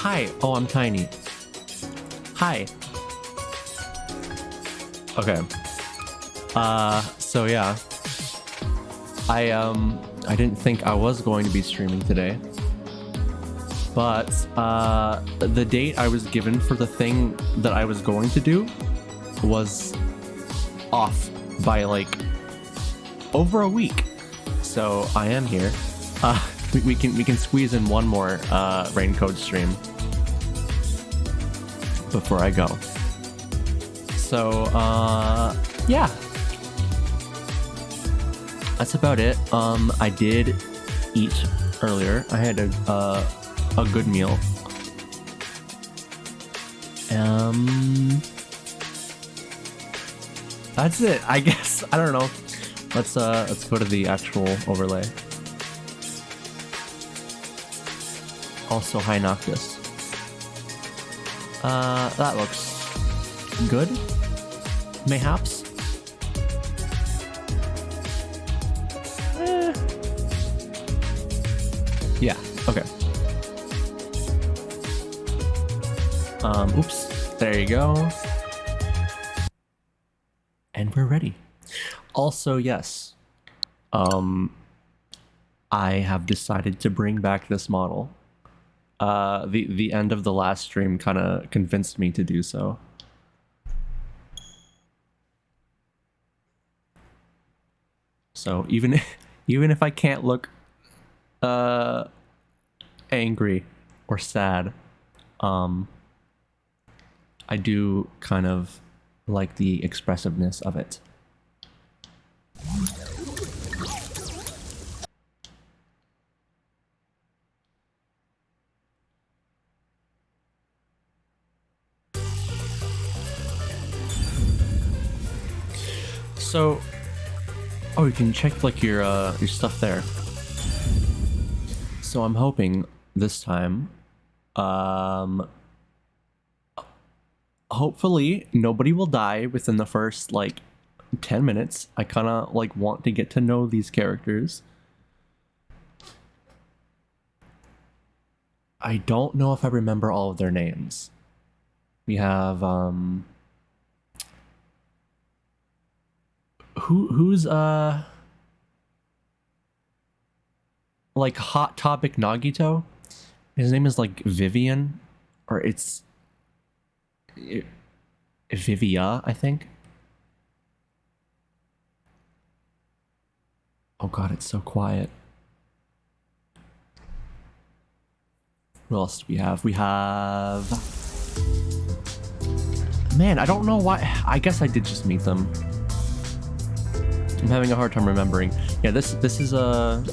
Hi. Oh, I'm tiny. Hi. Okay. So yeah. I didn't think I was going to be streaming today. But the date I was given for the thing that I was going to do was off by like over a week. So I am here. We can squeeze in one more raincoat stream before I go. So yeah. That's about it. I did eat earlier. I had a good meal. That's it, I guess. I don't know. Let's go to the actual overlay. Also, hi Noctis. That looks good. Mayhaps. Yeah. Okay. Oops. There you go. And we're ready. Also, yes. I have decided to bring back this model. The end of the last stream kind of convinced me to do so. So even if I can't look angry or sad, I do kind of like the expressiveness of it. So, oh, you can check like your stuff there. So I'm hoping this time, hopefully nobody will die within the first like 10 minutes. I kind of like want to get to know these characters. I don't know if I remember all of their names. We have who's like Hot Topic Nagito? His name is like Vivian, or it's Vivia, I think. Oh god, it's so quiet. What else do we have? We have... Man, I don't know why. I guess I did just meet them. I'm having a hard time remembering. Yeah, this is Yeah.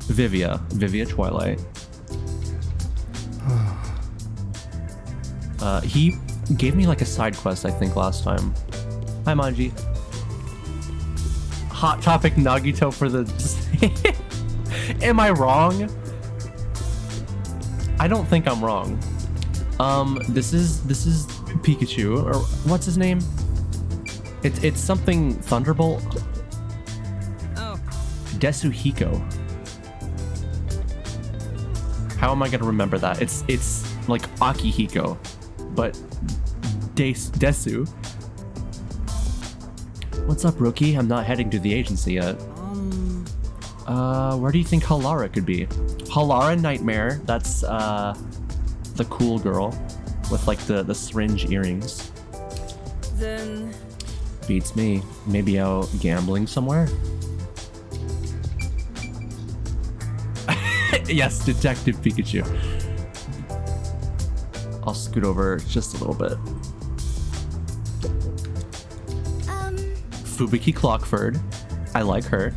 Vivia Twilight. He gave me like a side quest, I think, last time. Hi, Manji. Hot Topic Nagito for the... Am I wrong? I don't think I'm wrong. This is Pikachu, or what's his name? It's something Thunderbolt. Oh. Desuhiko. How am I gonna remember that? It's like Akihiko, but Desu. What's up, rookie? I'm not heading to the agency yet. Where do you think Halara could be? Halara Nightmare. That's the cool girl with like the syringe earrings. Then Beats me. Maybe out gambling somewhere? Yes, Detective Pikachu. I'll scoot over just a little bit. Fubuki Clockford. I like her.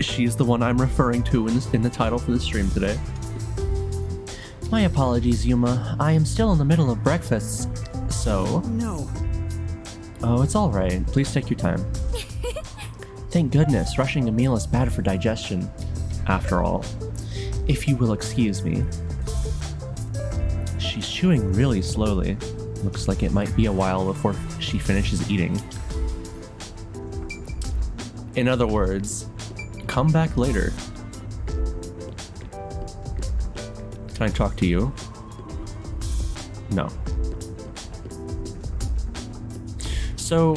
She's the one I'm referring to in the title for the stream today. My apologies, Yuma. I am still in the middle of breakfast, so... no. Oh, it's alright. Please take your time. Thank goodness, rushing a meal is bad for digestion. After all, if you will excuse me. She's chewing really slowly. Looks like it might be a while before she finishes eating. In other words, come back later. Can I talk to you? No. So,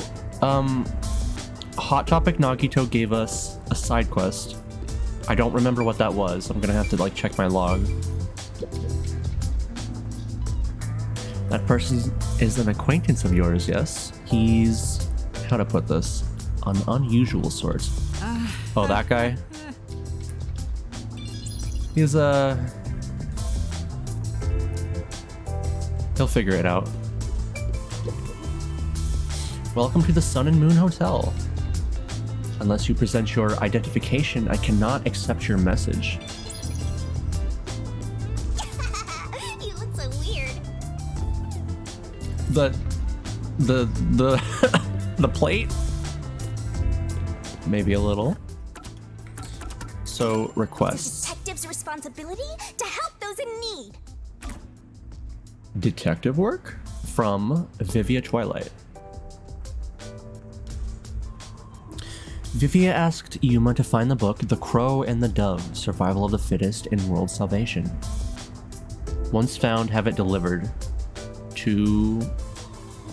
Hot Topic Nagito gave us a side quest. I don't remember what that was. I'm gonna have to like check my log. That person is an acquaintance of yours, yes? He's, how to put this, an unusual sort. Oh, that guy? He's he'll figure it out. Welcome to the Sun and Moon Hotel. Unless you present your identification, I cannot accept your message. You look so weird. The the plate? Maybe a little. So, It's a requests. detective's responsibility to help those in need. Detective work from Vivia Twilight. Vivia asked Yuma to find the book The Crow and the Dove, Survival of the Fittest in World Salvation. Once found, have it delivered to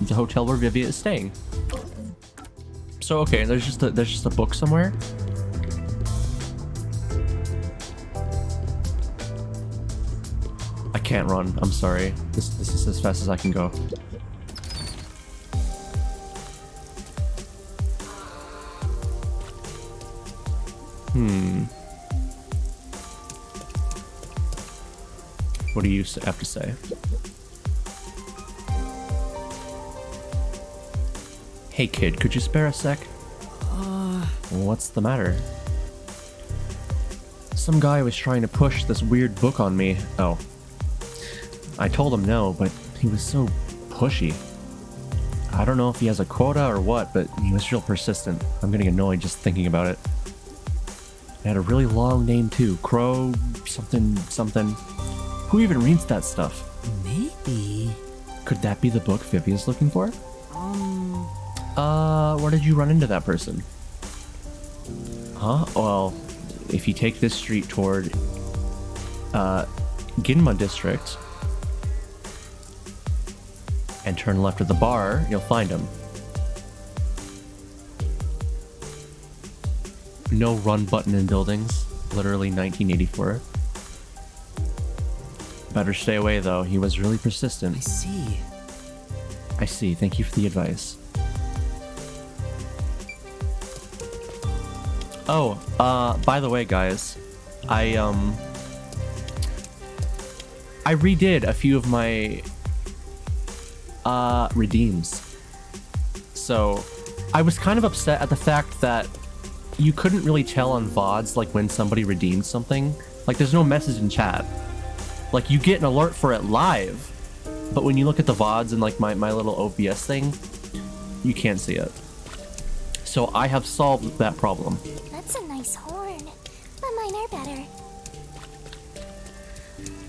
the hotel where Vivia is staying. So okay, there's just a book somewhere. I can't run. I'm sorry. This is as fast as I can go. What do you have to say? Hey kid, could you spare a sec? What's the matter? Some guy was trying to push this weird book on me. Oh. I told him no, but he was so pushy. I don't know if he has a quota or what, but he was real persistent. I'm getting annoyed just thinking about it. It had a really long name too. Crow something something. Who even reads that stuff? Maybe. Could that be the book Vivia's looking for? Where did you run into that person? Huh? Well, if you take this street toward, Ginma District and turn left at the bar, you'll find him. No run button in buildings. Literally 1984. Better stay away though, he was really persistent. I see. I see, thank you for the advice. Oh, by the way guys, I redid a few of my redeems. So I was kind of upset at the fact that you couldn't really tell on VODs like when somebody redeemed something. Like there's no message in chat. Like you get an alert for it live, but when you look at the VODs and like my little OBS thing, you can't see it. So I have solved that problem. That's a nice horn, but mine are better.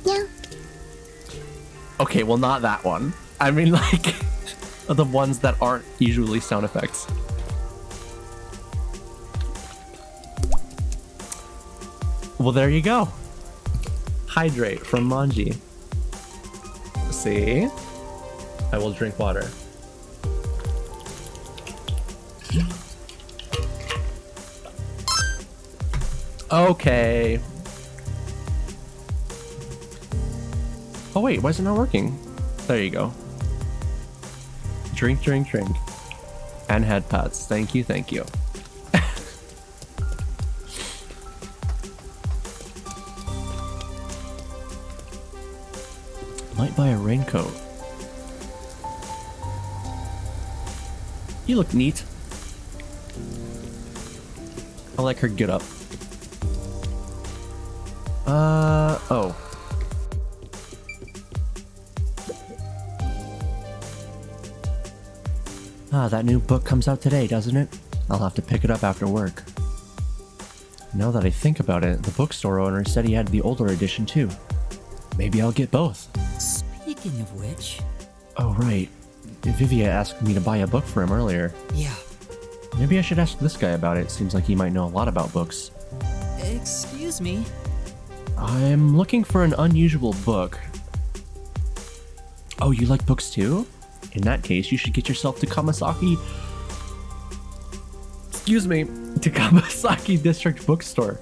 Yeah. Okay, well not that one. I mean like the ones that aren't usually sound effects. Well, there you go. Hydrate from Manji. See? I will drink water. Okay. Oh wait, why is it not working? There you go. Drink, drink, drink. And head pats. Thank you, thank you. Might buy a raincoat. You look neat. I like her get up. Oh. Ah, that new book comes out today, doesn't it? I'll have to pick it up after work. Now that I think about it, the bookstore owner said he had the older edition too. Maybe I'll get both. Speaking of which... Oh, right. Vivia asked me to buy a book for him earlier. Yeah. Maybe I should ask this guy about it. Seems like he might know a lot about books. Excuse me. I'm looking for an unusual book. Oh, you like books too? In that case, you should get yourself to Kamasaki... Excuse me, to Kamasaki District Bookstore.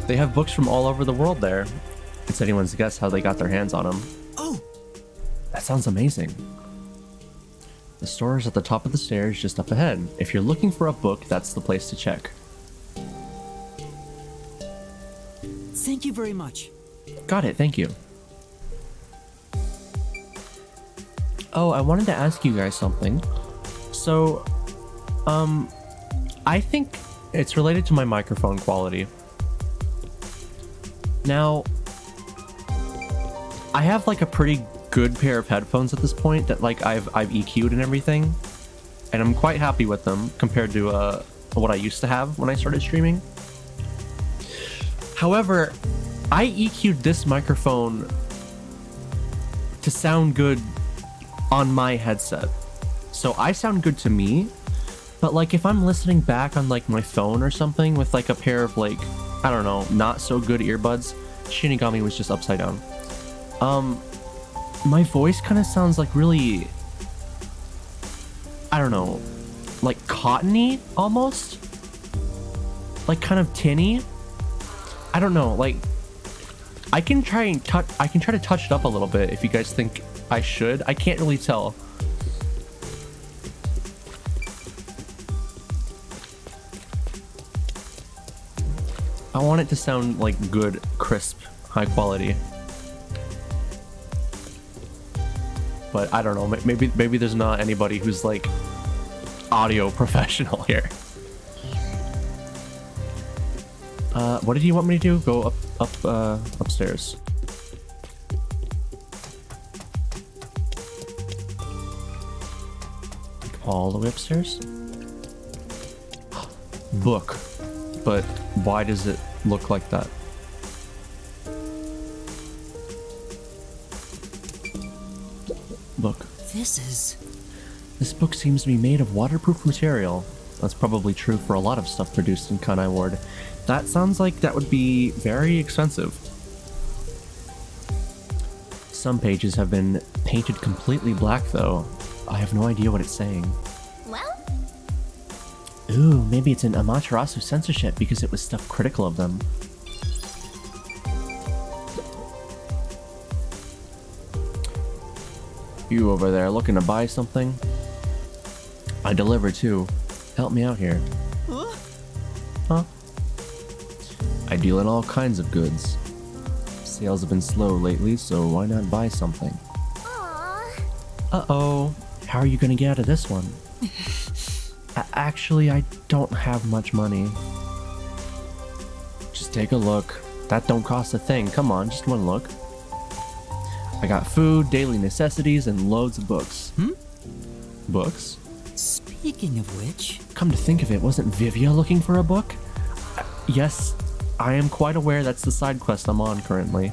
They have books from all over the world there. It's anyone's guess how they got their hands on them. Oh, That sounds amazing. The store is at the top of the stairs just up ahead. If you're looking for a book, that's the place to check. thank you very much. Got it, thank you. Oh, I wanted to ask you guys something. So, I think it's related to my microphone quality. Now, I have like a pretty good pair of headphones at this point that like I've EQ'd and everything, and I'm quite happy with them compared to what I used to have when I started streaming. However, I EQ'd this microphone to sound good on my headset, so I sound good to me. But like if I'm listening back on like my phone or something with like a pair of like, I don't know, not so good earbuds, Shinigami was just upside down. My voice kind of sounds like really, I don't know, like cottony almost, like kind of tinny. I don't know, like I can try to touch it up a little bit if you guys think I should. I can't really tell. I want it to sound like good, crisp, high quality. But I don't know, maybe there's not anybody who's like audio professional here. What did you want me to do? Go upstairs. All the way upstairs? Book. But why does it look like that? Look. This book seems to be made of waterproof material. That's probably true for a lot of stuff produced in Kanai Ward. That sounds like that would be very expensive. Some pages have been painted completely black though. I have no idea what it's saying. Well, Ooh, maybe it's an Amaterasu censorship because it was stuff critical of them. You over there looking to buy something? I deliver too. Help me out here. Huh? I deal in all kinds of goods. Sales have been slow lately, so why not buy something? aw. Uh-oh. How are you gonna get out of this one? Actually, I don't have much money. Just take a look. That don't cost a thing. Come on, just one look. I got food, daily necessities, and loads of books. Books? Speaking of which, Come to think of it, wasn't Vivia looking for a book? Yes, I am quite aware that's the side quest I'm on currently.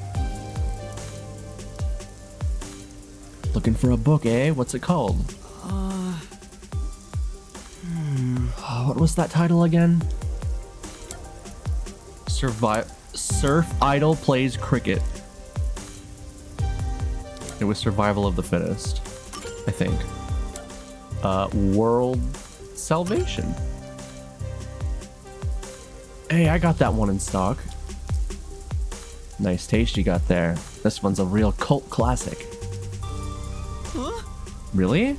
Looking for a book, eh? What's it called? What was that title again? Surf Idol Plays Cricket. It was Survival of the Fittest, I think. World Salvation. Hey, I got that one in stock. Nice taste you got there. This one's a real cult classic. Really?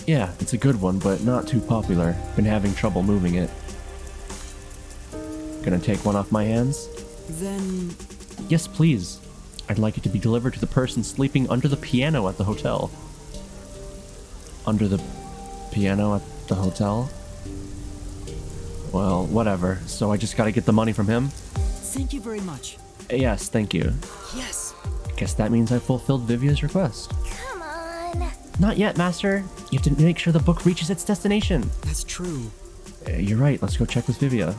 Yeah, it's a good one, but not too popular. Been having trouble moving it. Gonna take one off my hands? then Yes, please. I'd like it to be delivered to the person sleeping under the piano at the hotel. Under the piano at the hotel? Well, whatever. So I just gotta get the money from him? thank you very much. Yes, thank you. Yes. Guess that means I fulfilled Vivia's request. Come on. Not yet, Master. You have to make sure the book reaches its destination. That's true. You're right. Let's go check with Vivia.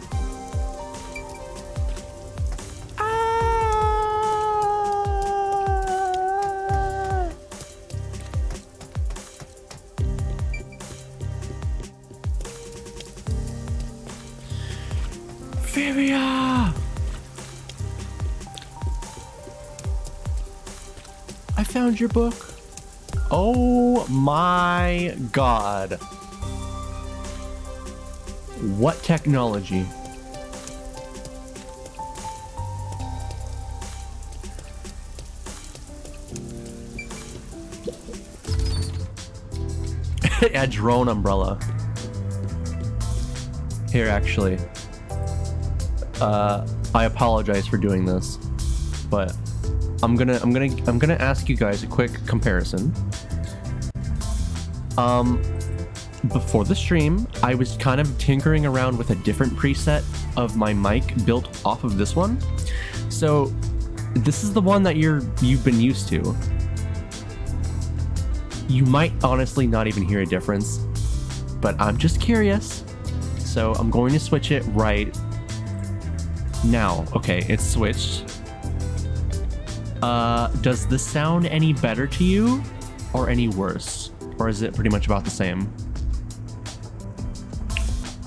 Vivia! found your book? Oh my god. What technology? A drone umbrella. Here, actually. I apologize for doing this, but I'm gonna ask you guys a quick comparison. Before the stream, I was kind of tinkering around with a different preset of my mic built off of this one. So this is the one that you've been used to. You might honestly not even hear a difference, but I'm just curious. So I'm going to switch it right now. Okay, it's switched. Does this sound any better to you or any worse? Or is it pretty much about the same?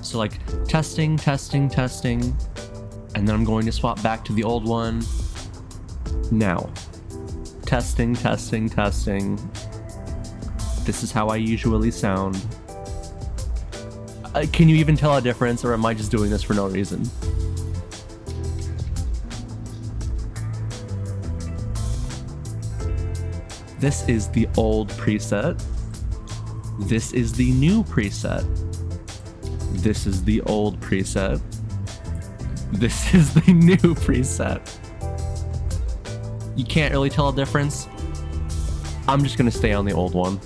So like testing, testing, testing, and then I'm going to swap back to the old one. Now, testing, testing, testing. This is how I usually sound. Can you even tell a difference, or am I just doing this for no reason? This is the old preset. This is the new preset. This is the old preset. This is the new preset. You can't really tell a difference. I'm just gonna stay on the old one.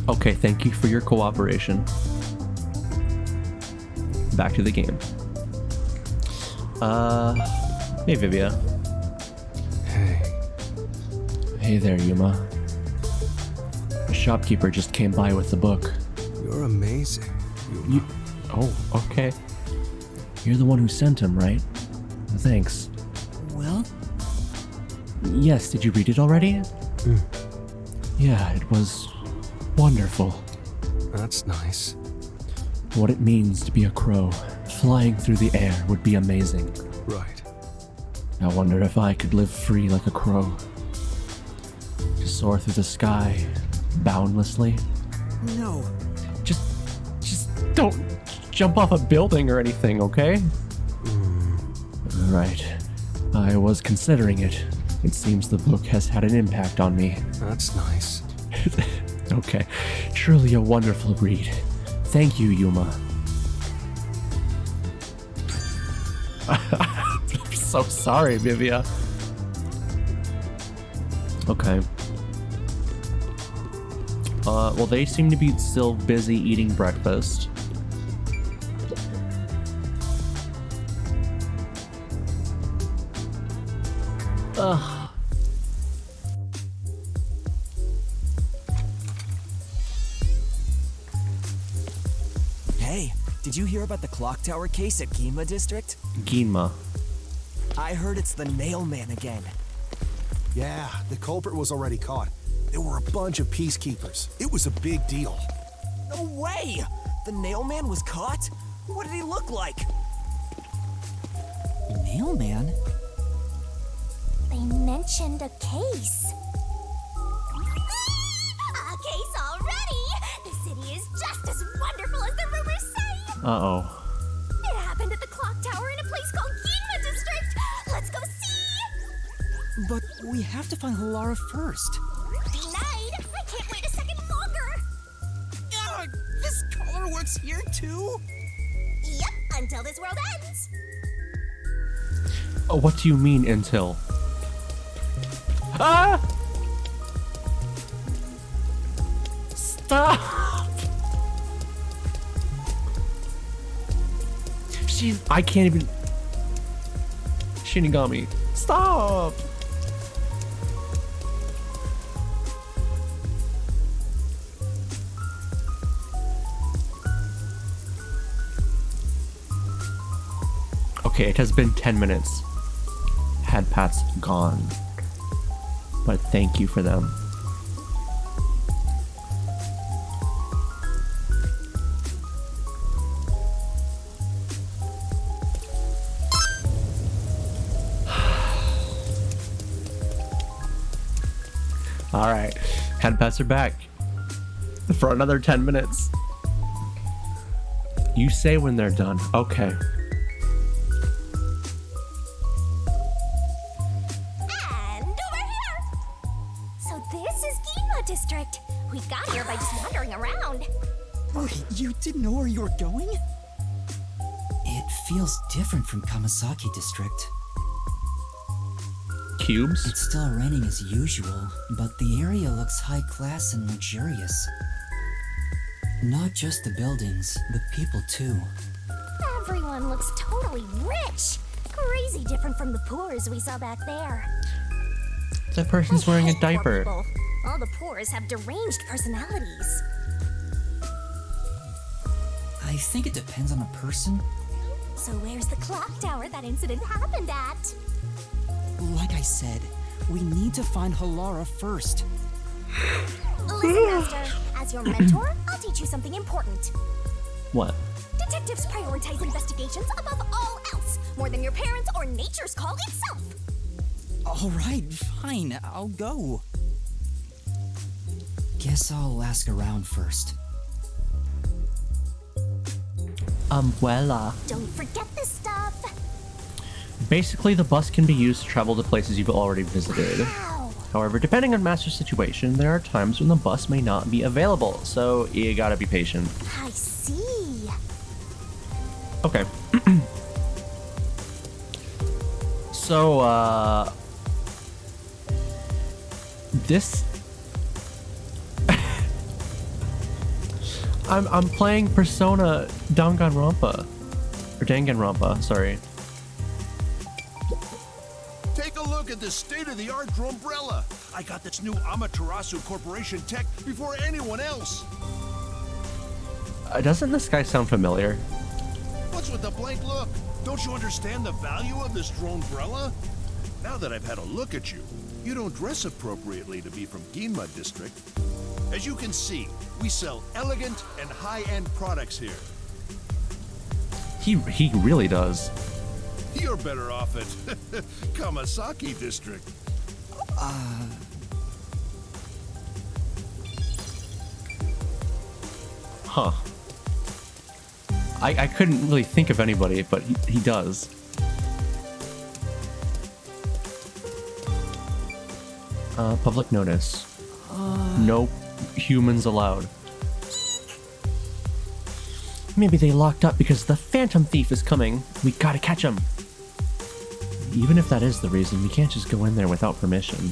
Okay, thank you for your cooperation. Back to the game. Hey Vivia. Hey. Hey there, Yuma. The shopkeeper just came by with the book. You're amazing. Yuma. Oh, okay. You're the one who sent him, right? Thanks. Well, Yes, did you read it already? Mm. Yeah, it was wonderful. That's nice. What it means to be a crow. Flying through the air would be amazing. Right. I wonder if I could live free like a crow. To soar through the sky, boundlessly. no. Just don't jump off a building or anything, okay? Right. I was considering it. It seems the book has had an impact on me. That's nice. Okay. Truly a wonderful read. Thank you, Yuma. I'm so sorry, Vivia. Okay. Well, they seem to be still busy eating breakfast. Ugh. Hey, did you hear about the clock tower case at Gima District? Ginma. I heard it's the nail man again. Yeah, the culprit was already caught. There were a bunch of peacekeepers. It was a big deal. No way! The nail man was caught? What did he look like? Nail man? They mentioned a case. A case already! The city is just as wonderful as the rumors say! Uh-oh. It happened at the clock tower in a place called Gima District! Let's go see! But we have to find Halara first. Denied! I can't wait a second longer! This color works here too? Yep, until this world ends! What do you mean, until? Ah! Stop! I can't even... Shinigami. Stop! Okay, it has been 10 minutes. Had Pat's gone. But thank you for them. All right. Head pets are back for another 10 minutes. You say when they're done. Okay. And over here. So this is Ginma District. We got here by just wandering around. Wait, you didn't know where you were going? It feels different from Kamasaki District. Cubes? It's still raining as usual, but the area looks high class and luxurious. Not just the buildings, the people too. Everyone looks totally rich. Crazy different from the poors we saw back there. That person's I wearing a hate poor diaper. people. All the poors have deranged personalities. I think it depends on a person. So where's the clock tower that incident happened at? Like I said, we need to find Halara first. Listen, Master. As your mentor, I'll teach you something important. What? Detectives prioritize investigations above all else, more than your parents or nature's call itself. All right, fine, I'll go. Guess I'll ask around first. Umbrella. Don't forget this stuff. Basically, the bus can be used to travel to places you've already visited. Wow. However, depending on Master's situation, there are times when the bus may not be available, so you gotta be patient. I see. Okay. So, this... I'm playing Persona Danganronpa. Or Danganronpa, sorry. Take a look at this state-of-the-art drumbrella. I got this new Amaterasu Corporation tech before anyone else. Doesn't this guy sound familiar? What's with the blank look? Don't you understand the value of this drumbrella? Now that I've had a look at you, you don't dress appropriately to be from Ginma District. As you can see, we sell elegant and high-end products here. He really does. You're better off at Kamasaki District. Huh. I couldn't really think of anybody, but he does. Public notice. No humans allowed. Maybe they locked up because the Phantom Thief is coming. We gotta catch him. Even if that is the reason, we can't just go in there without permission.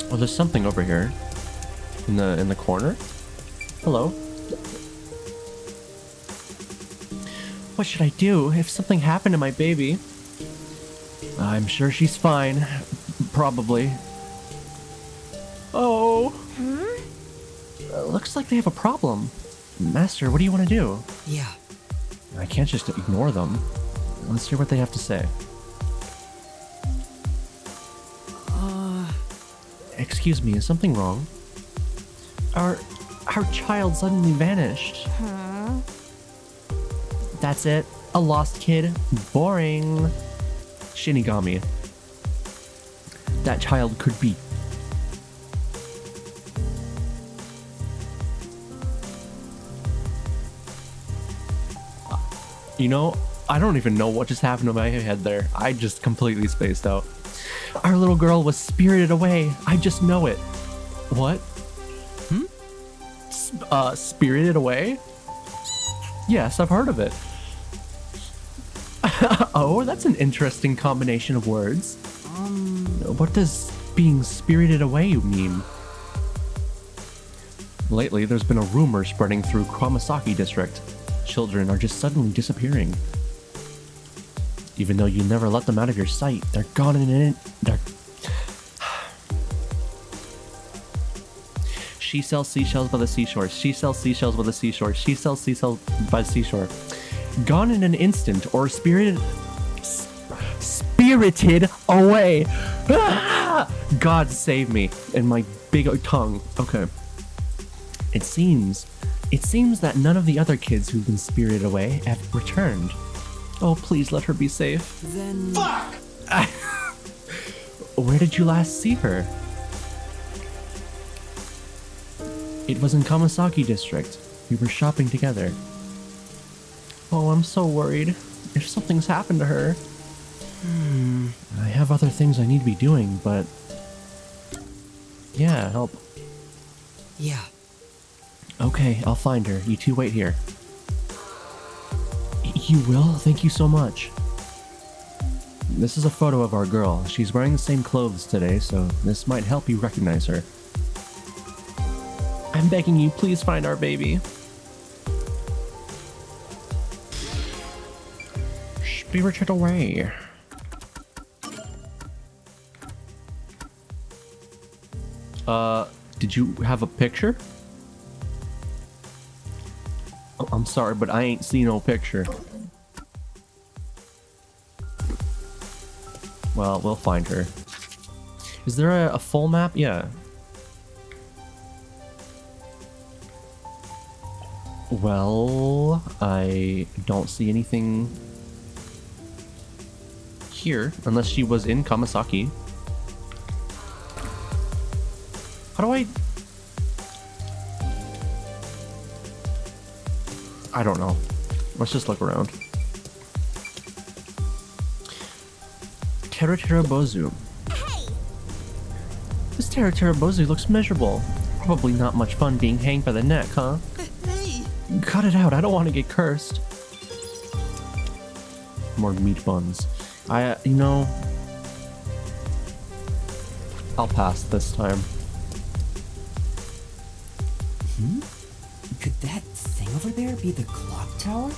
Oh, there's something over here. In the corner? Hello? What should I do if something happened to my baby? I'm sure she's fine. Probably. Oh. Looks like they have a problem. Master, what do you want to do? Yeah. I can't just ignore them. Let's hear what they have to say. Excuse me, is something wrong? Our child suddenly vanished. That's it. A lost kid. Boring. Shinigami. That child could be... You know, I don't even know what just happened to my head there. I just completely spaced out. Our little girl was spirited away. I just know it. What? Spirited away? Yes, I've heard of it. Oh, that's an interesting combination of words. What does being spirited away mean? Lately, there's been a rumor spreading through Kamasaki District. Children are just suddenly disappearing. Even though you never let them out of your sight, they're gone in an She sells seashells by the seashore. She sells seashells by the seashore. She sells seashells by the seashore. Gone in an instant, or spirited away. Ah! God save me and my big tongue. Okay. It seems that none of the other kids who've been spirited away have returned. Oh, please let her be safe. Then... Where did you last see her? It was in Kamasaki District. We were shopping together. Oh, I'm so worried. If something's happened to her. I have other things I need to be doing, but... Yeah, help. Yeah. Okay, I'll find her. You two wait here. You will? Thank you so much. This is a photo of our girl. She's wearing the same clothes today, so this might help you recognize her. I'm begging you, please find our baby. Spirited away. Did you have a picture? Oh, I'm sorry, but I ain't seen no picture. Well, we'll find her. Is there a full map? Yeah. Well, I don't see anything here, unless she was in Kamasaki. How do I don't know. Let's just look around. Teratera Bozu. Hey! This Teratera Bozu looks miserable. Probably not much fun being hanged by the neck, huh? Hey! Cut it out, I don't want to get cursed. More meat buns. You know... I'll pass this time. Could that thing over there be the clock tower?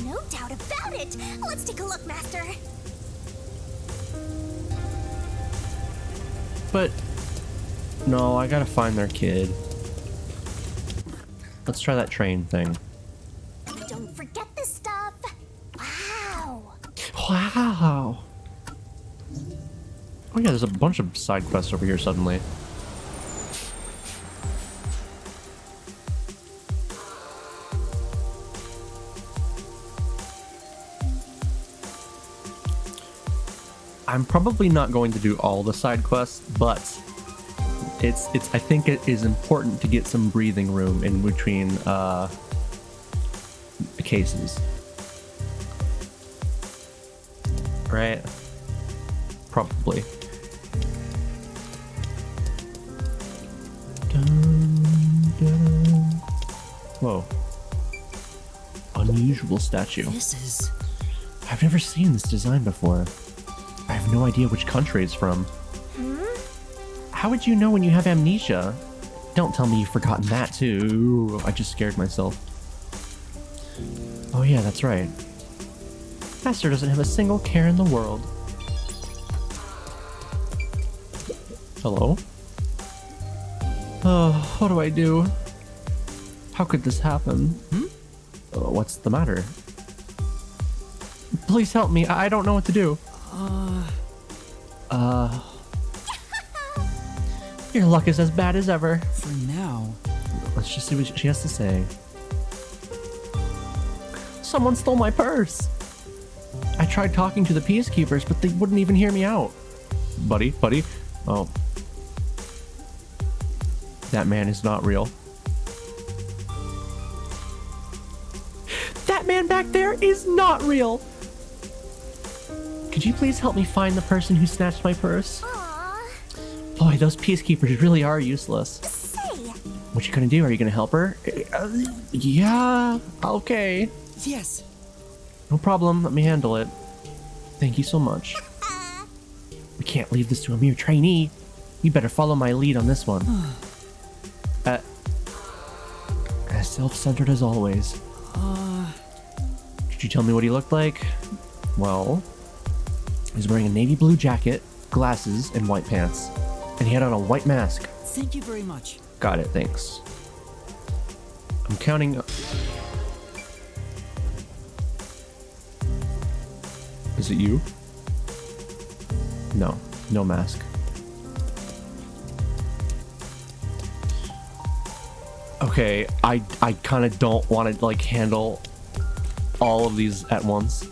No doubt about it! Let's take a look, Master! But... No, I gotta find their kid. Let's try that train thing. Don't forget this stuff! Wow! Wow! Oh yeah, there's a bunch of side quests over here suddenly. I'm probably not going to do all the side quests, but I think it is important to get some breathing room in between cases. Right? Probably. Dun, dun. Whoa. Unusual statue. This is... I've never seen this design before. I have no idea which country it's from. How would you know when you have amnesia? Don't tell me you've forgotten that too. Ooh, I just scared myself. Oh yeah, that's right. Master doesn't have a single care in the world. Hello? Oh, what do I do? How could this happen? What's the matter? Please help me. I don't know what to do. Your luck is as bad as ever. For now. Let's just see what she has to say. Someone stole my purse. I tried talking to the peacekeepers, but they wouldn't even hear me out. Buddy? Oh. That man is not real. That man back there is not real. Could you please help me find the person who snatched my purse? Aww. Boy, those peacekeepers really are useless. Say! What you gonna do? Are you gonna help her? Yeah, okay. Yes. No problem, let me handle it. Thank you so much. We can't leave this to a mere trainee. You better follow my lead on this one. As self-centered as always. Could you tell me what he looked like? Well, he was wearing a navy blue jacket, glasses, and white pants. And he had on a white mask. Thank you very much. Got it, thanks. I'm counting... Is it you? No, no mask. Okay, I kind of don't want to like handle all of these at once.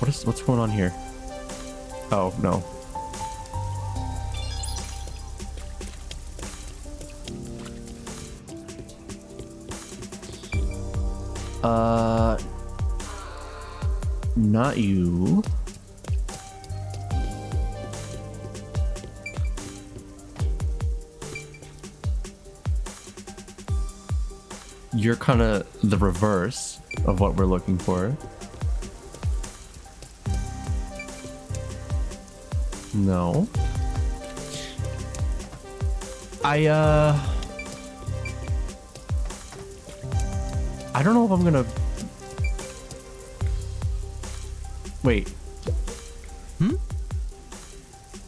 What's going on here? Oh, no. Not you. You're kind of the reverse of what we're looking for. No. I don't know if I'm gonna... Wait.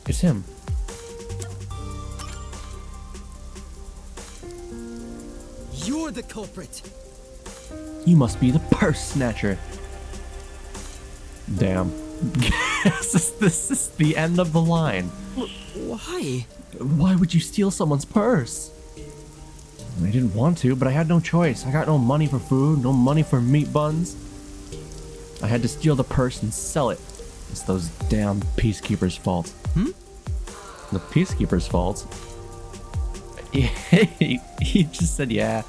It's him. You're the culprit. You must be the purse snatcher. Damn. This is the end of the line. Why? Why would you steal someone's purse? I didn't want to, but I had no choice. I got no money for food, no money for meat buns. I had to steal the purse and sell it. It's those damn peacekeepers' fault. The peacekeepers' fault? He just said, yeah.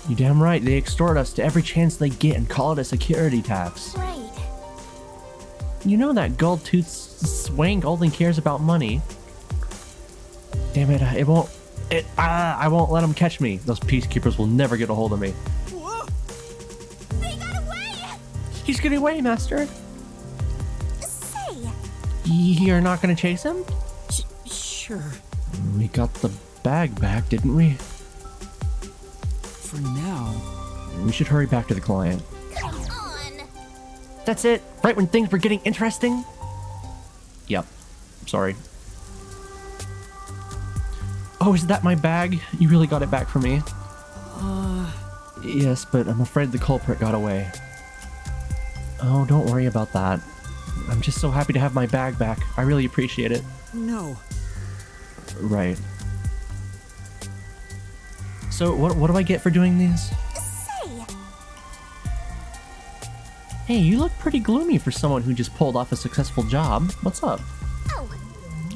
You damn right. They extort us to every chance they get and call it a security tax. Right. You know that gold-toothed swank only cares about money. Damn it, I won't let them catch me. Those peacekeepers will never get a hold of me. Whoa! They got away! He's getting away, Master. Say, You're not gonna chase him? Sure. We got the bag back, didn't we? For now. We should hurry back to the client. come on. That's it? Right when things were getting interesting? Yep. Sorry. Oh, is that my bag? You really got it back for me? Yes, but I'm afraid the culprit got away. Oh, don't worry about that. I'm just so happy to have my bag back. I really appreciate it. No. Right. So, what do I get for doing these? Say, Hey, you look pretty gloomy for someone who just pulled off a successful job. What's up? oh,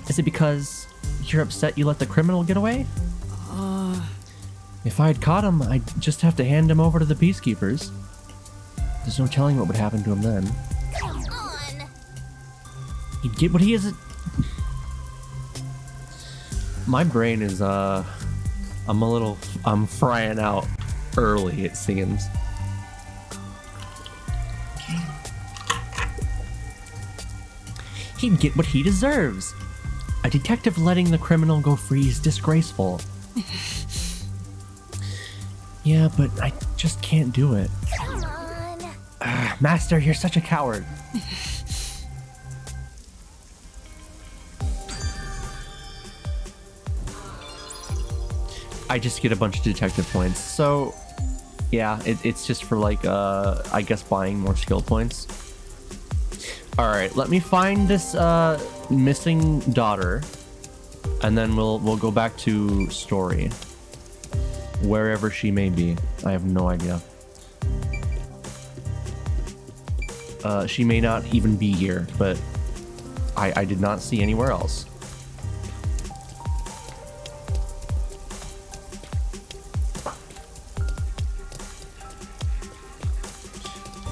Is it because you're upset you let the criminal get away? If I had caught him, I'd just have to hand him over to the peacekeepers. There's no telling what would happen to him then. come on. He'd get what he is. My brain is, I'm frying out early, it seems. He'd get what he deserves. A detective letting the criminal go free is disgraceful. Yeah, but I just can't do it. Come on. Master, you're such a coward. I just get a bunch of detective points. So, yeah, it's just for like, I guess buying more skill points. All right, let me find this missing daughter, and then we'll go back to story. Wherever she may be, I have no idea. She may not even be here, but I did not see anywhere else.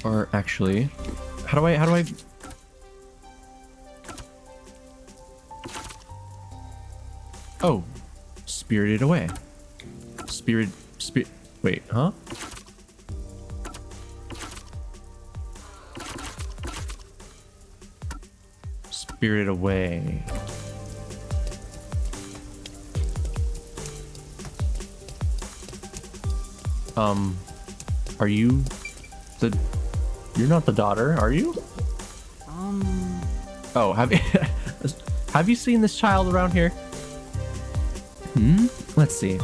Or actually, how do I? Oh, Spirited Away. Wait, huh? Spirited Away. Are you you're not the daughter, are you? Oh, have you seen this child around here? Let's see.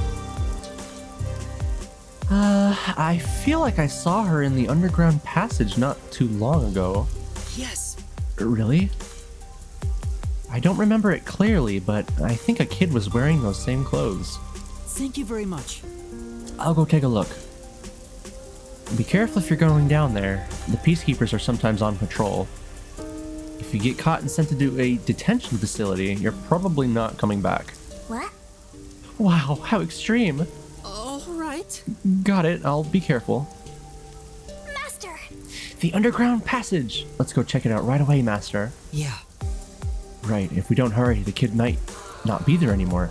I feel like I saw her in the underground passage not too long ago. Yes. Really? I don't remember it clearly, but I think a kid was wearing those same clothes. Thank you very much. I'll go take a look. Be careful if you're going down there. The peacekeepers are sometimes on patrol. If you get caught and sent to a detention facility, you're probably not coming back. What? Wow, how extreme. All right. Got it, I'll be careful. Master! The underground passage! Let's go check it out right away, Master. Yeah. Right, if we don't hurry, the kid might not be there anymore.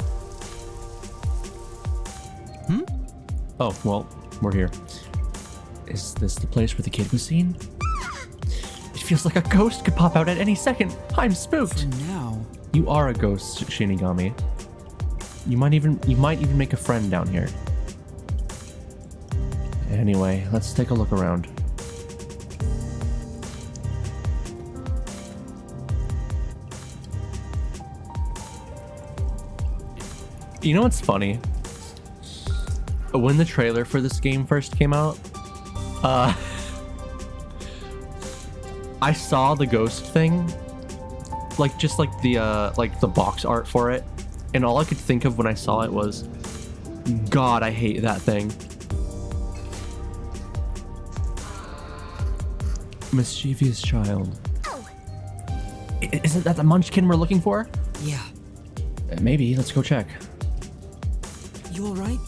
Oh, well, we're here. Is this the place where the kid was seen? It feels like a ghost could pop out at any second. I'm spooked. For now. You are a ghost, Shinigami. You might even make a friend down here. Anyway, let's take a look around. You know what's funny? When the trailer for this game first came out, I saw the ghost thing, just like the box art for it, and all I could think of when I saw it was, God, I hate that thing. Mischievous child. Oh, Isn't that the munchkin we're looking for? Yeah. Maybe. Let's go check. You alright?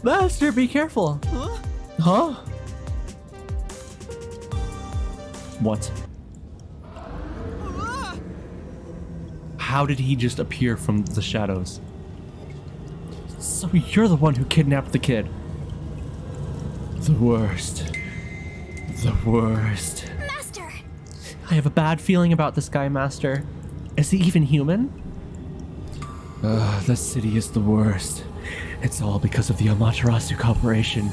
Master, be careful. Huh? Huh? What? Ah! How did he just appear from the shadows? So you're the one who kidnapped the kid. The worst. The worst. Master! I have a bad feeling about this guy, Master. Is he even human? The city is the worst. It's all because of the Amaterasu Corporation.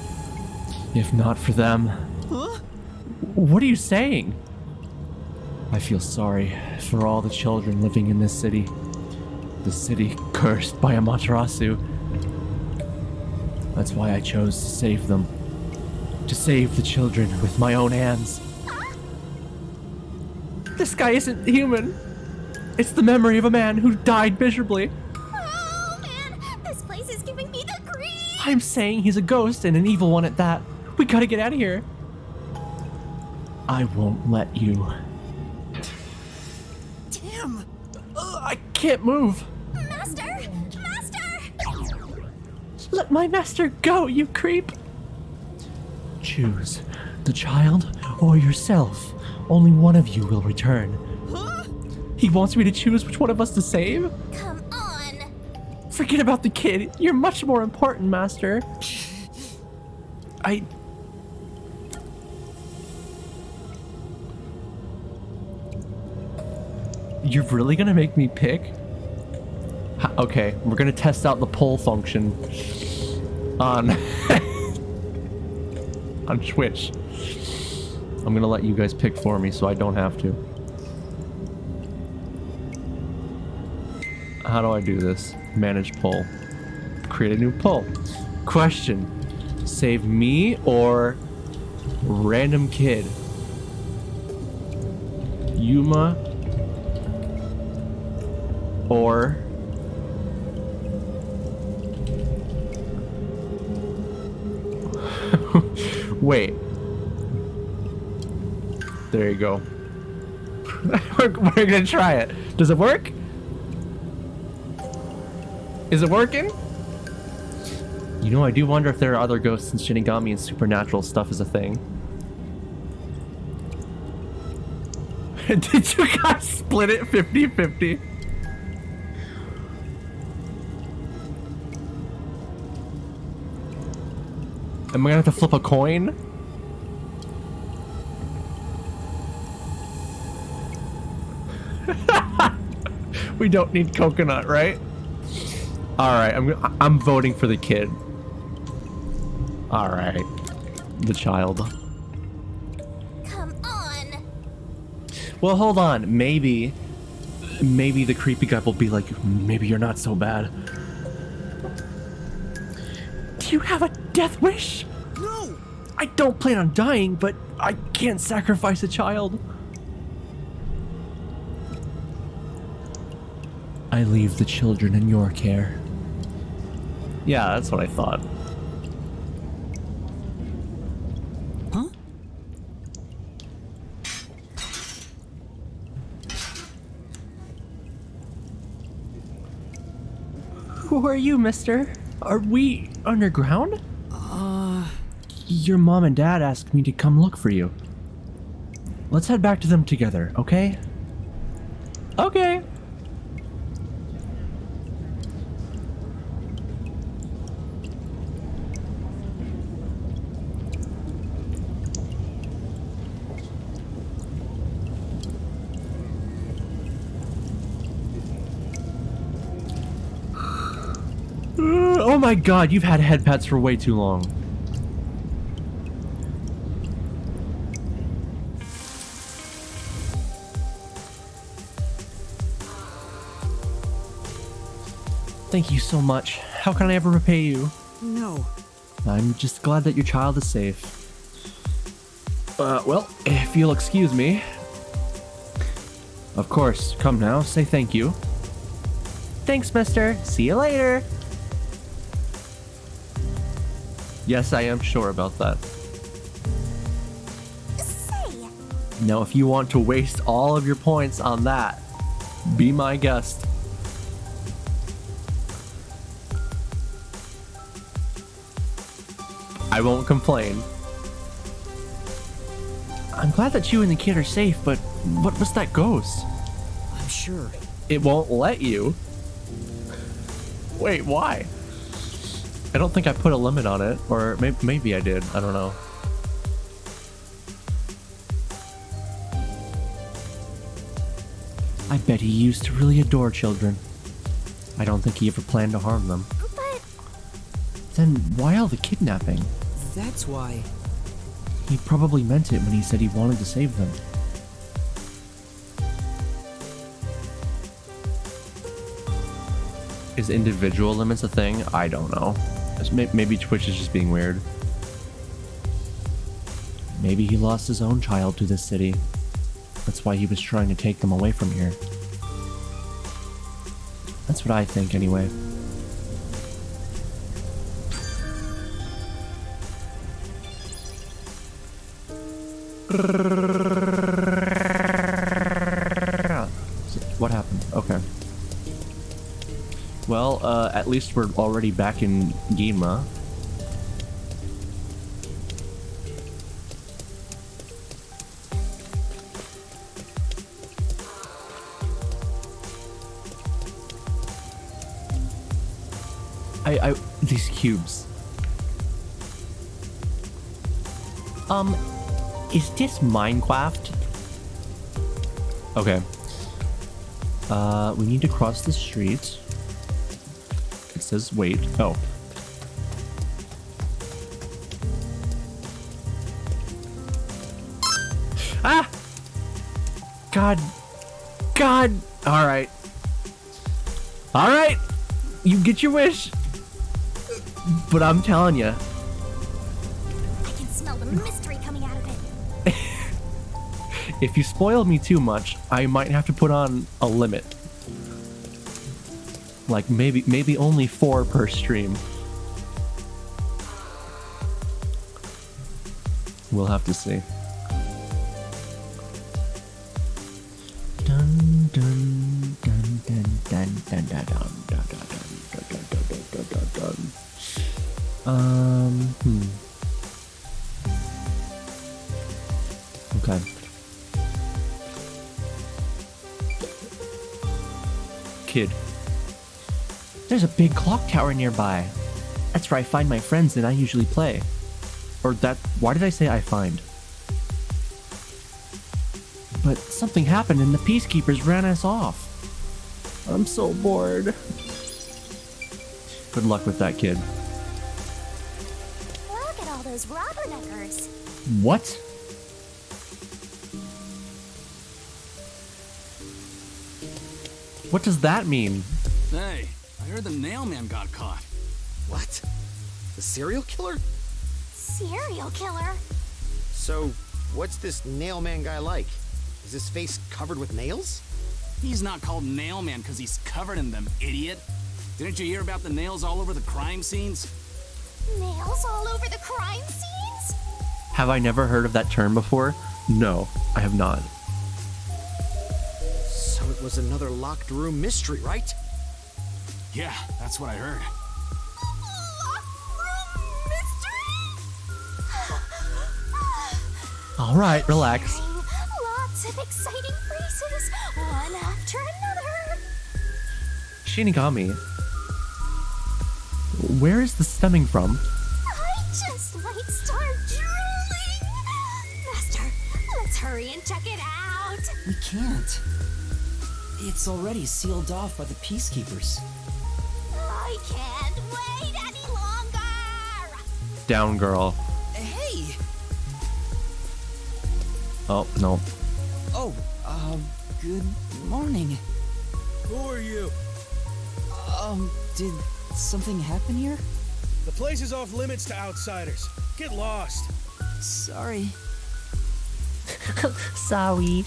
If not for them... Huh? What are you saying? I feel sorry for all the children living in this city. The city cursed by Amaterasu. That's why I chose to save them. To save the children with my own hands. This guy isn't human. It's the memory of a man who died miserably. Oh man, this place is giving me the creeps! I'm saying he's a ghost and an evil one at that. We gotta get out of here. I won't let you. Damn! I can't move. Master! Master! Let my master go, you creep. Choose the child or yourself. Only one of you will return. Huh? He wants me to choose which one of us to save? Come on! Forget about the kid. You're much more important, Master. You're really gonna make me pick? Okay, we're gonna test out the poll function on on Twitch. I'm gonna let you guys pick for me so I don't have to. How do I do this? Manage poll. Create a new poll. Question. Save me or random kid? Yuma or wait. There you go. We're gonna try it. Does it work? Is it working? You know, I do wonder if there are other ghosts and Shinigami and supernatural stuff is a thing. Did you guys split it 50-50? Am I gonna have to flip a coin? We don't need coconut, right? All right, I'm voting for the kid. All right, the child. Come on! Well, hold on. Maybe the creepy guy will be like, maybe you're not so bad. Do you have a death wish? No! I don't plan on dying, but I can't sacrifice a child. I leave the children in your care. Yeah, that's what I thought. Huh? Who are you, mister? Are we underground? Your mom and dad asked me to come look for you. Let's head back to them together, okay? Okay. Oh my god, you've had head pats for way too long. Thank you so much. How can I ever repay you? No. I'm just glad that your child is safe. Well, if you'll excuse me. Of course, come now, say thank you. Thanks, mister. See you later. Yes, I am sure about that. Say, Now, if you want to waste all of your points on that, be my guest. I won't complain. I'm glad that you and the kid are safe, but what was that ghost? I'm sure. It won't let you. Wait, why? I don't think I put a limit on it, or maybe I did. I don't know. I bet he used to really adore children. I don't think he ever planned to harm them. but Then why all the kidnapping? That's why. He probably meant it when he said he wanted to save them. Is individual limits a thing? I don't know. Maybe Twitch is just being weird. Maybe he lost his own child to this city. That's why he was trying to take them away from here. That's what I think, anyway. What happened? Okay. Well, at least we're already back in Gima. These cubes. Is this Minecraft? Okay. We need to cross the street. It says wait. Oh. Ah! God. God! Alright. Alright! You get your wish! But I'm telling you. I can smell the mystery coming out of it. If you spoil me too much, I might have to put on a limit. Like maybe only 4 per stream. We'll have to see. Dun dun dun dun dun dun dun dun dun dun dun dun dun dun dun. Okay. Kid. There's a big clock tower nearby. That's where I find my friends and I usually play. Or that, why did I say I find? But something happened and the peacekeepers ran us off. I'm so bored. Good luck with that, kid. Look at all those rubberneckers. What? What does that mean? Hey, I heard the nailman got caught. What? The serial killer? Serial killer? So, what's this nailman guy like? Is his face covered with nails? He's not called Nailman because he's covered in them, idiot. Didn't you hear about the nails all over the crime scenes? Nails all over the crime scenes? Have I never heard of that term before? No, I have not. So it was another locked room mystery, right? Yeah, that's what I heard. Locked room mystery? All right, relax. Lots of exciting phrases, one after another. Shinigami. Where is this stemming from? I just might start drooling. Master, let's hurry and check it out. We can't. It's already sealed off by the peacekeepers. I can't wait any longer. Down, girl. Hey! Oh, no. Oh, good morning. Who are you? Did something happen here? The place is off limits to outsiders. Get lost. Sorry. Sorry.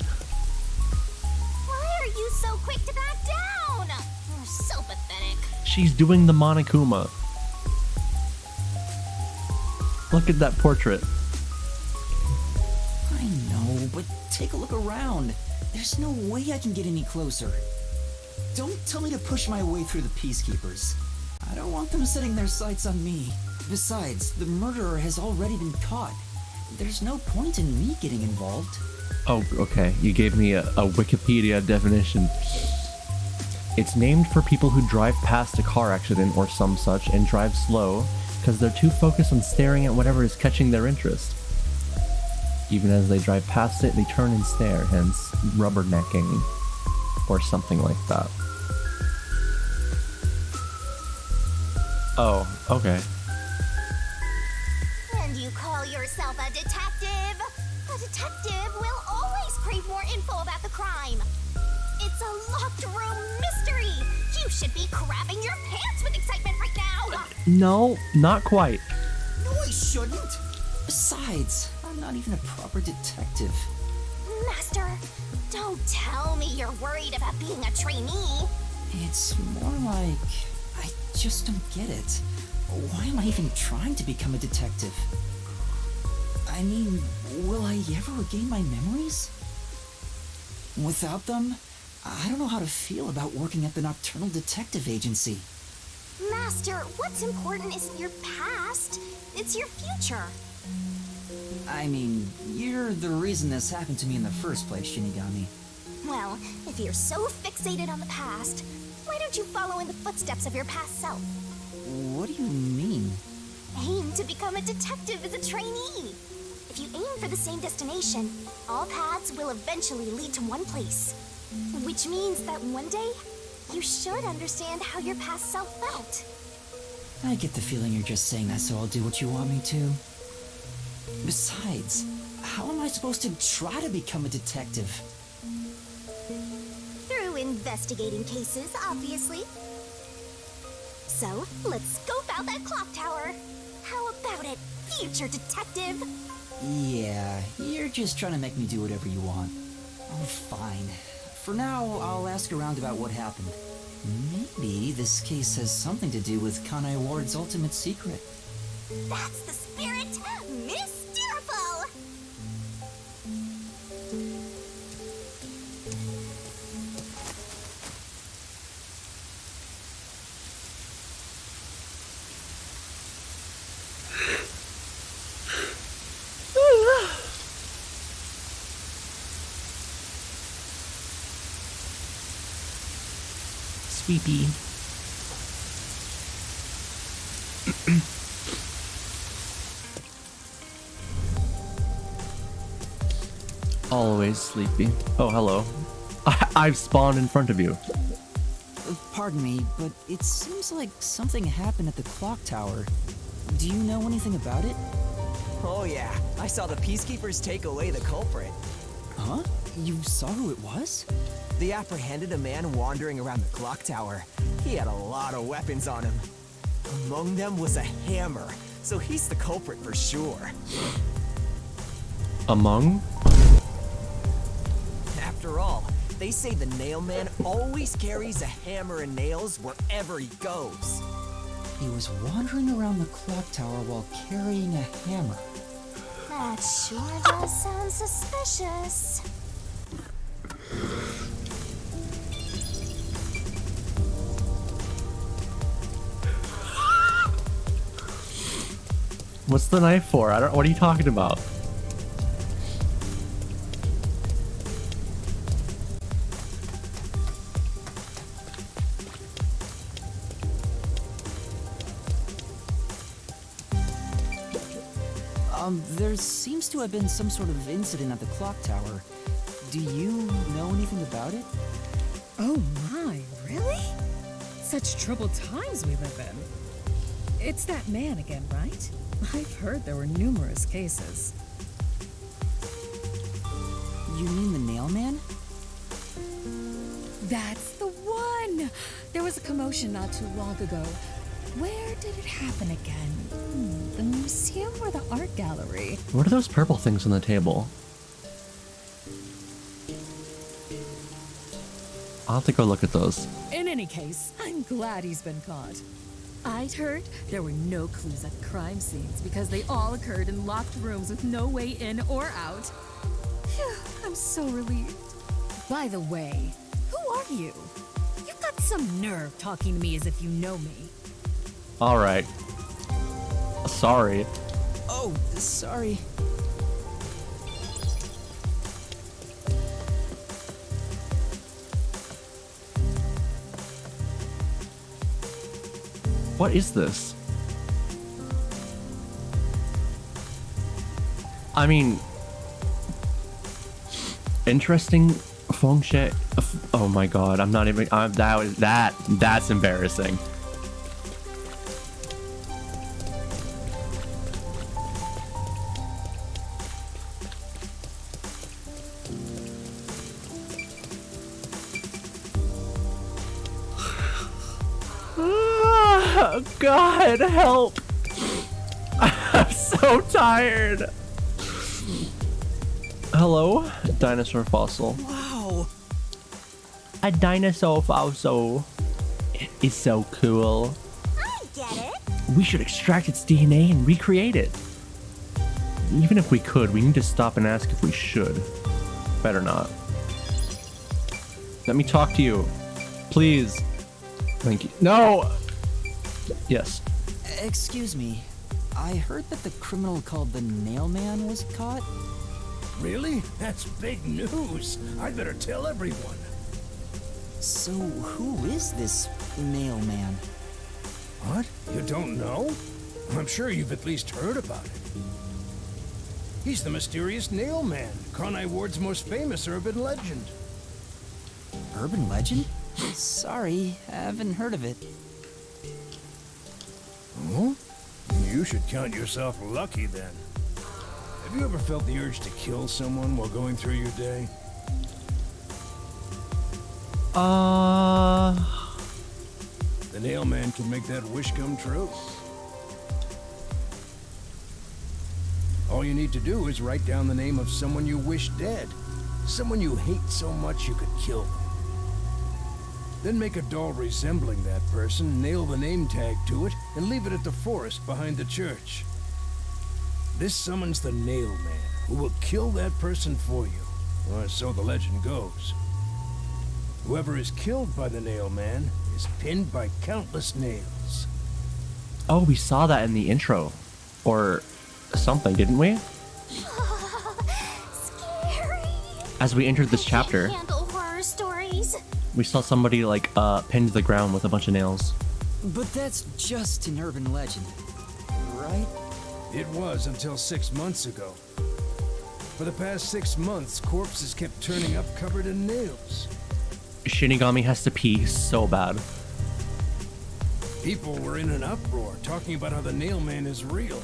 Why are you so quick to back down? You're so pathetic. She's doing the Monokuma. Look at that portrait. I know, but take a look around. There's no way I can get any closer. Don't tell me to push my way through the peacekeepers. I don't want them setting their sights on me. Besides, the murderer has already been caught. There's no point in me getting involved. Oh, okay. You gave me a Wikipedia definition. It's named for people who drive past a car accident or some such and drive slow because they're too focused on staring at whatever is catching their interest. Even as they drive past it, they turn and stare, hence rubbernecking or something like that. Oh, okay. And you call yourself a detective? A detective will always crave more info about the crime. It's a locked room mystery. You should be crapping your pants with excitement right now. No, not quite. No, I shouldn't. Besides, I'm not even a proper detective. Master, don't tell me you're worried about being a trainee. It's more like I just don't get it. Why am I even trying to become a detective? I mean, will I ever regain my memories? Without them, I don't know how to feel about working at the Nocturnal Detective Agency. Master, what's important isn't your past, it's your future. I mean, you're the reason this happened to me in the first place, Shinigami. Well, if you're so fixated on the past, why don't you follow in the footsteps of your past self? What do you mean? Aim to become a detective as a trainee. If you aim for the same destination, all paths will eventually lead to one place. Which means that one day, you should understand how your past self felt. I get the feeling you're just saying that so I'll do what you want me to. Besides, how am I supposed to try to become a detective? Through investigating cases, obviously. So, let's scope out that clock tower. How about it, future detective? Yeah, you're just trying to make me do whatever you want. Oh, fine. For now, I'll ask around about what happened. Maybe this case has something to do with Kanai Ward's ultimate secret. That's the spirit, Mysterful! Sweepy. Always sleepy. Oh, hello. I've spawned in front of you. Pardon me, but it seems like something happened at the clock tower. Do you know anything about it? Oh yeah, I saw the peacekeepers take away the culprit. Huh? You saw who it was? They apprehended a man wandering around the clock tower. He had a lot of weapons on him. Among them was a hammer, so he's the culprit for sure. Among? After all, They say the nail man always carries a hammer and nails wherever he goes. He was wandering around the clock tower while carrying a hammer. That sure does sound suspicious. What's the knife for? I don't. What are you talking about? There seems to have been some sort of incident at the clock tower. Do you know anything about it? Oh my, really? Such troubled times we live in. It's that man again, right? I've heard there were numerous cases. You mean the nail man? That's the one! There was a commotion not too long ago. Where did it happen again? The museum or the art gallery? What are those purple things on the table? I'll have to go look at those. In any case, I'm glad he's been caught. I'd heard there were no clues at crime scenes because they all occurred in locked rooms with no way in or out. Phew, I'm so relieved. By the way, who are you? You've got some nerve talking to me as if you know me. All right. Sorry. Oh, sorry. What is this? I mean, interesting feng shui. Oh my god, I'm not even. That's embarrassing. God, help! I'm so tired. Hello, dinosaur fossil. Wow. A dinosaur fossil is so cool. I get it. We should extract its DNA and recreate it. Even if we could, we need to stop and ask if we should. Better not. Let me talk to you. Please. Thank you. No! Yes. Excuse me. I heard that the criminal called the Nail Man was caught. Really? That's big news. I'd better tell everyone. So who is this Nail Man? What? You don't know? I'm sure you've at least heard about it. He's the mysterious Nail Man, Conai Ward's most famous urban legend. Urban legend? Sorry, haven't heard of it. Oh? You should count yourself lucky then. Have you ever felt the urge to kill someone while going through your day? The Nail Man can make that wish come true. All you need to do is write down the name of someone you wish dead. Someone you hate so much you could kill them. Then make a doll resembling that person, nail the name tag to it, and leave it at the forest behind the church. This summons the Nail Man, who will kill that person for you, or so the legend goes. Whoever is killed by the Nail Man is pinned by countless nails. Oh, we saw that in the intro. Or something, didn't we? Scary. As we entered this chapter, Can't handle horror stories. we saw somebody like pinned to the ground with a bunch of nails. But that's just an urban legend, right? It was until 6 months ago. For the past 6 months, corpses kept turning up covered in nails. Shinigami has to pee so bad. People were in an uproar, talking about how the Nail Man is real.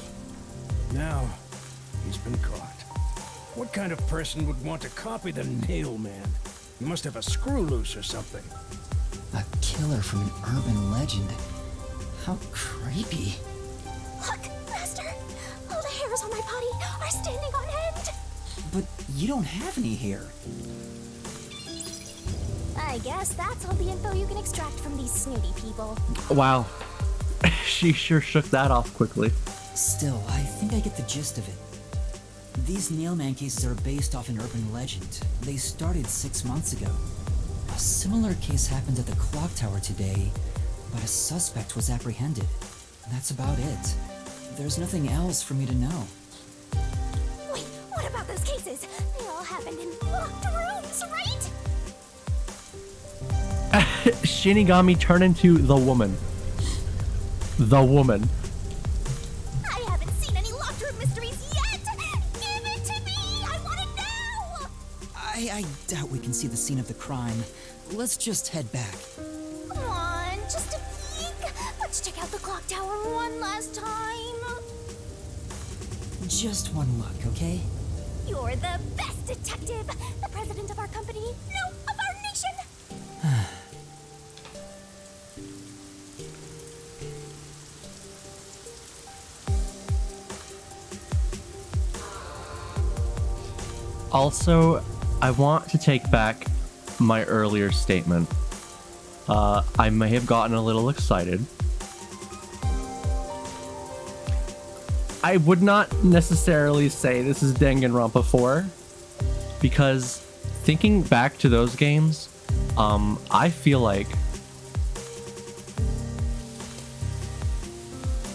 Now, he's been caught. What kind of person would want to copy the Nail Man? He must have a screw loose or something. A killer from an urban legend. How creepy. Look, Master. All the hairs on my body are standing on end. But you don't have any hair. I guess that's all the info you can extract from these snooty people. Wow. She sure shook that off quickly. Still, I think I get the gist of it. These Nailman cases are based off an urban legend. They started 6 months ago. A similar case happened at the clock tower today, but a suspect was apprehended. That's about it. There's nothing else for me to know. Wait, what about those cases? They all happened in locked rooms, right? Shinigami turned into the woman. The woman. I haven't seen any locked room mysteries yet! Give it to me! I want it now! I doubt we can see the scene of the crime. Let's just head back. Come on, just a peek. Let's check out the clock tower one last time. Just one look, okay? You're the best detective! The president of our company, no, of our nation! Also, I want to take back my earlier statement. I may have gotten a little excited. I would not necessarily say this is Danganronpa 4, because thinking back to those games, I feel like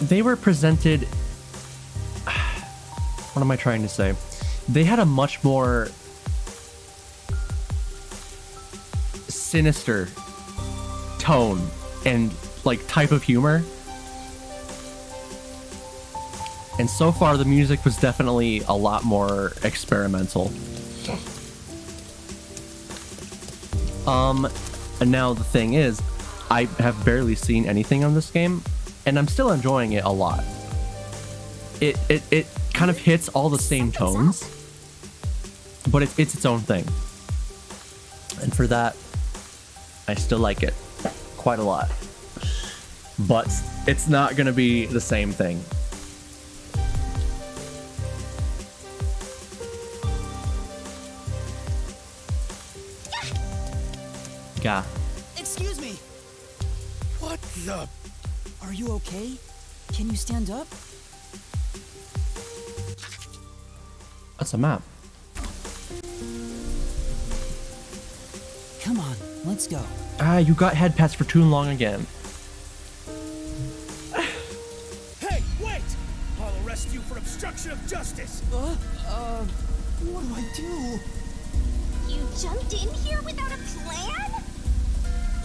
they were presented... What am I trying to say? They had a much more sinister tone and like type of humor. And so far the music was definitely a lot more experimental. And now the thing is, I have barely seen anything on this game, and I'm still enjoying it a lot. It kind of hits all the same tones, but it's its own thing. And for that, I still like it quite a lot. But it's not gonna be the same thing. Yeah. Excuse me! What the? Are you okay? Can you stand up? That's a map. Come on, let's go. Ah, you got head pats for too long again. Hey, wait! I'll arrest you for obstruction of justice. What do I do? You jumped in here without a plan?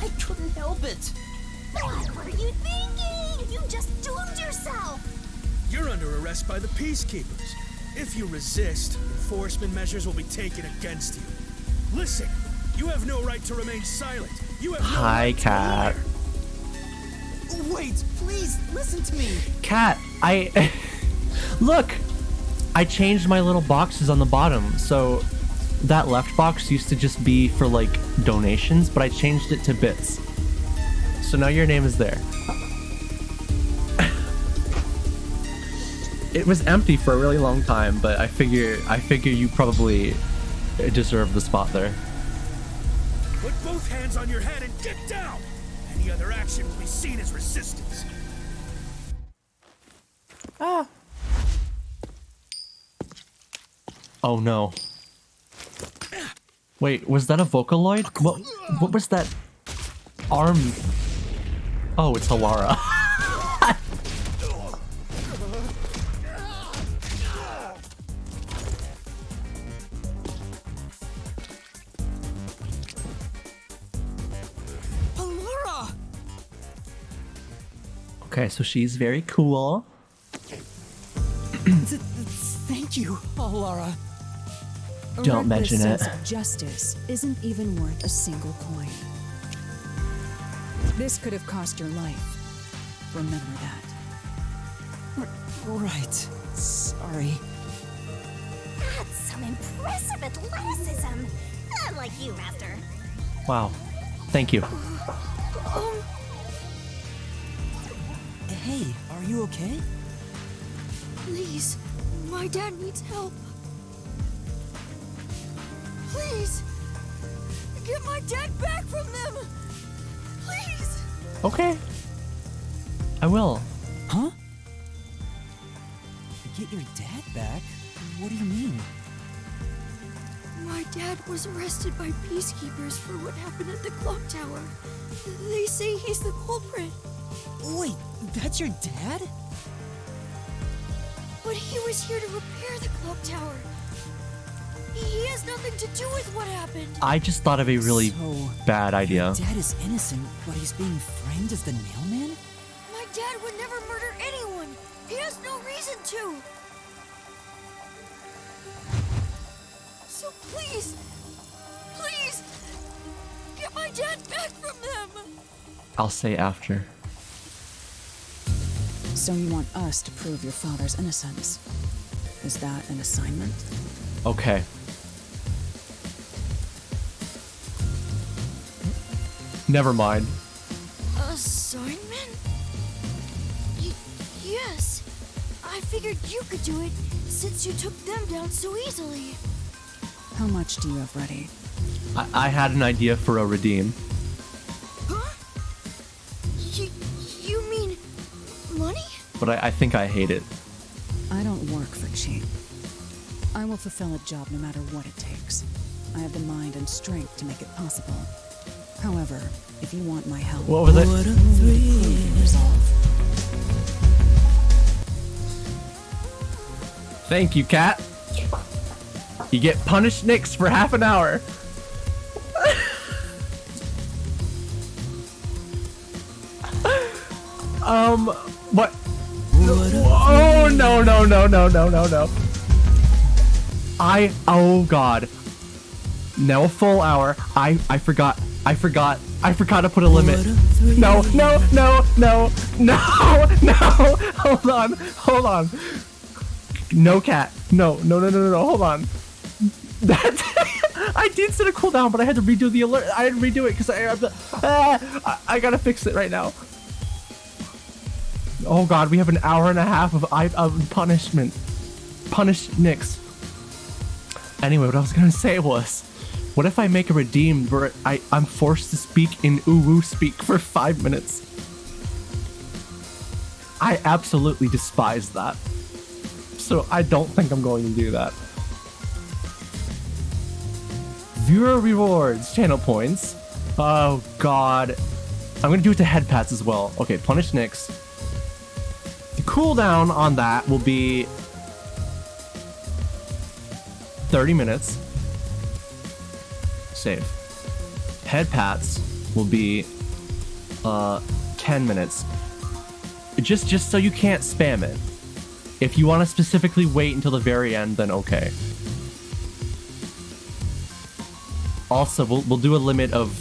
I couldn't help it. What were you thinking? You just doomed yourself! You're under arrest by the Peacekeepers. If you resist, enforcement measures will be taken against you. Listen, you have no right to remain silent. You have no Hi, right Cat. to lie. Wait, please, listen to me. Cat, I... Look! I changed my little boxes on the bottom, so that left box used to just be for, like, donations, but I changed it to bits. So now your name is there. It was empty for a really long time, but I figure you probably deserve the spot there. Put both hands on your head and get down! Any other action will be seen as resistance. Ah. Oh no. Wait, was that a Vocaloid? What was that arm? Oh, it's Halara. Laura! Okay, so she's very cool. Thank you, Laura. Don't mention it. Sense of justice isn't even worth a single coin. This could have cost your life. Remember that. Right. Sorry. That's some impressive athleticism. Unlike you, Master. Wow. Thank you. Hey, are you okay? Please, my dad needs help. Please, Get my dad back from them! Please! Okay. I will. Huh? Get your dad back? What do you mean? My dad was arrested by peacekeepers for what happened at the clock tower. They say he's the culprit. Wait, that's your dad? But he was here to repair the clock tower. He has nothing to do with what happened. I just thought of a really So, bad idea. Your dad is innocent, but he's being framed as the nailman? My dad would never murder anyone. He has no reason to. So please, please, get my dad back from them. I'll say after. So you want us to prove your father's innocence? Is that an assignment? Okay. Never mind. Assignment? Yes. I figured you could do it since you took them down so easily. How much do you have ready? I had an idea for a redeem. Huh? You mean money? But I think I hate it. I don't work for cheap. I will fulfill a job no matter what it takes. I have the mind and strength to make it possible. However, if you want my help, What was it? you need to prove your resolve. Thank you, Cat. You get punished Nyx for half an hour. What? Oh, no. Oh God. No, full hour. I forgot to put a limit. No. Hold on. No, Cat. No, hold on. That I did set a cooldown, but I had to redo the alert. I had to redo it because I gotta fix it right now. Oh God, we have an hour and a half of punishment. Punish Nyx. Anyway, what I was gonna say was, what if I make a redeem where I'm forced to speak in uwu speak for 5 minutes? I absolutely despise that. So I don't think I'm going to do that. Viewer rewards, channel points. Oh God. I'm gonna do it to head pats as well. Okay, punish Nyx. The cooldown on that will be 30 minutes. Save. Head pats will be 10 minutes. Just so you can't spam it. If you want to specifically wait until the very end, then okay. Also, we'll do a limit of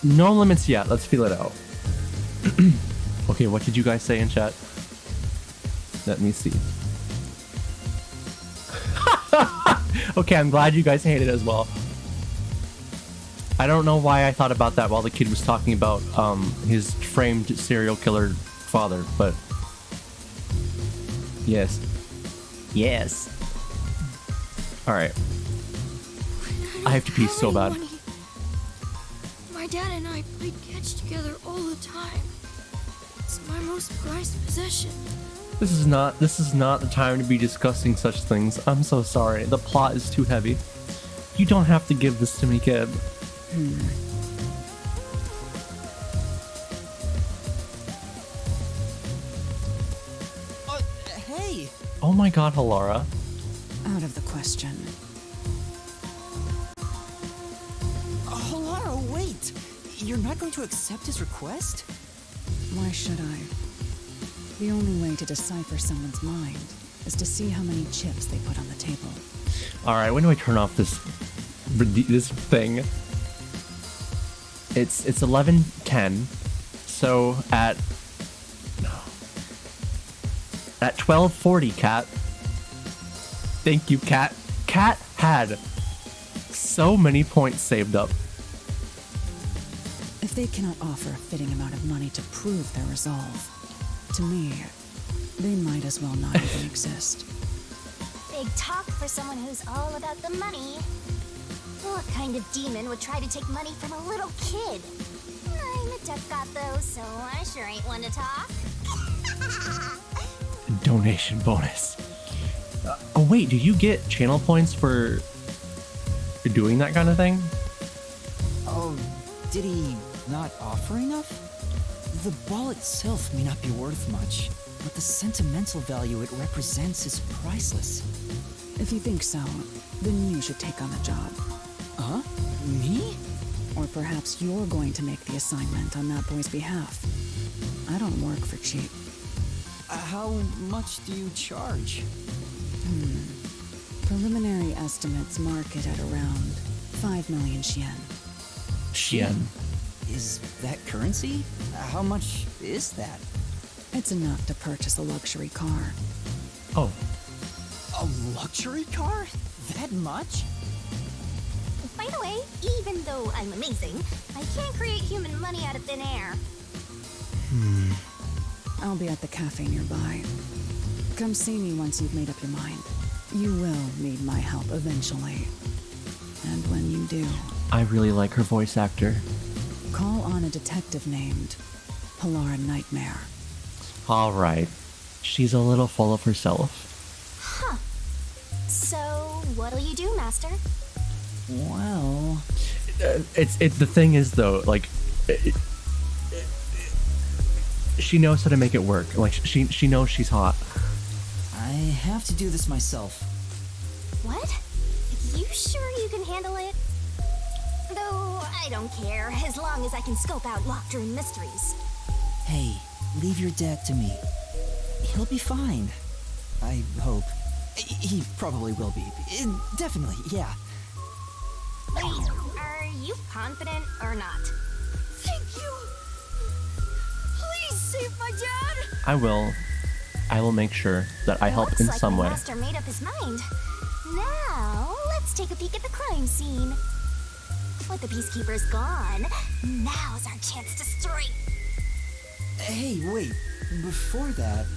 no limits yet. Let's feel it out. Okay, what did you guys say in chat? Let me see. Okay, I'm glad you guys hate it as well. I don't know why I thought about that while the kid was talking about his framed serial killer father, but yes. All right. I have to pee so bad. My dad and I played catch together all the time. It's my most prized possession. This is not the time to be discussing such things. I'm so sorry. The plot is too heavy. You don't have to give this to me, kid. Hey! Oh my God, Halara. Out of the question. Halara, wait! You're not going to accept his request? Why should I? The only way to decipher someone's mind is to see how many chips they put on the table. All right, when do I turn off this thing? It's 11:10, so at 12:40, Cat. Thank you, Cat. Cat had so many points saved up. If they cannot offer a fitting amount of money to prove their resolve, to me, they might as well not even exist. Big talk for someone who's all about the money. What kind of demon would try to take money from a little kid? I'm a duck god though, so I sure ain't one to talk. Donation bonus. Oh wait, do you get channel points for doing that kind of thing? Oh, did he not offer enough? The ball itself may not be worth much, but the sentimental value it represents is priceless. If you think so, then you should take on the job. Huh? Me? Or perhaps you're going to make the assignment on that boy's behalf. I don't work for cheap. How much do you charge? Preliminary estimates mark it at around 5 million yen. Yen. Is that currency? How much is that? It's enough to purchase a luxury car. Oh, A luxury car? That much? By the way, even though I'm amazing, I can't create human money out of thin air. I'll be at the cafe nearby. Come see me once you've made up your mind. You will need my help eventually. And when you do, I really like her voice actor. call on a detective named Polar Nightmare. All right. She's a little full of herself. Huh. So, what'll you do, Master? Well... It's the thing is though, like, she knows how to make it work. Like she knows she's hot. I have to do this myself. What? You sure you can handle it? Though, I don't care, as long as I can scope out locked room mysteries. Hey, leave your dad to me. He'll be fine. I hope. He probably will be. Definitely, yeah. Wait, are you confident or not? Thank you! Please save my dad! I will make sure that I help Looks in like some my way. Master made up his mind. Now, let's take a peek at the crime scene. With the peacekeepers gone, now's our chance to strike. Hey, wait. Before that...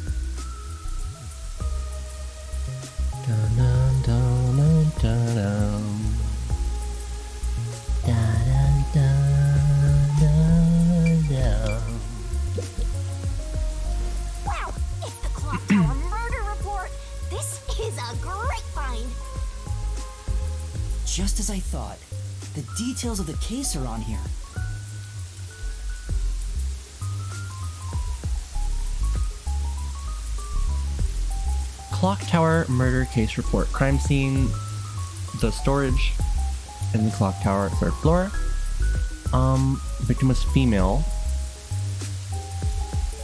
Dun, dun, dun, dun, dun, dun. Dun, dun, dun, dun. Wow, it's the Clock Tower murder report. This is a great find. Just as I thought. The details of the case are on here. Clock Tower murder case report. Crime scene, the storage in the clock tower, 3rd floor. Victim was female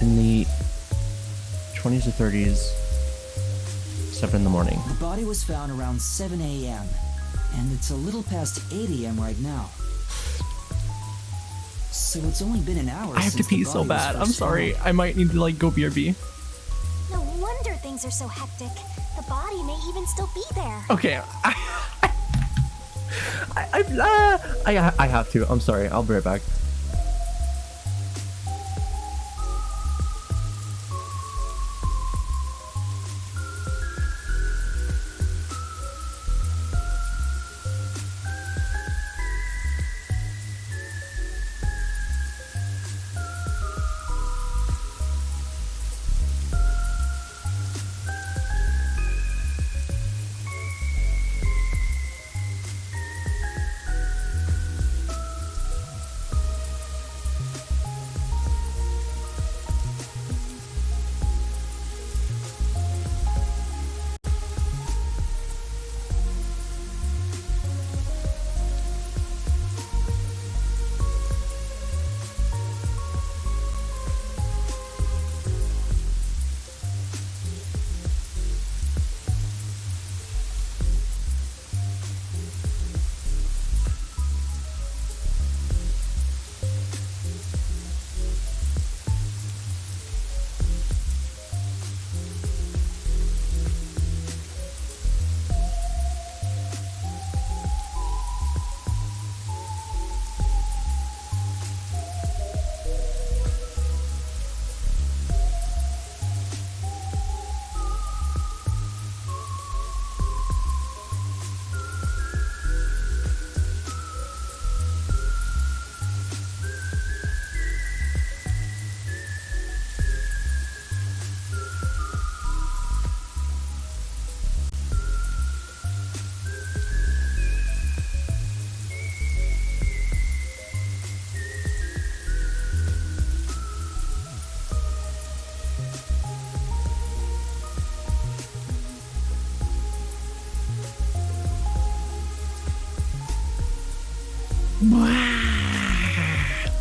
in the 20s to 30s, 7 in the morning. The body was found around 7 a.m. And it's a little past 8 a.m. right now. So it's only been an hour I have to since the pee so body was bad. I'm first sorry. found. I might need to like go BRB. No wonder things are so hectic. The body may even still be there. Okay. I have to. I'm sorry. I'll be right back.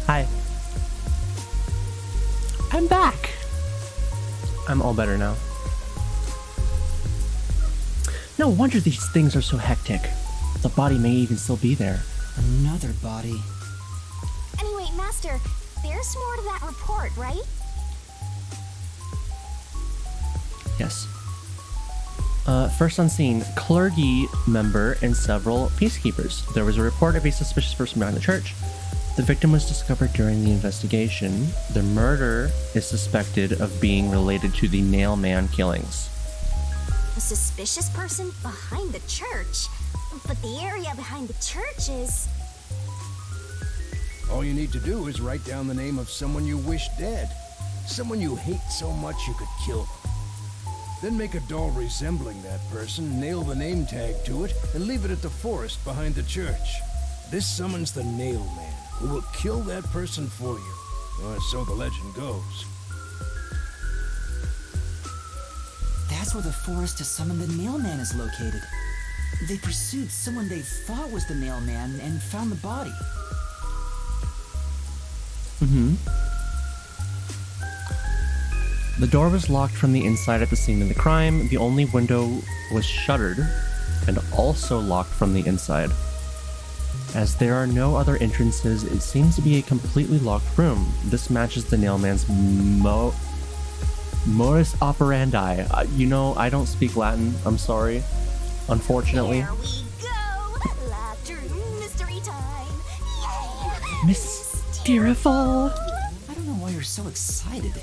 Hi. I'm back. I'm all better now. No wonder these things are so hectic. The body may even still be there. Another body. Anyway, Master, there's more to that report, right? Yes. First on scene, clergy member and several peacekeepers. There was a report of a suspicious person behind the church. The victim was discovered during the investigation. The murder is suspected of being related to the Nailman killings. A suspicious person behind the church? But the area behind the church is... All you need to do is write down the name of someone you wish dead. Someone you hate so much you could kill them. Then make a doll resembling that person, nail the name tag to it, and leave it at the forest behind the church. This summons the Nail Man, who will kill that person for you. Or so the legend goes. That's where the forest to summon the Nail Man is located. They pursued someone they thought was the Nail Man and found the body. The door was locked from the inside at the scene of the crime. The only window was shuttered and also locked from the inside. As there are no other entrances, it seems to be a completely locked room. This matches the Nailman's modus operandi. You know, I don't speak Latin. I'm sorry. Unfortunately. Here we go! Locked room mystery time! Yay! Mysteriful! I don't know why you're so excited.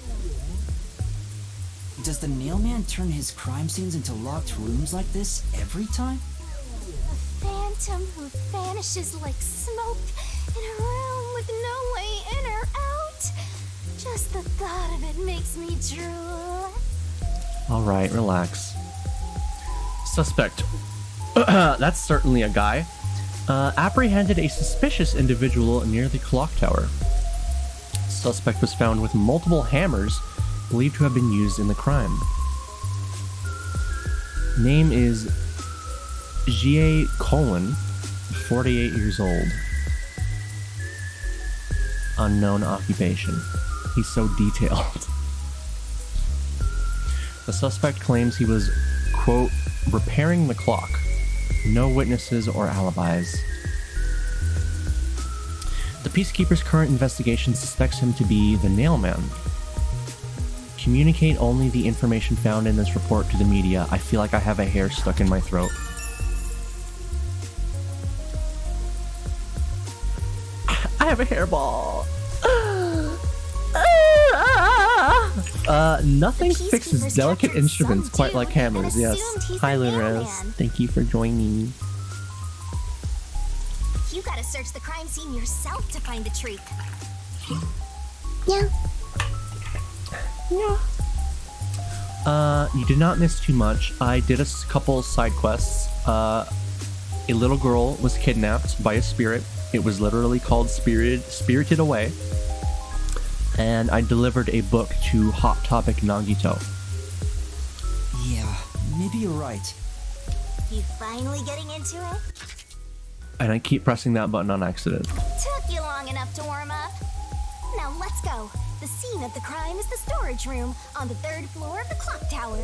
Does the Nail Man turn his crime scenes into locked rooms like this every time? A phantom who vanishes like smoke in a room with no way in or out. Just the thought of it makes me drool. Alright, relax. Suspect. That's certainly a guy. Apprehended a suspicious individual near the clock tower. Suspect was found with multiple hammers believed to have been used in the crime. Name is nyxxiea, 48 years old. Unknown occupation. He's so detailed. The suspect claims he was, quote, repairing the clock. No witnesses or alibis. The Peacekeeper's current investigation suspects him to be the Nailman. Communicate only the information found in this report to the media. I feel like I have a hair stuck in my throat. I have a hairball. Nothing fixes delicate instruments quite like hammers, yes. Hi, Lunarose. Thank you for joining. You gotta search the crime scene yourself to find the truth. Yeah. You did not miss too much. I did a couple side quests. A little girl was kidnapped by a spirit. It was literally called Spirited Away. And I delivered a book to Hot Topic Nagito. Yeah, maybe you're right. You finally getting into it? And I keep pressing that button on accident. Took you long enough to warm up. Now let's go. The scene of the crime is the storage room on the 3rd floor of the clock tower.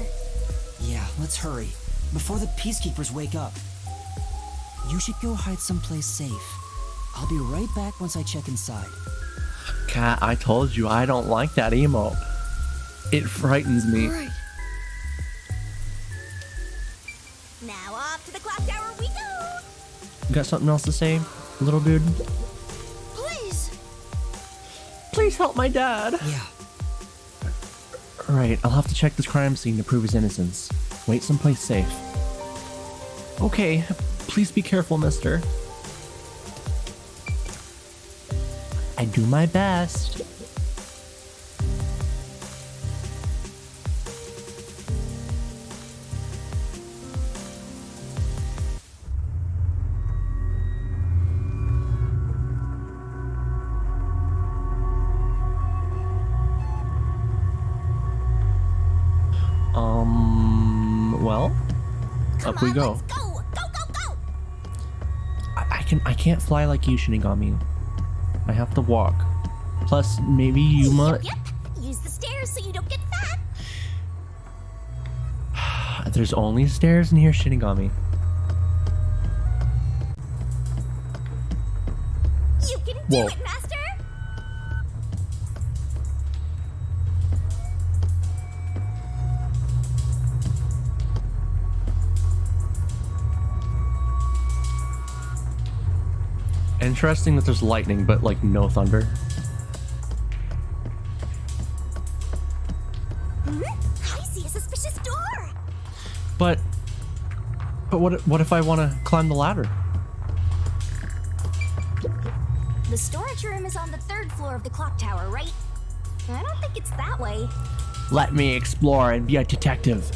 Yeah, let's hurry, before the Peacekeepers wake up. You should go hide someplace safe. I'll be right back once I check inside. Cat, I told you I don't like that emote. It frightens me. Right. Now off to the clock tower we go. You got something else to say, little dude? Please. Please help my dad. Yeah. Alright, I'll have to check this crime scene to prove his innocence. Wait someplace safe. Okay, please be careful, mister. I do my best. Well, up we go. Let's go. Go, go, go. I I can't fly like you, Shinigami. I have to walk. Plus, maybe Yuma. Yep. Use the stairs so you don't get fat. There's only stairs in here, Shinigami. You can Whoa. do it, Master. Interesting that there's lightning, but like no thunder. I see a suspicious door. But what if I want to climb the ladder? The storage room is on the 3rd floor of the clock tower, right? I don't think it's that way. Let me explore and be a detective.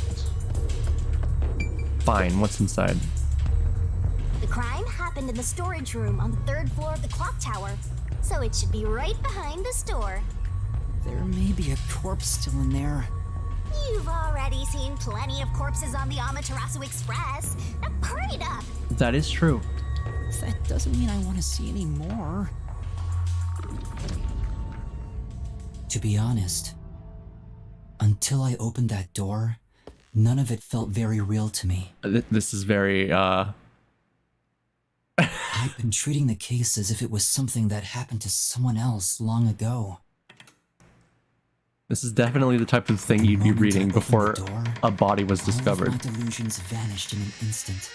Fine, what's inside? The crime happened in the storage room on the 3rd floor of the clock tower, so it should be right behind the store. There may be a corpse still in there. You've already seen plenty of corpses on the Amaterasu Express. Now hurry it up. That is true. That doesn't mean I want to see any more. To be honest, until I opened that door, none of it felt very real to me. This is very, I've been treating the case as if it was something that happened to someone else long ago. This is definitely the type of thing you'd be reading before a body was discovered. All of my delusions vanished in an instant.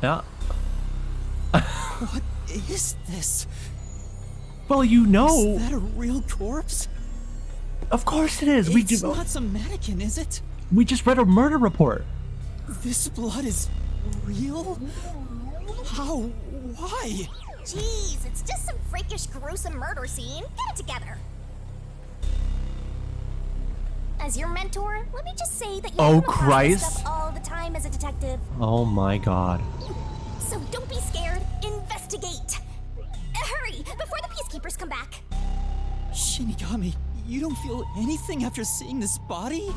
Yeah. What is this? Well, you know. Is that a real corpse? Of course it is. It's not some mannequin, is it? We just read a murder report. This blood is real? How? Why? Jeez, it's just some freakish, gruesome murder scene. Get it together. As your mentor, let me just say that you Oh, come across this Christ. stuff all the time as a detective. Oh my god. So don't be scared. Investigate. Hurry, before the peacekeepers come back. Shinigami, you don't feel anything after seeing this body?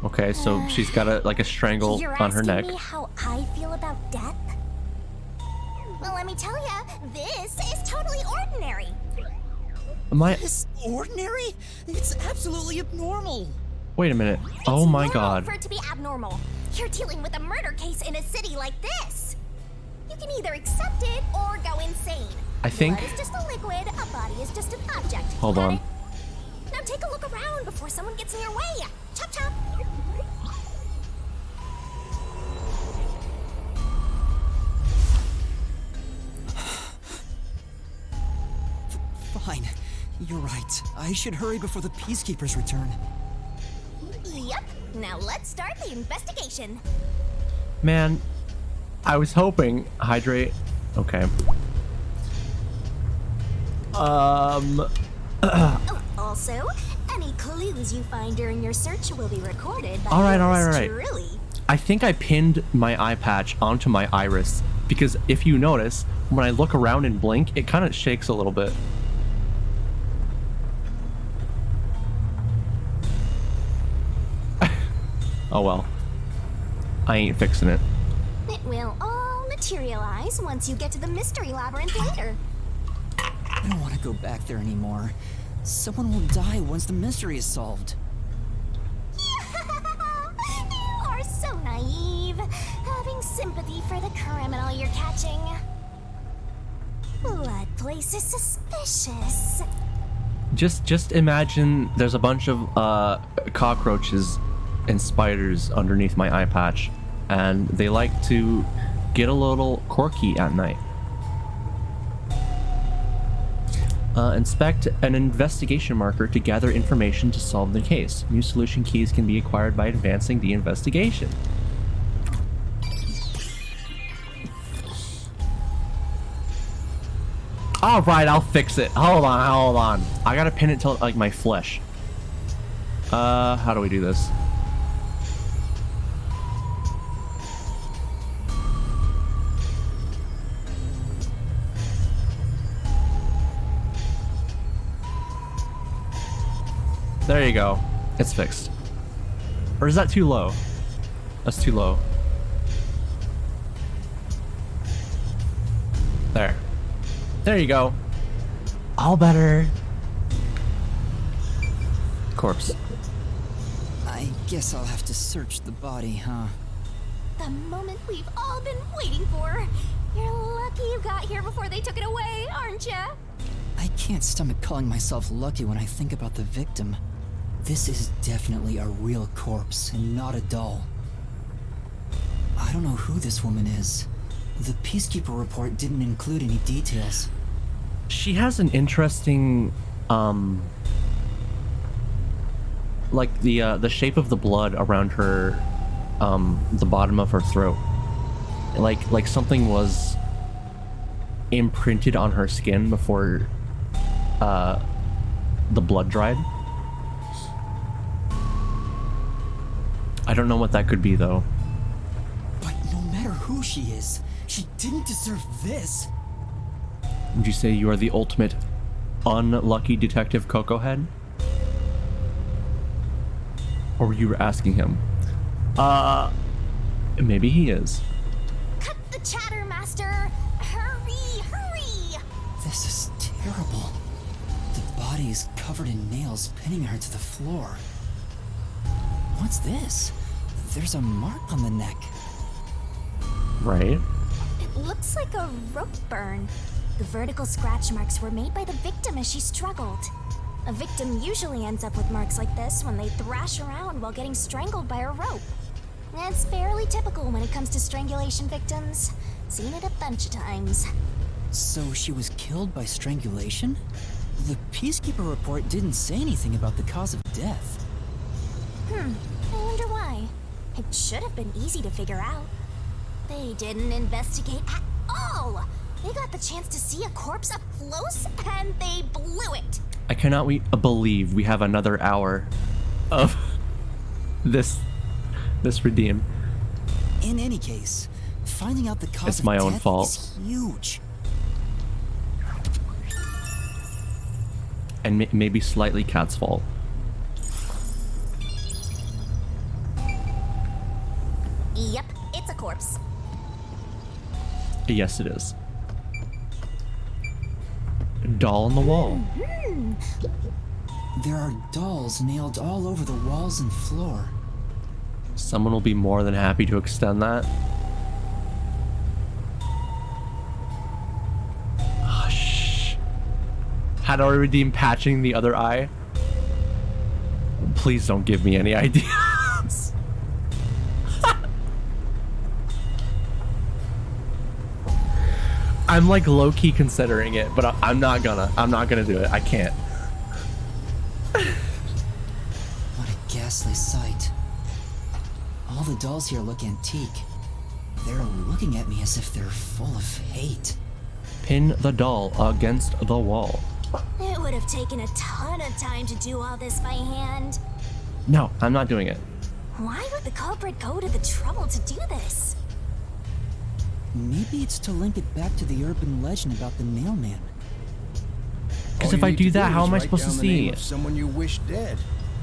Okay, so she's got a strangle You're on her neck. asking me how I feel about death? Well, let me tell ya, this is totally ordinary. This ordinary? It's absolutely abnormal. Wait a minute. Oh my Normal god. for it to be abnormal. You're dealing with a murder case in a city like this. You can either accept it or go insane. I think. Blood is just a liquid, a body is just an object. Hold Got on. it? Now take a look around before someone gets in your way. Chop chop. Fine. You're right. I should hurry before the peacekeepers return. Yep. Now let's start the investigation. Man, I was hoping. Hydrate. Okay. Also, any clues you find during your search will be recorded by All right. yours truly. I think I pinned my eye patch onto my iris because if you notice, when I look around and blink, it kind of shakes a little bit. Oh well. I ain't fixing it. It will all materialize once you get to the mystery labyrinth later. I don't want to go back there anymore. Someone will die once the mystery is solved. You are so naive, having sympathy for the criminal you're catching. That place is suspicious. Just imagine there's a bunch of cockroaches and spiders underneath my eye patch, and they like to get a little quirky at night. Inspect an investigation marker to gather information to solve the case. New solution keys can be acquired by advancing the investigation. All right, I'll fix it. Hold on. I gotta pin it to like my flesh. How do we do this? There you go. It's fixed. Or is that too low? That's too low. There. There you go. All better. Corpse. I guess I'll have to search the body, huh? The moment we've all been waiting for. You're lucky you got here before they took it away, aren't ya? I can't stomach calling myself lucky when I think about the victim. This is definitely a real corpse and not a doll. I don't know who this woman is. The Peacekeeper report didn't include any details. She has an interesting, like the shape of the blood around her, the bottom of her throat. Like something was imprinted on her skin before, the blood dried. I don't know what that could be though. But no matter who she is, she didn't deserve this. Would you say you are the ultimate unlucky detective Coco Head? Or were you asking him? Maybe he is. Cut the chatter, Master! Hurry, hurry! This is terrible. The body is covered in nails pinning her to the floor. What's this? There's a mark on the neck. Right. It looks like a rope burn. The vertical scratch marks were made by the victim as she struggled. A victim usually ends up with marks like this when they thrash around while getting strangled by a rope. It's fairly typical when it comes to strangulation victims. Seen it a bunch of times. So she was killed by strangulation? The Peacekeeper report didn't say anything about the cause of death. I wonder why. It should have been easy to figure out. They didn't investigate at all! They got the chance to see a corpse up close, and they blew it! I cannot believe we have another hour of this redeem. In any case, finding out the cause It's of my own death fault. is huge. And maybe slightly Kat's fault. Yep, it's a corpse. Yes, it is. Doll on the wall. There are dolls nailed all over the walls and floor. Someone will be more than happy to extend that. Oh, shh. How do I redeem patching the other eye? Please don't give me any ideas. I'm like low-key considering it, but I'm not gonna do it. I can't. What a ghastly sight. All the dolls here look antique. They're looking at me as if they're full of hate. Pin the doll against the wall. It would have taken a ton of time to do all this by hand. No, I'm not doing it. Why would the culprit go to the trouble to do this? Maybe it's to link it back to the urban legend about the mailman. Because All if you I need do to that, how is am I write supposed to down the name see? of someone you wish dead.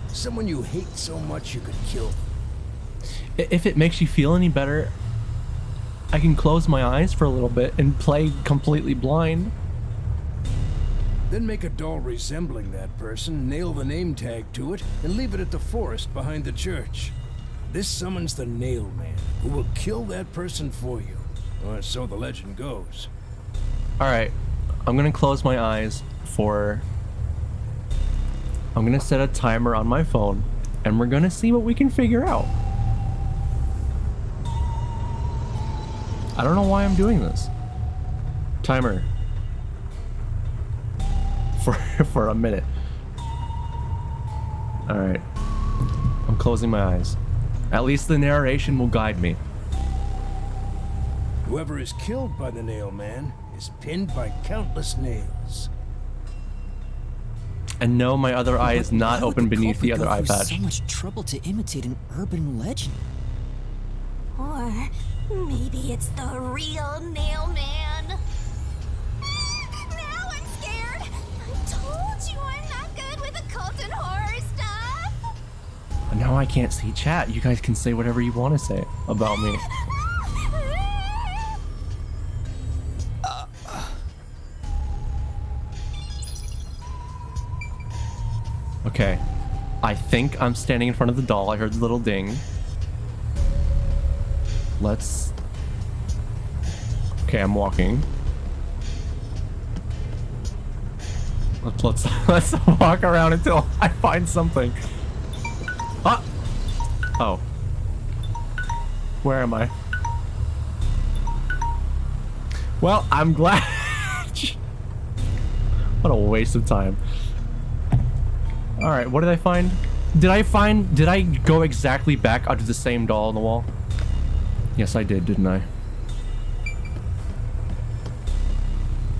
Someone you hate so much you could kill. If it makes you feel any better, I can close my eyes for a little bit and play completely blind. Then make a doll resembling that person, nail the name tag to it, and leave it at the forest behind the church. This summons the Nail Man, who will kill that person for you. Or so the legend goes. Alright, I'm gonna close my eyes for... I'm gonna set a timer on my phone, and we're gonna see what we can figure out. I don't know why I'm doing this. Timer. For a minute. Alright. I'm closing my eyes. At least the narration will guide me. Whoever is killed by the Nail Man is pinned by countless nails. And no, my other eye is But not why would open beneath the culprit other go eye through patch. so much trouble to imitate an urban legend. Or maybe it's the real Nail Man. Now I'm scared. I told you I'm not good with occult and horror stuff. Now I can't see chat. You guys can say whatever you want to say about me. Okay. I think I'm standing in front of the doll. I heard the little ding. Let's... Okay, I'm walking. Let's walk around until I find something. Ah! Oh. Where am I? Well, I'm glad. What a waste of time. Alright, what did I find? Did I go exactly back onto the same doll on the wall? Yes, I did, didn't I?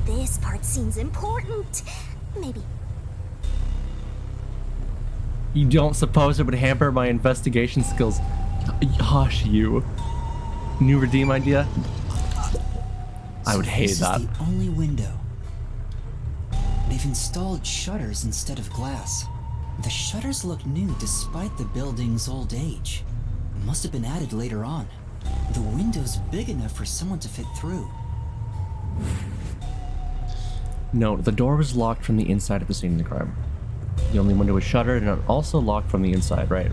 This part seems important. Maybe. You don't suppose it would hamper my investigation skills? Hush, you. New redeem idea? I would hate that. This is the only window. They've installed shutters instead of glass. The shutters look new despite the building's old age. It must have been added later on. The window's big enough for someone to fit through. No, the door was locked from the inside of the scene of the crime. The only window was shuttered and also locked from the inside. Right.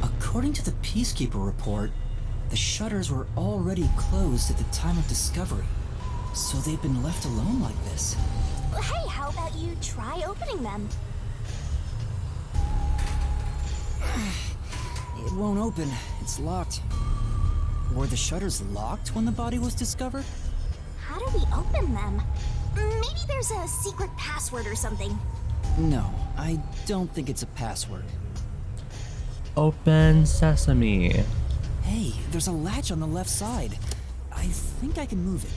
According to the Peacekeeper report, the shutters were already closed at the time of discovery. So they've been left alone like this. Hey, how about you try opening them? It won't open. It's locked. Were the shutters locked when the body was discovered? How do we open them? Maybe there's a secret password or something. No, I don't think it's a password. Open sesame. Hey, there's a latch on the left side. I think I can move it.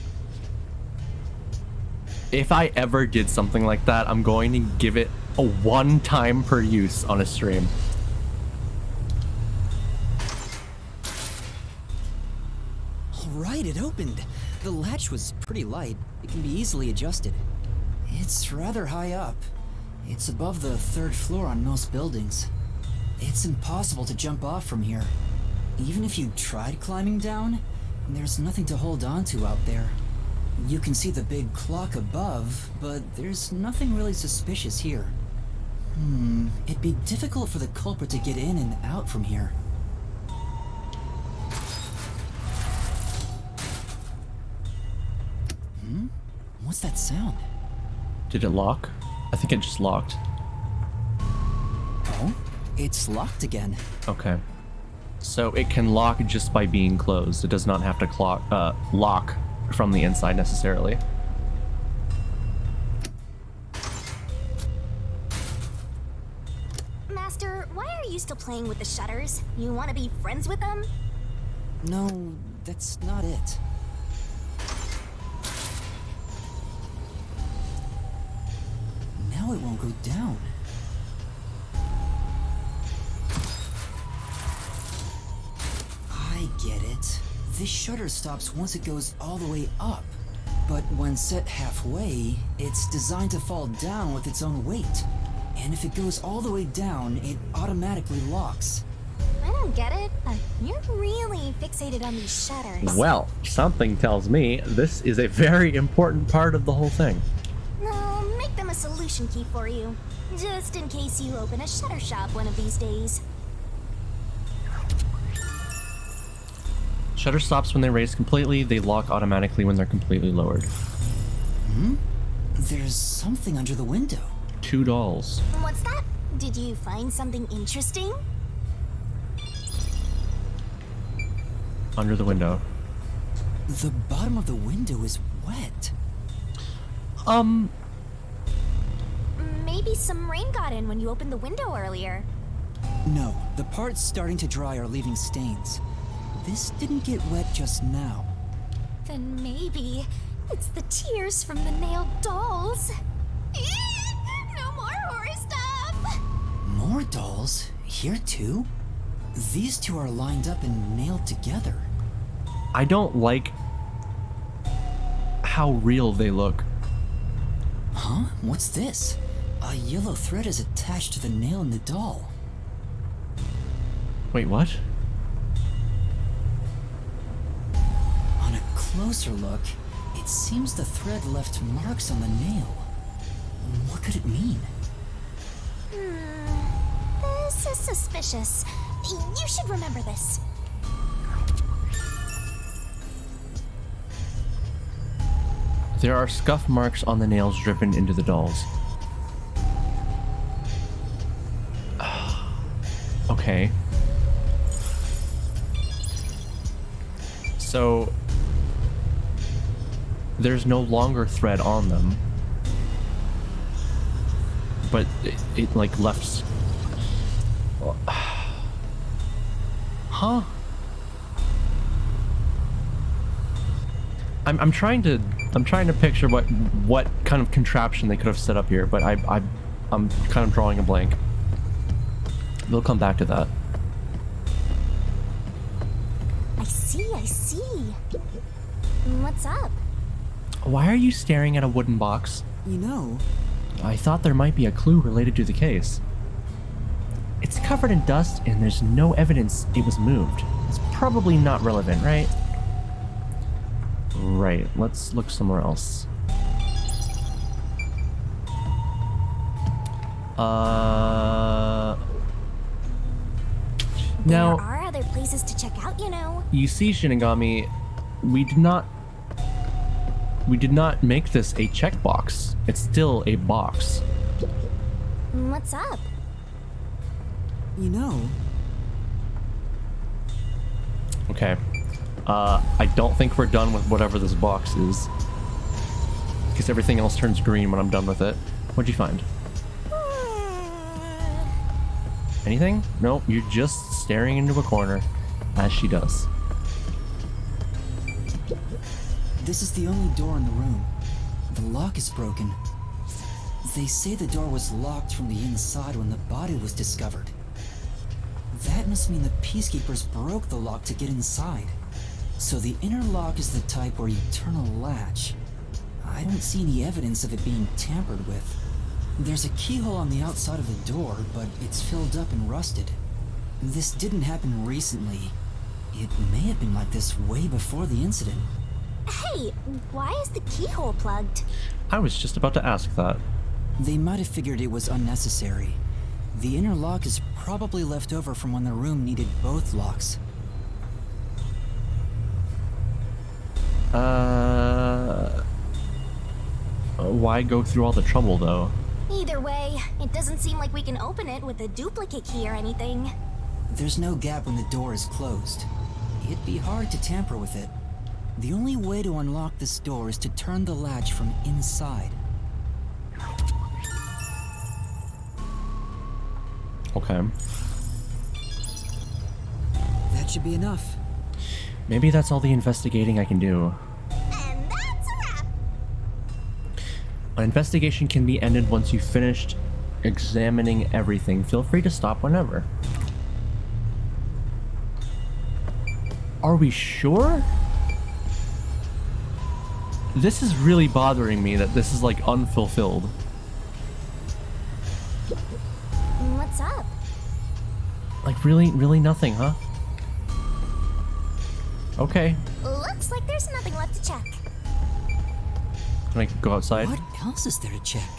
If I ever did something like that, I'm going to give it a 1 time per use on a stream. Alright, it opened. The latch was pretty light. It can be easily adjusted. It's rather high up. It's above the 3rd floor on most buildings. It's impossible to jump off from here. Even if you tried climbing down, there's nothing to hold on to out there. You can see the big clock above, but there's nothing really suspicious here. It'd be difficult for the culprit to get in and out from here. What's that sound? Did it lock? I think it just locked. Oh, it's locked again. Okay. So it can lock just by being closed. It does not have to lock from the inside necessarily. Master, why are you still playing with the shutters? You want to be friends with them? No, that's not it. Now it won't go down. I get it. This shutter stops once it goes all the way up. But when set halfway, it's designed to fall down with its own weight. And if it goes all the way down, it automatically locks. I don't get it, but you're really fixated on these shutters. Well, something tells me this is a very important part of the whole thing. I'll make them a solution key for you, just in case you open a shutter shop one of these days. Shutter stops when they're raised completely. They lock automatically when they're completely lowered. There's something under the window. 2 dolls. What's that? Did you find something interesting? Under the window. The bottom of the window is wet. Maybe some rain got in when you opened the window earlier. No, the parts starting to dry are leaving stains. This didn't get wet just now. Then maybe it's the tears from the nailed dolls. No more horror stuff! More dolls? Here too? These two are lined up and nailed together. I don't like how real they look. Huh? What's this? A yellow thread is attached to the nail in the doll. Wait, what? On a closer look, it seems the thread left marks on the nail. What could it mean? This is suspicious. You should remember this. There are scuff marks on the nails driven into the dolls. Okay. So there's no longer thread on them, but it like left. Huh? I'm trying to picture what kind of contraption they could have set up here, but I'm kind of drawing a blank. We'll come back to that. I see. What's up? Why are you staring at a wooden box? You know, I thought there might be a clue related to the case. It's covered in dust and there's no evidence it was moved. It's probably not relevant, right? Right, let's look somewhere else. Now, there are other places to check out, you know. You see, Shinigami, we did not make this a checkbox. It's still a box. What's up? you know. Okay. I don't think we're done with whatever this box is, because everything else turns green when I'm done with it. What'd you find? Anything? Nope, you're just staring into a corner, as she does. This is the only door in the room. The lock is broken. They say the door was locked from the inside when the body was discovered. That must mean the Peacekeepers broke the lock to get inside. So the inner lock is the type where you turn a latch. I don't see any evidence of it being tampered with. There's a keyhole on the outside of the door, but it's filled up and rusted. This didn't happen recently. It may have been like this way before the incident. Hey, why is the keyhole plugged? I was just about to ask that. They might have figured it was unnecessary. The inner lock is probably left over from when the room needed both locks. Why go through all the trouble, though? Either way, it doesn't seem like we can open it with a duplicate key or anything. There's no gap when the door is closed. It'd be hard to tamper with it. The only way to unlock this door is to turn the latch from inside. Okay. That should be enough. Maybe that's all the investigating I can do. And that's a wrap! An investigation can be ended once you've finished examining everything. Feel free to stop whenever. Are we sure? This is really bothering me that this is like unfulfilled. What's up? Like really nothing, huh? Okay. Looks like there's nothing left to check. Can I go outside? What else is there to check?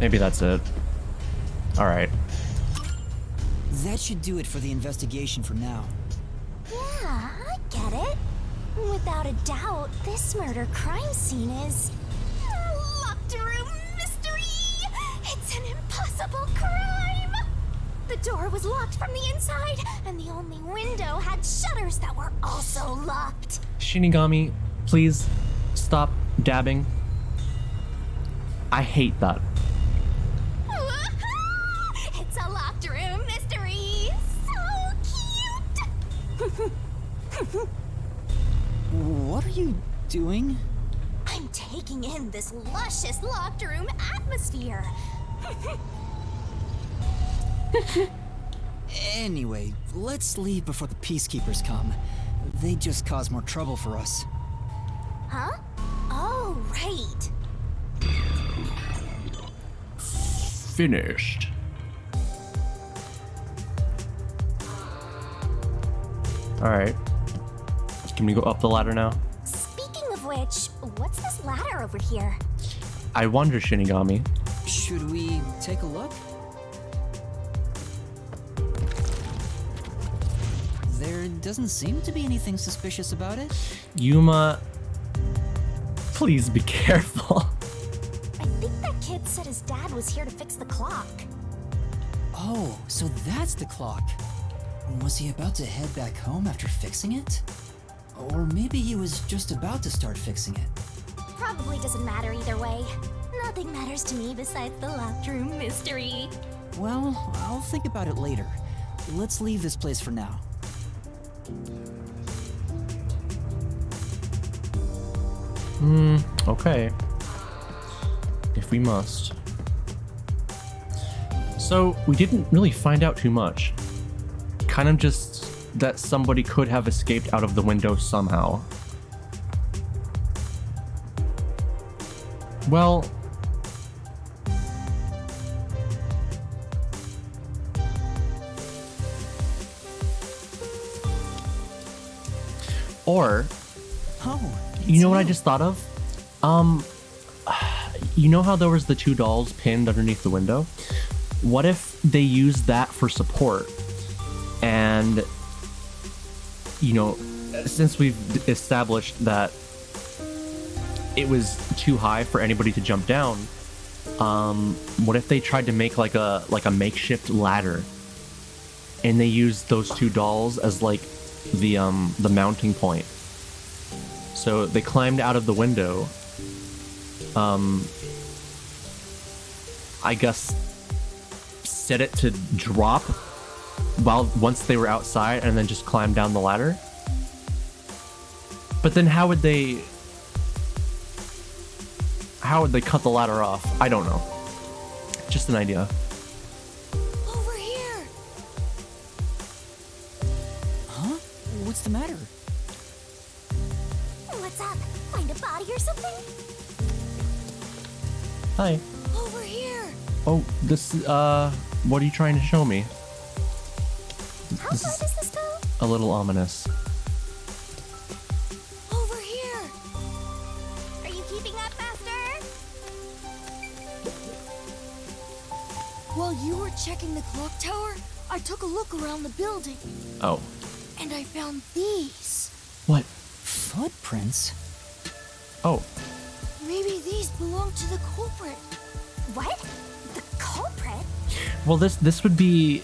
Maybe that's it. Alright. That should do it for the investigation for now. Yeah, I get it. Without a doubt, this murder crime scene is a locked room mystery. It's an impossible crime. The door was locked from the inside, and the only window had shutters that were also locked. Shinigami, please stop dabbing. I hate that. It's a locked room mystery. So cute. What are you doing? I'm taking in this luscious locked room atmosphere. Anyway, let's leave before the Peacekeepers come. They just cause more trouble for us. Huh? Oh, right. Finished. Alright. Can we go up the ladder now? Speaking of which, what's this ladder over here? I wonder, Shinigami. Should we take a look? There doesn't seem to be anything suspicious about it. Yuma, please be careful. I think that kid said his dad was here to fix the clock. Oh, so that's the clock. Was he about to head back home after fixing it? Or maybe he was just about to start fixing it. Probably doesn't matter either way. Nothing matters to me besides the locked room mystery. Well, I'll think about it later. Let's leave this place for now. Okay. If we must. So, we didn't really find out too much. Kind of just that somebody could have escaped out of the window somehow. Well... Or... Oh, you know what I just thought of? You know how there was the two dolls pinned underneath the window? What if they used that for support? And, you know, since we've established that it was too high for anybody to jump down, what if they tried to make like a makeshift ladder, and they used those two dolls as like the mounting point? So they climbed out of the window. I guess set it to drop once they were outside, and then just climb down the ladder. But then how would they cut the ladder off? I don't know. Just an idea. Over here! Huh? What's the matter? What's up? Find a body or something? Hi. Over here! Oh, this, what are you trying to show me? How far does this go? A little ominous. Over here! Are you keeping up, Master? While you were checking the clock tower, I took a look around the building, Oh. and I found these. What? Footprints? Oh. Maybe these belong to the culprit. What? The culprit? Well, this would be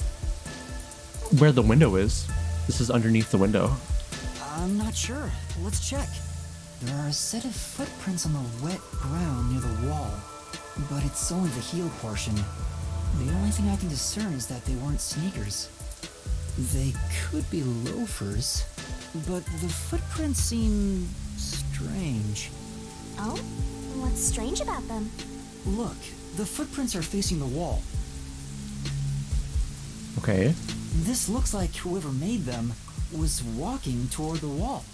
where the window is. This is underneath the window. I'm not sure. Let's check. There are a set of footprints on the wet ground near the wall, but it's only the heel portion. The only thing I can discern is that they weren't sneakers. They could be loafers, but the footprints seem strange. Oh? What's strange about them? Look, the footprints are facing the wall. Okay. This looks like whoever made them was walking toward the wall.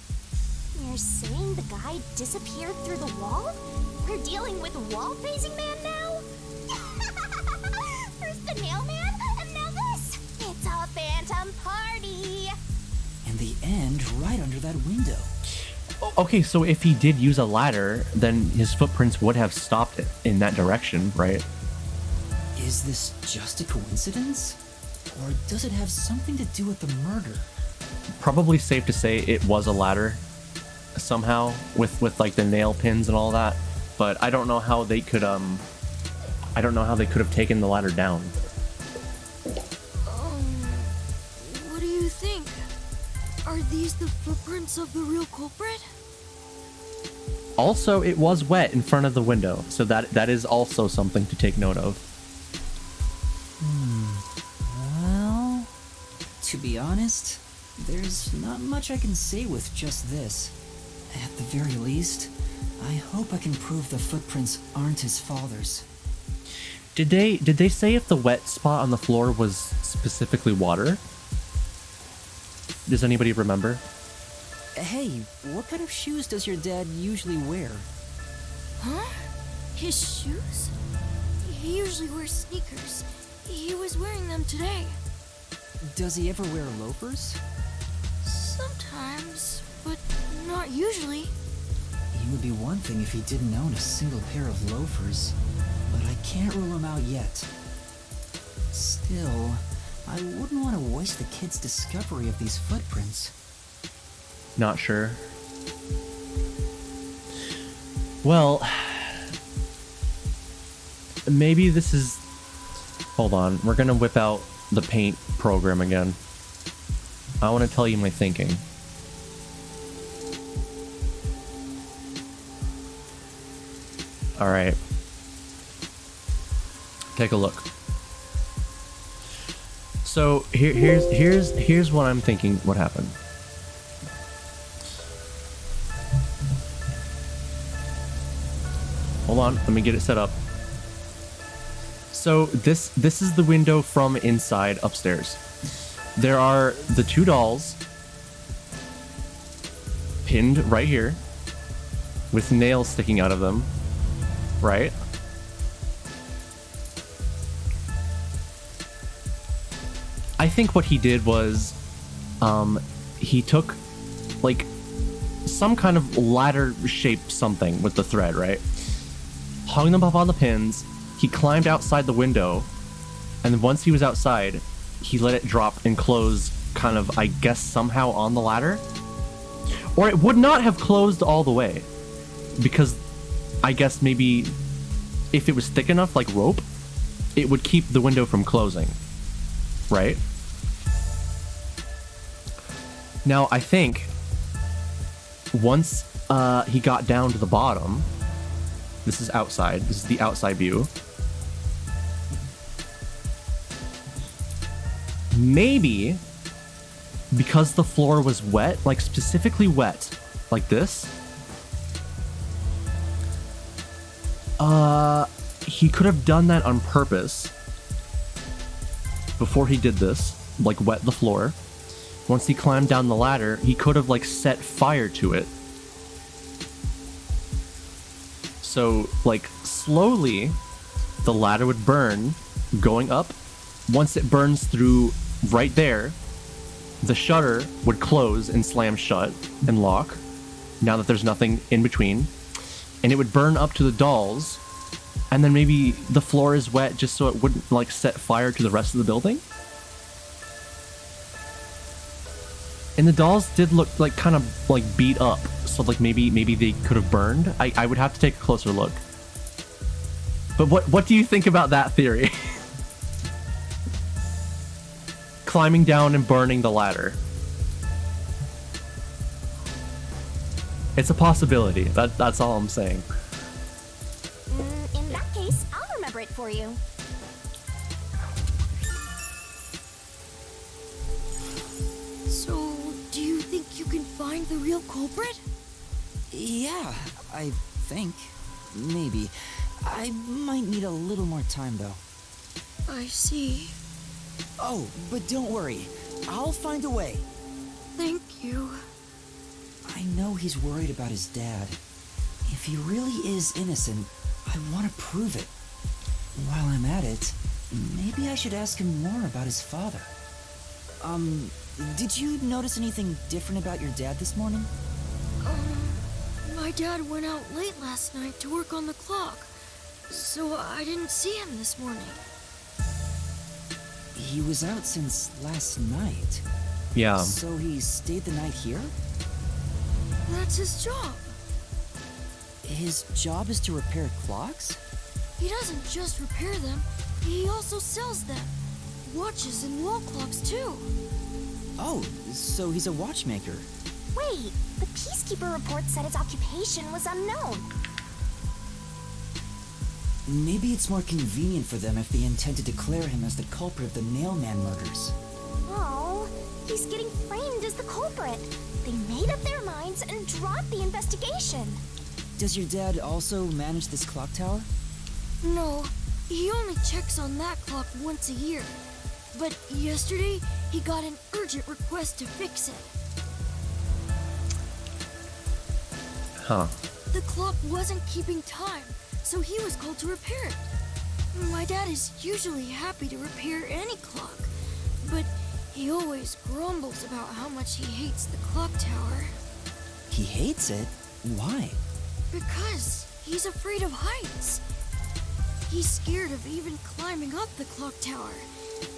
You're saying the guy disappeared through the wall? We're dealing with wall-facing man now? First the nail man, and now this! It's a phantom party! And the end right under that window. Okay, so if he did use a ladder, then his footprints would have stopped in that direction, right? Is this just a coincidence? Or does it have something to do with the murder? Probably safe to say it was a ladder somehow with like the nail pins and all that, but I don't know how they could have taken the ladder down. What do you think? Are these the footprints of the real culprit? Also, it was wet in front of the window, so that is also something to take note of. Well, to be honest, there's not much I can say with just this. At the very least, I hope I can prove the footprints aren't his father's. Did they say if the wet spot on the floor was specifically water? Does anybody remember? Hey, what kind of shoes does your dad usually wear? Huh? His shoes? He usually wears sneakers. He was wearing them today. Does he ever wear loafers? Sometimes, but not usually. It would be one thing if he didn't own a single pair of loafers, but I can't rule him out yet. Still, I wouldn't want to waste the kid's discovery of these footprints. Not sure. Well, maybe this is... Hold on, we're gonna whip out the paint program again. I want to tell you my thinking. All right. Take a look. So here's what I'm thinking what happened. Hold on, let me get it set up. So this is the window from inside upstairs. There are the two dolls pinned right here with nails sticking out of them, right? I think what he did was he took like some kind of ladder shaped something with the thread, right? Hung them up on the pins. He climbed outside the window, and then once he was outside, he let it drop and close kind of, I guess, somehow on the ladder. Or it would not have closed all the way, because I guess maybe if it was thick enough, like rope, it would keep the window from closing, right? Now, I think once he got down to the bottom, this is outside, this is the outside view, maybe because the floor was wet, like specifically wet, like this, he could have done that on purpose before he did this, like wet the floor. Once he climbed down the ladder, he could have like set fire to it. So like slowly the ladder would burn going up. Once it burns through right there, the shutter would close and slam shut and lock, now that there's nothing in between. And it would burn up to the dolls, and then maybe the floor is wet just so it wouldn't like set fire to the rest of the building. And the dolls did look like kind of like beat up, so like maybe they could have burned. I would have to take a closer look. But what do you think about that theory? Climbing down and burning the ladder. It's a possibility. That's all I'm saying. In that case, I'll remember it for you. So, do you think you can find the real culprit? Yeah, I think. Maybe. I might need a little more time, though. I see. Oh, but don't worry. I'll find a way. Thank you. I know he's worried about his dad. If he really is innocent, I want to prove it. While I'm at it, maybe I should ask him more about his father. Did you notice anything different about your dad this morning? My dad went out late last night to work on the clock, so I didn't see him this morning. He was out since last night. Yeah. So he stayed the night here? That's his job. His job is to repair clocks? He doesn't just repair them, he also sells them. Watches and wall clocks, too. Oh, so he's a watchmaker. Wait, the Peacekeeper report said his occupation was unknown. Maybe it's more convenient for them if they intend to declare him as the culprit of the Nailman murders. Oh, he's getting framed as the culprit. They made up their minds and dropped the investigation. Does your dad also manage this clock tower? No, he only checks on that clock once a year. But yesterday, he got an urgent request to fix it. Huh. The clock wasn't keeping time, so he was called to repair it. My dad is usually happy to repair any clock, but he always grumbles about how much he hates the clock tower. He hates it? Why? Because he's afraid of heights. He's scared of even climbing up the clock tower,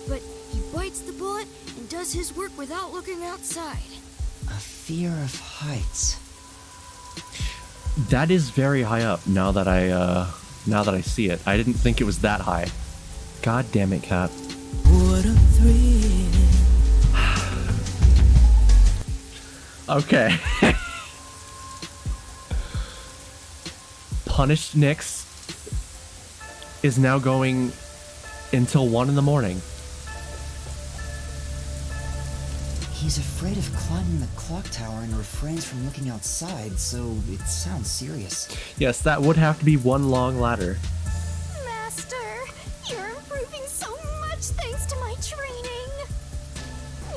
but he bites the bullet and does his work without looking outside. A fear of heights. That is very high up now that I see it. I didn't think it was that high. God damn it, Cat. What a thrill. Okay. Punished Nyx is now going until 1 in the morning. He's afraid of climbing the clock tower and refrains from looking outside, so it sounds serious. Yes, that would have to be one long ladder. Master, you're improving so much thanks to my training.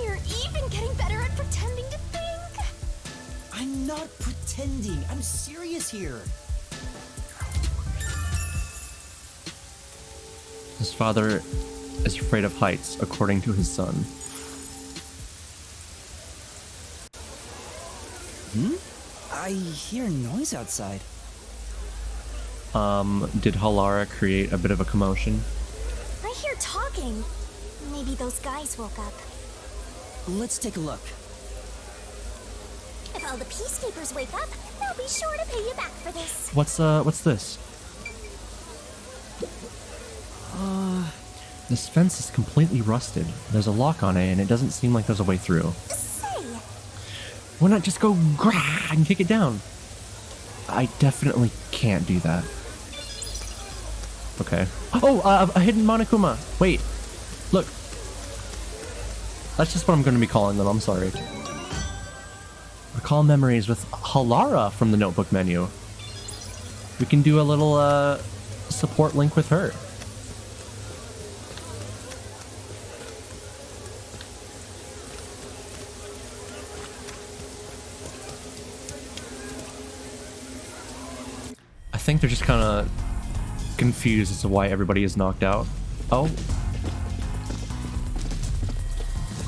You're even getting better at pretending to think. I'm not pretending. I'm serious here. His father is afraid of heights, according to his son. I hear noise outside. Did Halara create a bit of a commotion? I hear talking. Maybe those guys woke up. Let's take a look. If all the peacekeepers wake up, they'll be sure to pay you back for this. What's this? This fence is completely rusted. There's a lock on it, and it doesn't seem like there's a way through. Say, Why not just go grah and kick it down? I definitely can't do that. Okay. Oh, a hidden Monokuma. Wait. Look. That's just what I'm going to be calling them. I'm sorry. Recall memories with Halara from the notebook menu. We can do a little support link with her. I think they're just kind of confused as to why everybody is knocked out. Oh.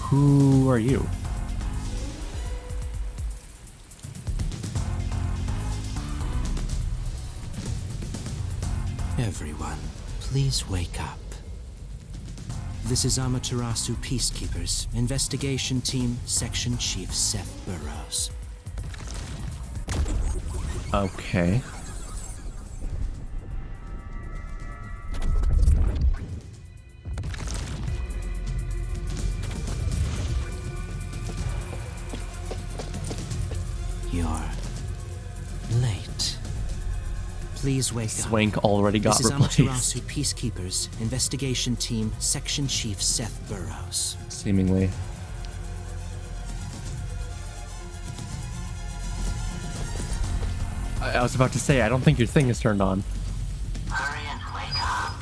Who are you? Everyone, please wake up. This is Amaterasu Peacekeepers, Investigation Team, Section Chief Seth Burrows. Okay. You're late. Please wake up. Swank already got This is replaced. Amaterasu Peacekeepers, Investigation Team, Section Chief Seth Burrows. Seemingly. I was about to say, I don't think your thing is turned on. Hurry and wake up.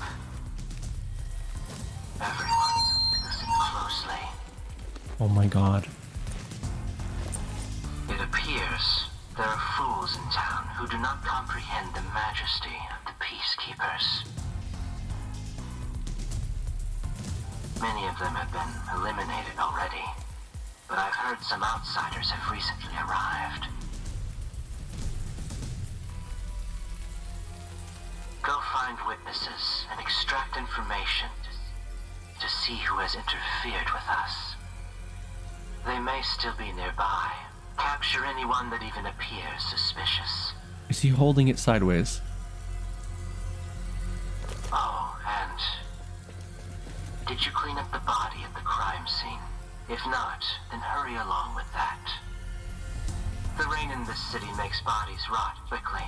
Everyone, listen closely. Oh my god. It appears there are fools in town who do not comprehend the majesty of the Peacekeepers. Many of them have been eliminated already, but I've heard some outsiders have recently arrived. Go find witnesses and extract information to see who has interfered with us. They may still be nearby. Capture anyone that even appears suspicious. Is he holding it sideways? Oh, and did you clean up the body at the crime scene? If not, then hurry along with that. The rain in this city makes bodies rot quickly.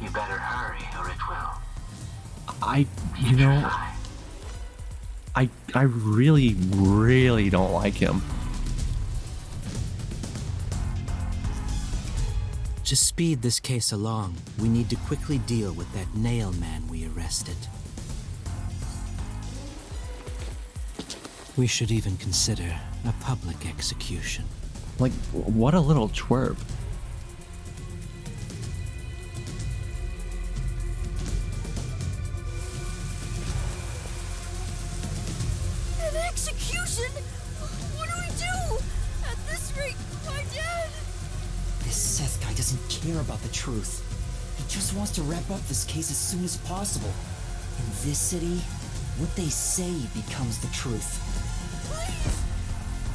You better hurry or it will. You know, I really, really don't like him. To speed this case along, we need to quickly deal with that nail man we arrested. We should even consider a public execution. Like, what a little twerp. care about the truth. He just wants to wrap up this case as soon as possible. In this city, what they say becomes the truth.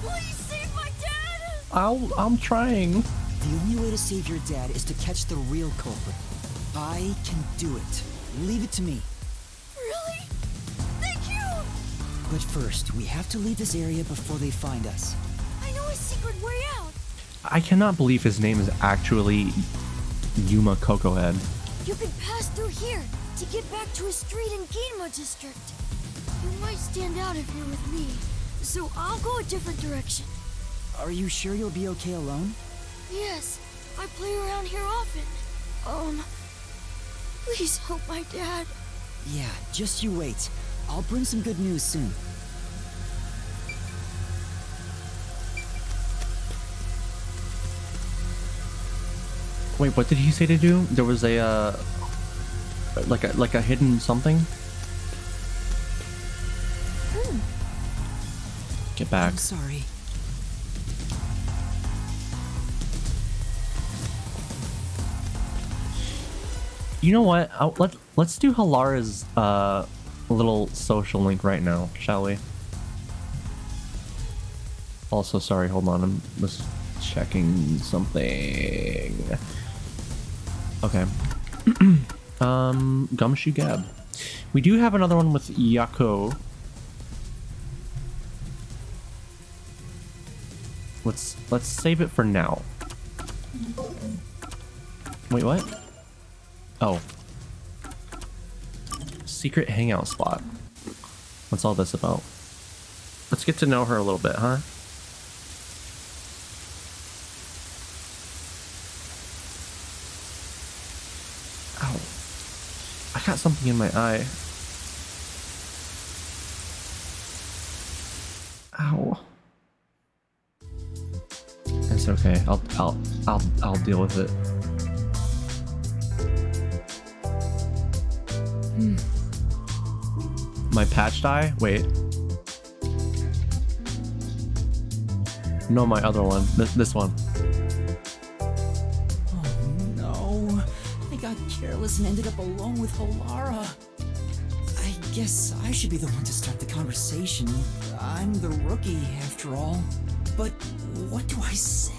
Please save my dad! I'm trying. The only way to save your dad is to catch the real culprit. I can do it. Leave it to me. Really? Thank you! But first, we have to leave this area before they find us. I know a secret way out. I cannot believe his name is actually Yuma Cocohead. You can pass through here to get back to a street in Ginma District. You might stand out if you're with me, so I'll go a different direction. Are you sure you'll be okay alone? Yes, I play around here often. Please help my dad. Yeah, just you wait. I'll bring some good news soon. Wait, what did he say to do? There was a like a hidden something. Get back. I'm sorry. You know what? Let's do Halara's little social link right now, shall we? Also, sorry, hold on. I'm just checking something. Okay. Gumshoe Gab. We do have another one with Yako. Let's save it for now. Wait, what? Oh. Secret hangout spot. What's all this about? Let's get to know her a little bit, huh? Ow. I got something in my eye. Ow. It's okay. I'll deal with it. My patched eye? Wait. No, my other one. This one. Oh no. I got careless and ended up alone with Halara. I guess I should be the one to start the conversation. I'm the rookie, after all. But what do I say?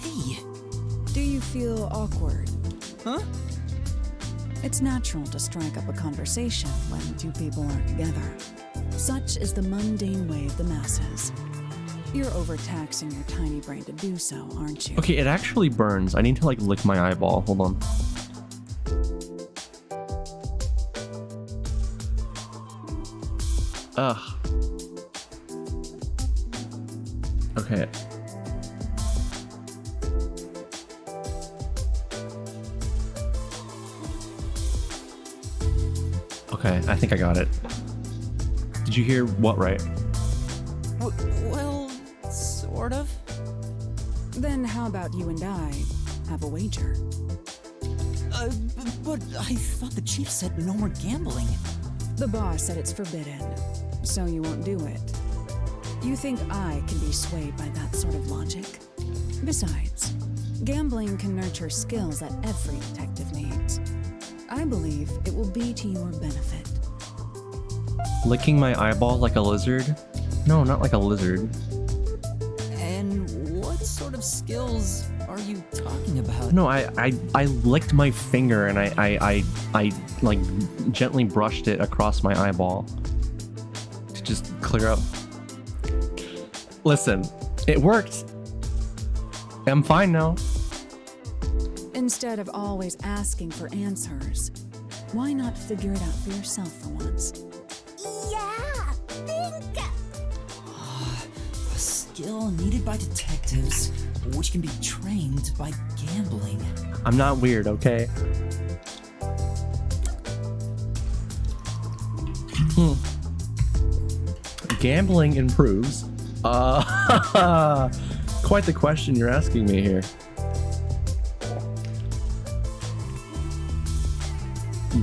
Do you feel awkward? Huh? It's natural to strike up a conversation when two people aren't together. Such is the mundane way of the masses. You're overtaxing your tiny brain to do so, aren't you? Okay, it actually burns. I need to like lick my eyeball. Hold on. Ugh. Okay. Okay, I think I got it. Did you hear what right? Well, sort of. Then how about you and I have a wager? But I thought the chief said no more gambling. The boss said it's forbidden, so you won't do it. You think I can be swayed by that sort of logic? Besides, gambling can nurture skills that every detective needs. I believe it will be to your benefit. Licking my eyeball like a lizard? No, not like a lizard. And what sort of skills are you talking about? No, I licked my finger and I like gently brushed it across my eyeball to just clear up. Listen, it worked. I'm fine now. Instead of always asking for answers, why not figure it out for yourself for once? Yeah, think. A skill needed by detectives, which can be trained by gambling. I'm not weird, okay? Gambling improves. Quite the question you're asking me here.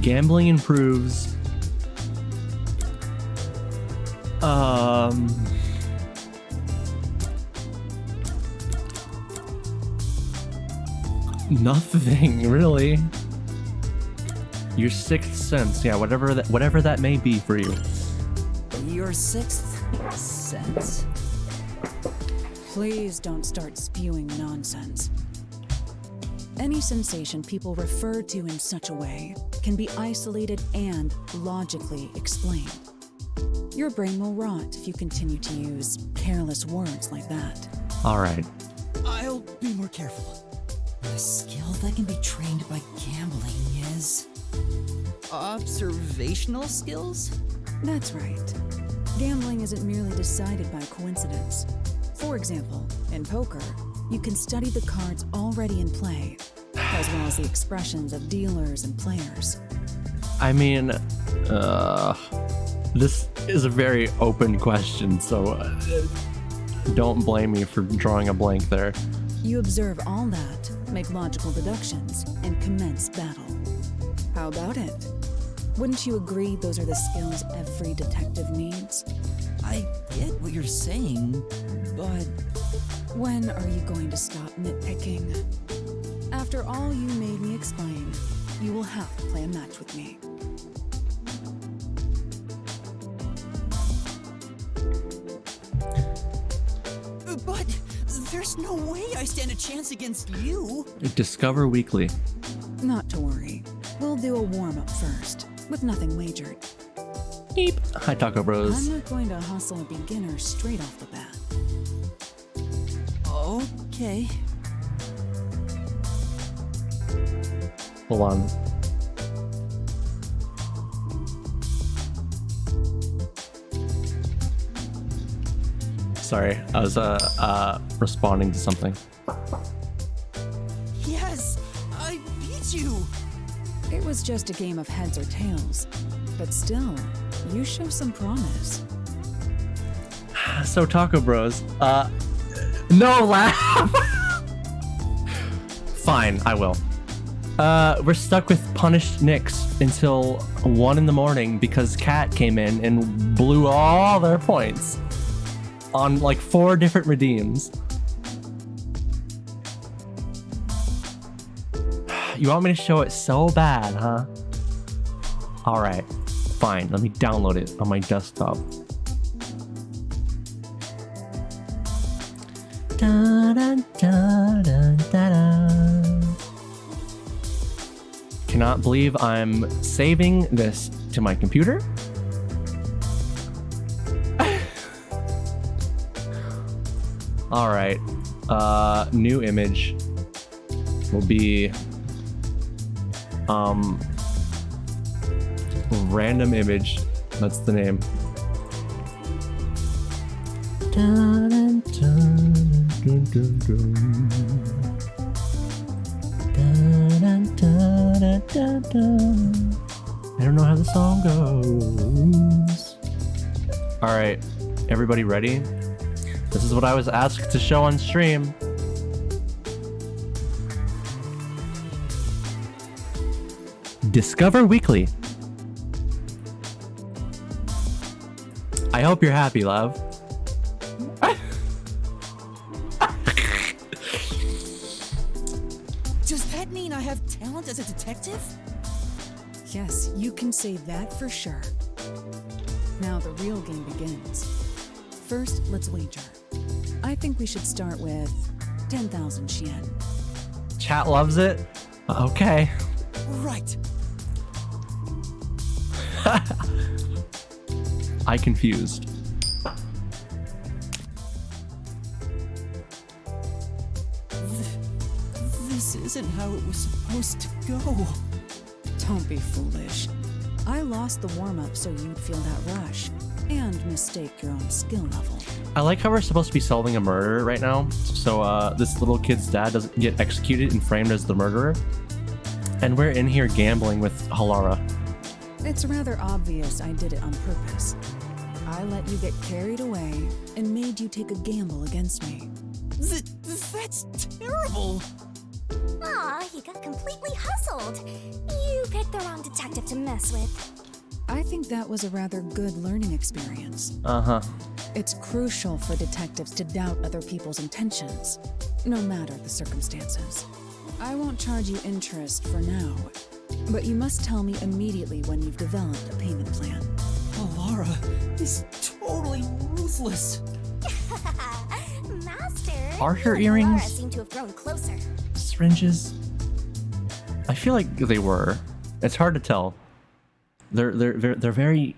Gambling improves. Nothing, really. Your sixth sense, yeah, whatever that may be for you. Your sixth sense? Please don't start spewing nonsense. Any sensation people refer to in such a way can be isolated and logically explained. Your brain will rot if you continue to use careless words like that. All right. I'll be more careful. The skill that can be trained by gambling is... observational skills? That's right. Gambling isn't merely decided by coincidence. For example, in poker, you can study the cards already in play, as well as the expressions of dealers and players. I mean, this is a very open question, so don't blame me for drawing a blank there. You observe all that, make logical deductions, and commence battle. How about it? Wouldn't you agree those are the skills every detective needs? I get what you're saying, but... When are you going to stop nitpicking? After all you made me explain, you will have to play a match with me. But there's no way I stand a chance against you. Discover weekly. Not to worry. We'll do a warm-up first, with nothing wagered. Beep. Hi, Taco Bros. I'm not going to hustle a beginner straight off the bat. Okay. Hold on. Sorry, I was responding to something. Yes, I beat you. It was just a game of heads or tails, but still, you show some promise. So Taco Bros, no laugh. Fine, I will. We're stuck with punished Nyx until 1 in the morning because Cat came in and blew all their points on like 4 different redeems. You want me to show it so bad, huh? All right, fine. Let me download it on my desktop. Da, da, da, da, da, da. Cannot believe I'm saving this to my computer. All right, new image will be random image. That's the name. Dun, dun, dun, dun, dun. Dun, dun, dun, dun, dun. I don't know how the song goes. All right, everybody ready? This is what I was asked to show on stream. Discover Weekly. I hope you're happy, love. Does that mean I have talent as a detective? Yes, you can say that for sure. Now the real game begins. First, let's wager. I think we should start with 10,000 Yen. Chat loves it. Okay. Right. I confused. This isn't how it was supposed to go. Don't be foolish. I lost the warm-up so you'd feel that rush and mistake your own skill level. I like how we're supposed to be solving a murder right now. So this little kid's dad doesn't get executed and framed as the murderer. And we're in here gambling with Halara. It's rather obvious I did it on purpose. I let you get carried away and made you take a gamble against me. That's terrible! Aw, you got completely hustled. You picked the wrong detective to mess with. I think that was a rather good learning experience. Uh-huh. It's crucial for detectives to doubt other people's intentions, no matter the circumstances. I won't charge you interest for now, but you must tell me immediately when you've developed a payment plan. Laura is totally ruthless. Master, Are her you and Laura earrings seem to have grown closer. syringes? I feel like they were. It's hard to tell. They're very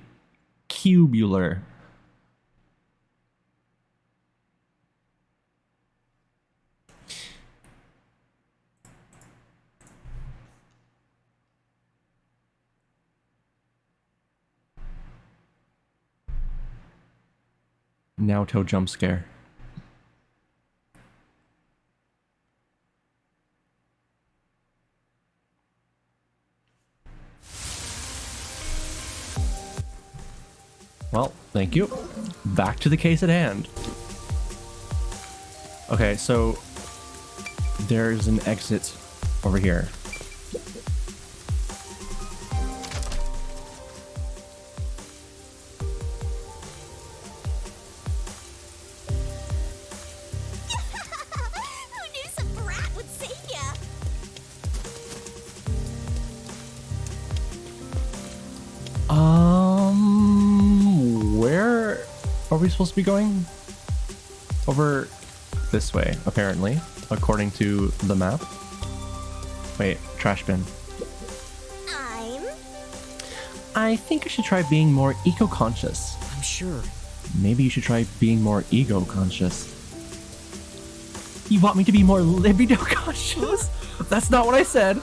cubular. Naoto jump scare. Well, thank you. Back to the case at hand. Okay, so there's an exit over here. Who knew some brat would save ya? Where are we supposed to be going? Over this way, apparently, according to the map. Wait, trash bin. I think I should try being more eco-conscious. I'm sure. Maybe you should try being more ego-conscious. You want me to be more libido-conscious? That's not what I said.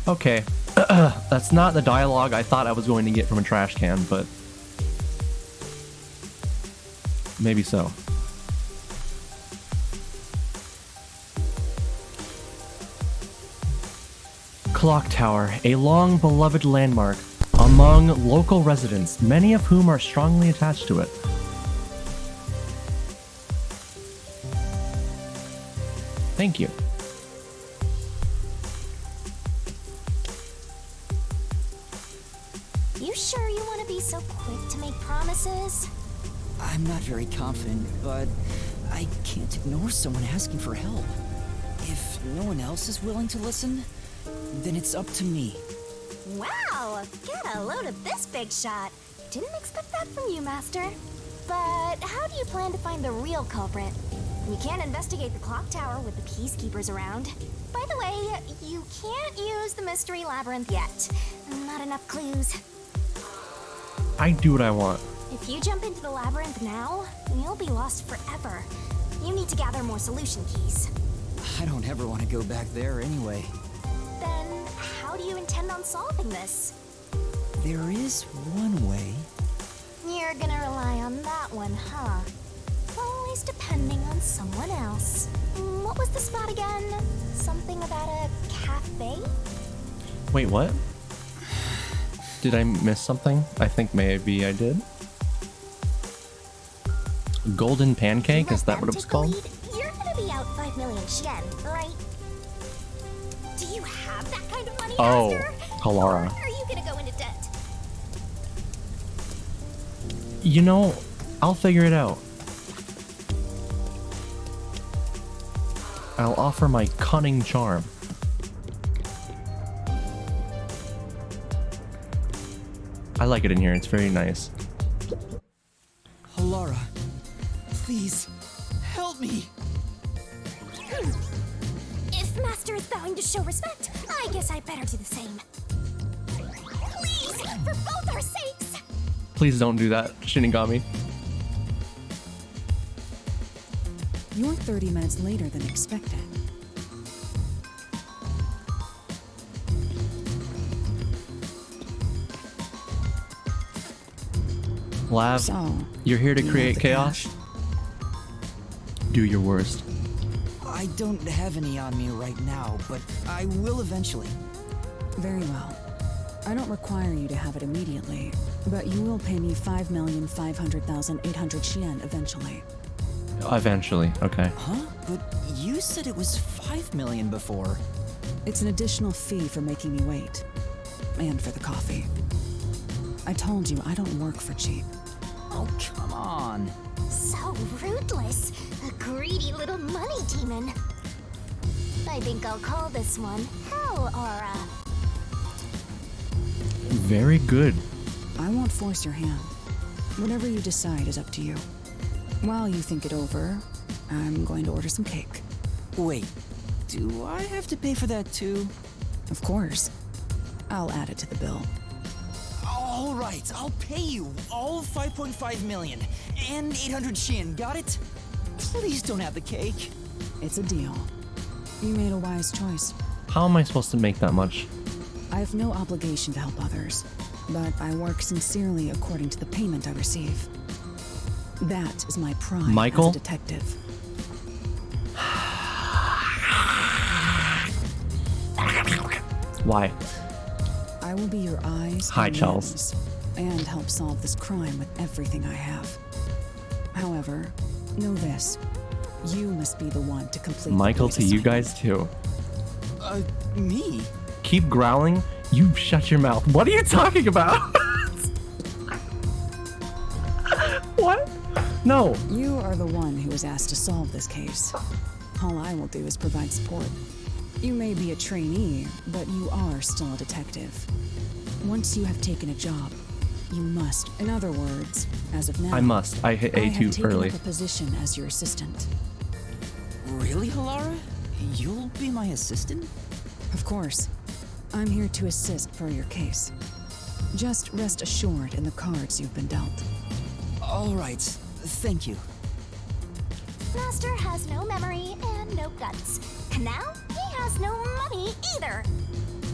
Okay. That's not the dialogue I thought I was going to get from a trash can, but maybe so. Clock Tower, a long beloved landmark among local residents, many of whom are strongly attached to it. Thank you. You sure you want to be so quick to make promises? I'm not very confident, but I can't ignore someone asking for help. If no one else is willing to listen, then it's up to me. Wow, get a load of this big shot. Didn't expect that from you, Master. But how do you plan to find the real culprit? You can't investigate the clock tower with the peacekeepers around. By the way, you can't use the mystery labyrinth yet. Not enough clues. I do what I want. If you jump into the labyrinth now, you'll be lost forever. You need to gather more solution keys. I don't ever want to go back there anyway. Then, how do you intend on solving this? There is one way. You're gonna rely on that one, huh? Always depending on someone else. What was the spot again? Something about a cafe? Wait, what? Did I miss something? I think maybe I did. Golden pancake? Is that what it was called? You're gonna be out 5 million yen, right? Do you have that kind of money, Oh, Master? Halara. Or are you gonna go into debt? You know, I'll figure it out. I'll offer my cunning charm. I like it in here, it's very nice. Halara, please, help me! If Master is bowing to show respect, I guess I better do the same. Please, for both our sakes! Please don't do that, Shinigami. You're 30 minutes later than expected. Lav, So, you're here to you create have the chaos? Do your worst. I don't have any on me right now, but I will eventually. Very well. I don't require you to have it immediately, but you will pay me 5,500,800 yen eventually. Eventually, okay. Huh? But you said it was 5 million before. It's an additional fee for making me wait. And for the coffee. I told you I don't work for cheap. Oh, come on. So ruthless. A greedy little money demon. I think I'll call this one Hell Aura. Very good. I won't force your hand. Whatever you decide is up to you. While you think it over, I'm going to order some cake. Wait, do I have to pay for that too? Of course. I'll add it to the bill. All right, I'll pay you all 5.5 million and 800 Shin, got it? Please don't have the cake. It's a deal. You made a wise choice. How am I supposed to make that much? I have no obligation to help others, but I work sincerely according to the payment I receive. That is my pride Michael? as a detective. Why? I will be your eyes Hi, and Charles. nose, and help solve this crime with everything I have. However, know this. You must be the one to complete Michael, the to boy's you assignment. guys too. Me? Keep growling. You shut your mouth. What are you talking about? What? No. You are the one who was asked to solve this case. All I will do is provide support. You may be a trainee, but you are still a detective. Once you have taken a job, you must. In other words, as of now, I must. I hit I have A2 taken early. up a position as your assistant. Really, Halara? You'll be my assistant? Of course. I'm here to assist per your case. Just rest assured in the cards you've been dealt. All right, thank you. Master has no memory and no guts. And now he has no money either.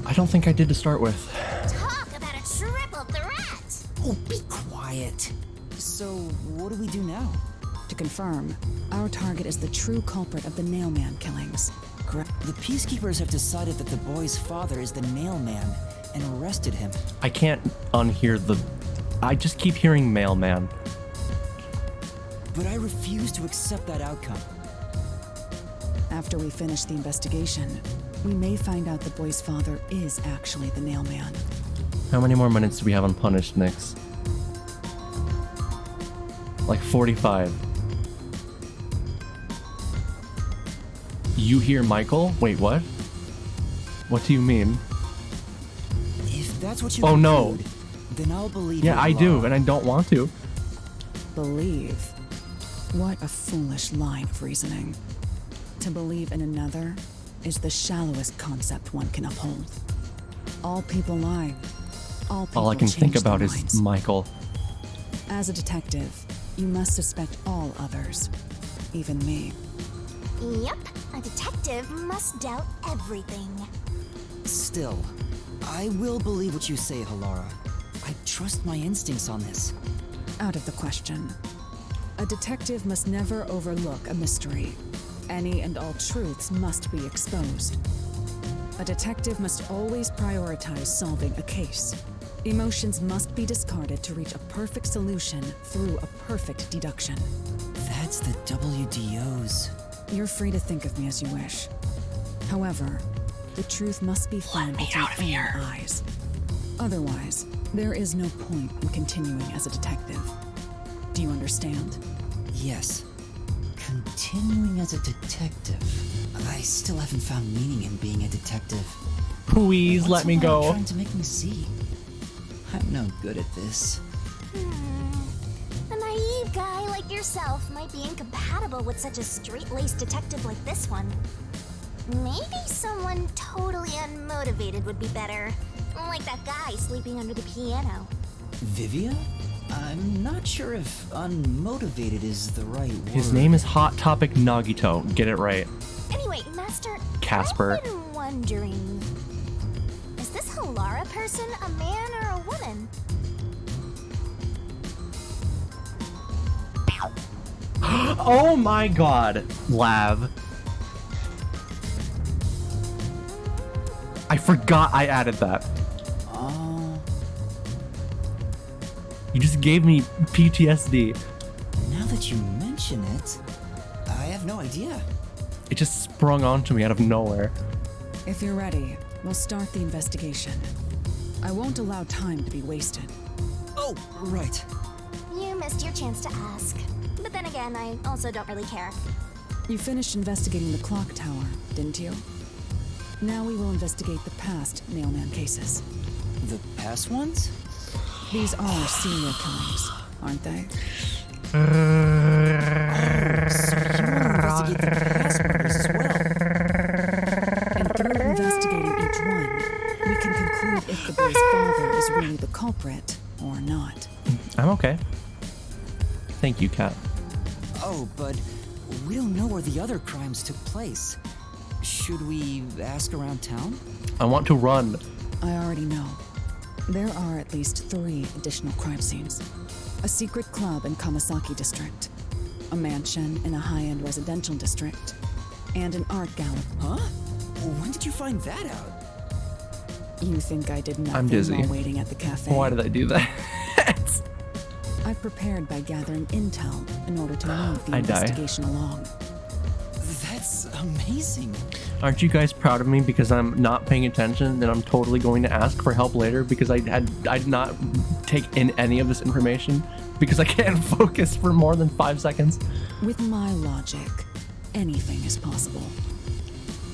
I don't think I did to start with. Talk about a triple threat. Oh, be quiet. So, what do we do now? To confirm, our target is the true culprit of the Nailman killings. Correct? The Peacekeepers have decided that the boy's father is the Nailman and arrested him. I can't unhear the... I just keep hearing mailman. But I refuse to accept that outcome. After we finish the investigation, we may find out the boy's father is actually the Nailman. How many more minutes do we have on Punished, Nyx? Like 45. You hear Michael? Wait, what? What do you mean? If that's what you Oh, no. conclude, then I'll believe Yeah, you, I do, Halara. and I don't want to. Believe? What a foolish line of reasoning. To believe in another is the shallowest concept one can uphold. All people lie. All people All I can think change their about is minds. Michael. As a detective, you must suspect all others, even me. Yep, a detective must doubt everything. Still, I will believe what you say, Halara. I trust my instincts on this. Out of the question. A detective must never overlook a mystery. Any and all truths must be exposed. A detective must always prioritize solving a case. Emotions must be discarded to reach a perfect solution through a perfect deduction. That's the WDOs. You're free to think of me as you wish. However, the truth must be found with your own eyes. Otherwise, there is no point in continuing as a detective. Do you understand? Yes. Continuing as a detective. I still haven't found meaning in being a detective. Please What's let me Halara go. trying to make me see? I'm no good at this. A naive guy like yourself might be incompatible with such a straight-laced detective like this one. Maybe someone totally unmotivated would be better. Like that guy sleeping under the piano. Vivia? I'm not sure if unmotivated is the right word. His name is Hot Topic Nagito. Get it right. Anyway, Master, Casper. I've been wondering, is this Halara person a man or a woman? Oh my god, Lav. I forgot I added that. You just gave me PTSD. Now that you mention it, I have no idea. It just sprung onto me out of nowhere. If you're ready, we'll start the investigation. I won't allow time to be wasted. Oh, right. You missed your chance to ask. But then again, I also don't really care. You finished investigating the clock tower, didn't you? Now we will investigate the past Nailman cases. The past ones? These are serial killings, aren't they? So you want to investigate the past murders as well? And through investigating each one, we can conclude if the boy's father is really the culprit or not. I'm okay. Thank you, Kat. Oh, but we don't know where the other crimes took place. Should we ask around town? I want to run. I already know. There are at least 3 additional crime scenes. A secret club in Kamasaki district, a mansion in a high-end residential district, and an art gallery. Huh? When did you find that out? You think I did I'm nothing dizzy. while waiting at the cafe? Why did I do that? I've prepared by gathering intel in order to move the I die. investigation along. That's amazing. Aren't you guys proud of me because I'm not paying attention and I'm totally going to ask for help later because I did not take in any of this information because I can't focus for more than 5 seconds? With my logic, anything is possible.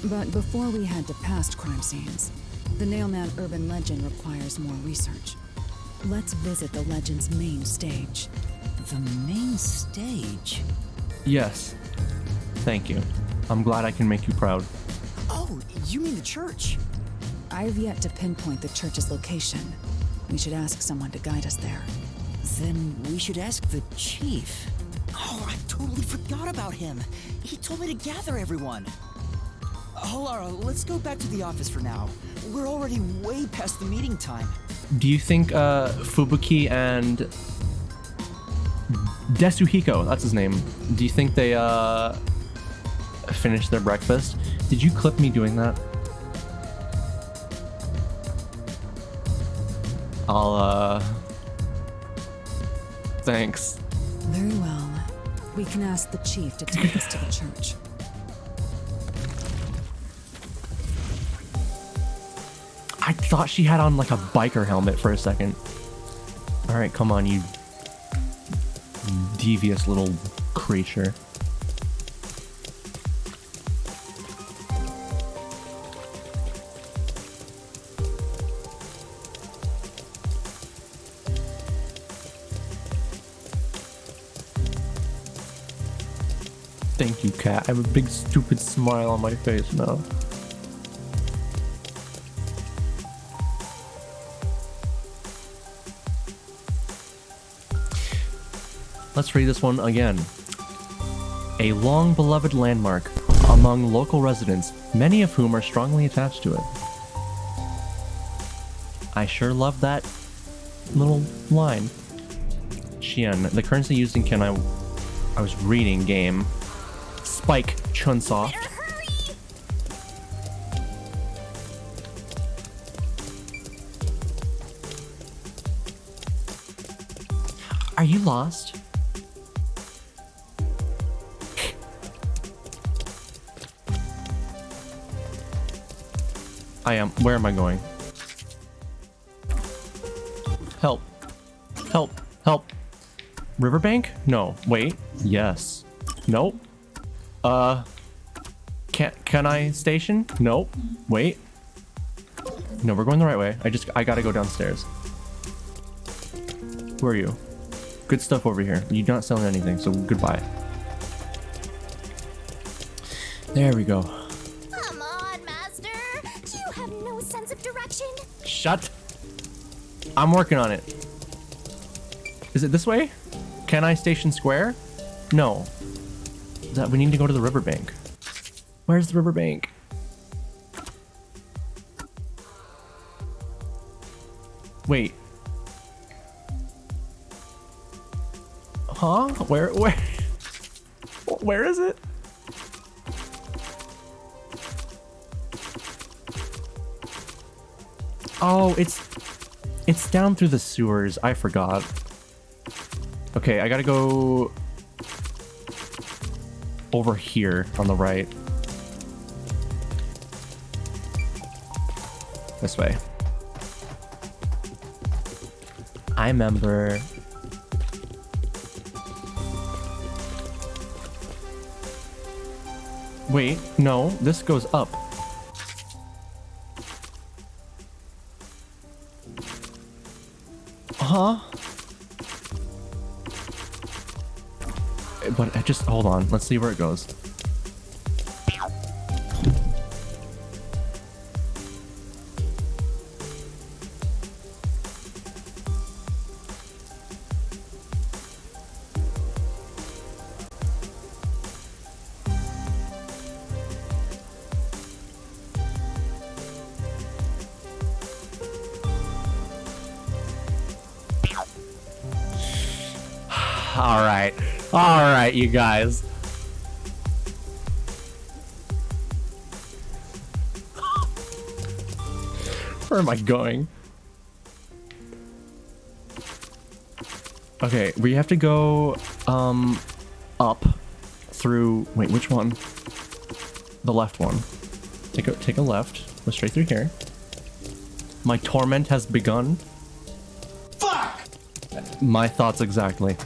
But before we head to past crime scenes, the Nailman urban legend requires more research. Let's visit the legend's main stage. The main stage? Yes. Thank you. I'm glad I can make you proud. Oh, you mean the church? I've yet to pinpoint the church's location. We should ask someone to guide us there. Then we should ask the chief. Oh, I totally forgot about him. He told me to gather everyone. Oh, Lara, let's go back to the office for now. We're already way past the meeting time. Do you think Fubuki and Desuhiko, that's his name, do you think they finished their breakfast? Did you clip me doing that? I'll thanks. Very well. We can ask the chief to take us to the church. I thought she had on like a biker helmet for a second. All right, come on, you devious little creature. Thank you, Kat. I have a big stupid smile on my face now. Let's read this one again. A long-beloved landmark among local residents, many of whom are strongly attached to it. I sure love that little line. Xian, the currency used in Ken, I was reading game. Spike Chunsoft. Are you lost? I am. Where am I going? Help. Help. Help. Riverbank? No. Wait. Yes. Nope. Can I station? Nope. Wait. No, we're going the right way. I gotta go downstairs. Who are you? Good stuff over here. You're not selling anything, so goodbye. There we go. Come on, Master. Do you have no sense of direction? Shut. I'm working on it. Is it this way? Can I station square? No. That we need to go to the riverbank. Where's the riverbank? Wait. Huh? Where is it? Oh, it's down through the sewers. I forgot. Okay, I gotta go over here on the right. This way. I remember. Wait, no, this goes up. Huh? But just hold on. Let's see where it goes. All right, you guys. Where am I going? Okay, we have to go up through. Wait, which one? The left one. Take a left. Go straight through here. My torment has begun. Fuck! My thoughts exactly.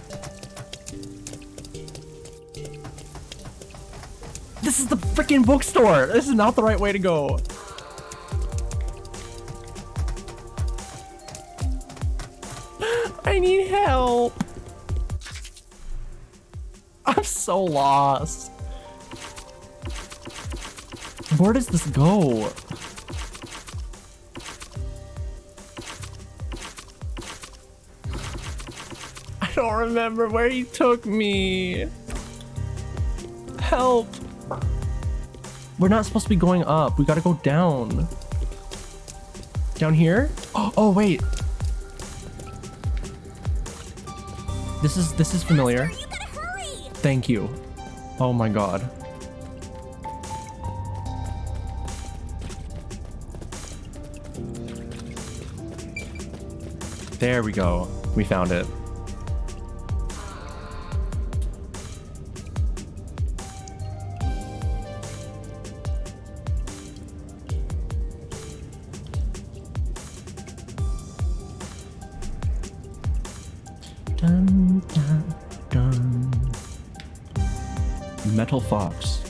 This is the freaking bookstore! This is not the right way to go. I need help. I'm so lost. Where does this go? I don't remember where he took me. Help. We're not supposed to be going up. We gotta go down. Down here? Oh wait. This is familiar. You gotta hurry! Thank you. Oh my god. There we go. We found it. Dun, dun, dun. Metal Fox.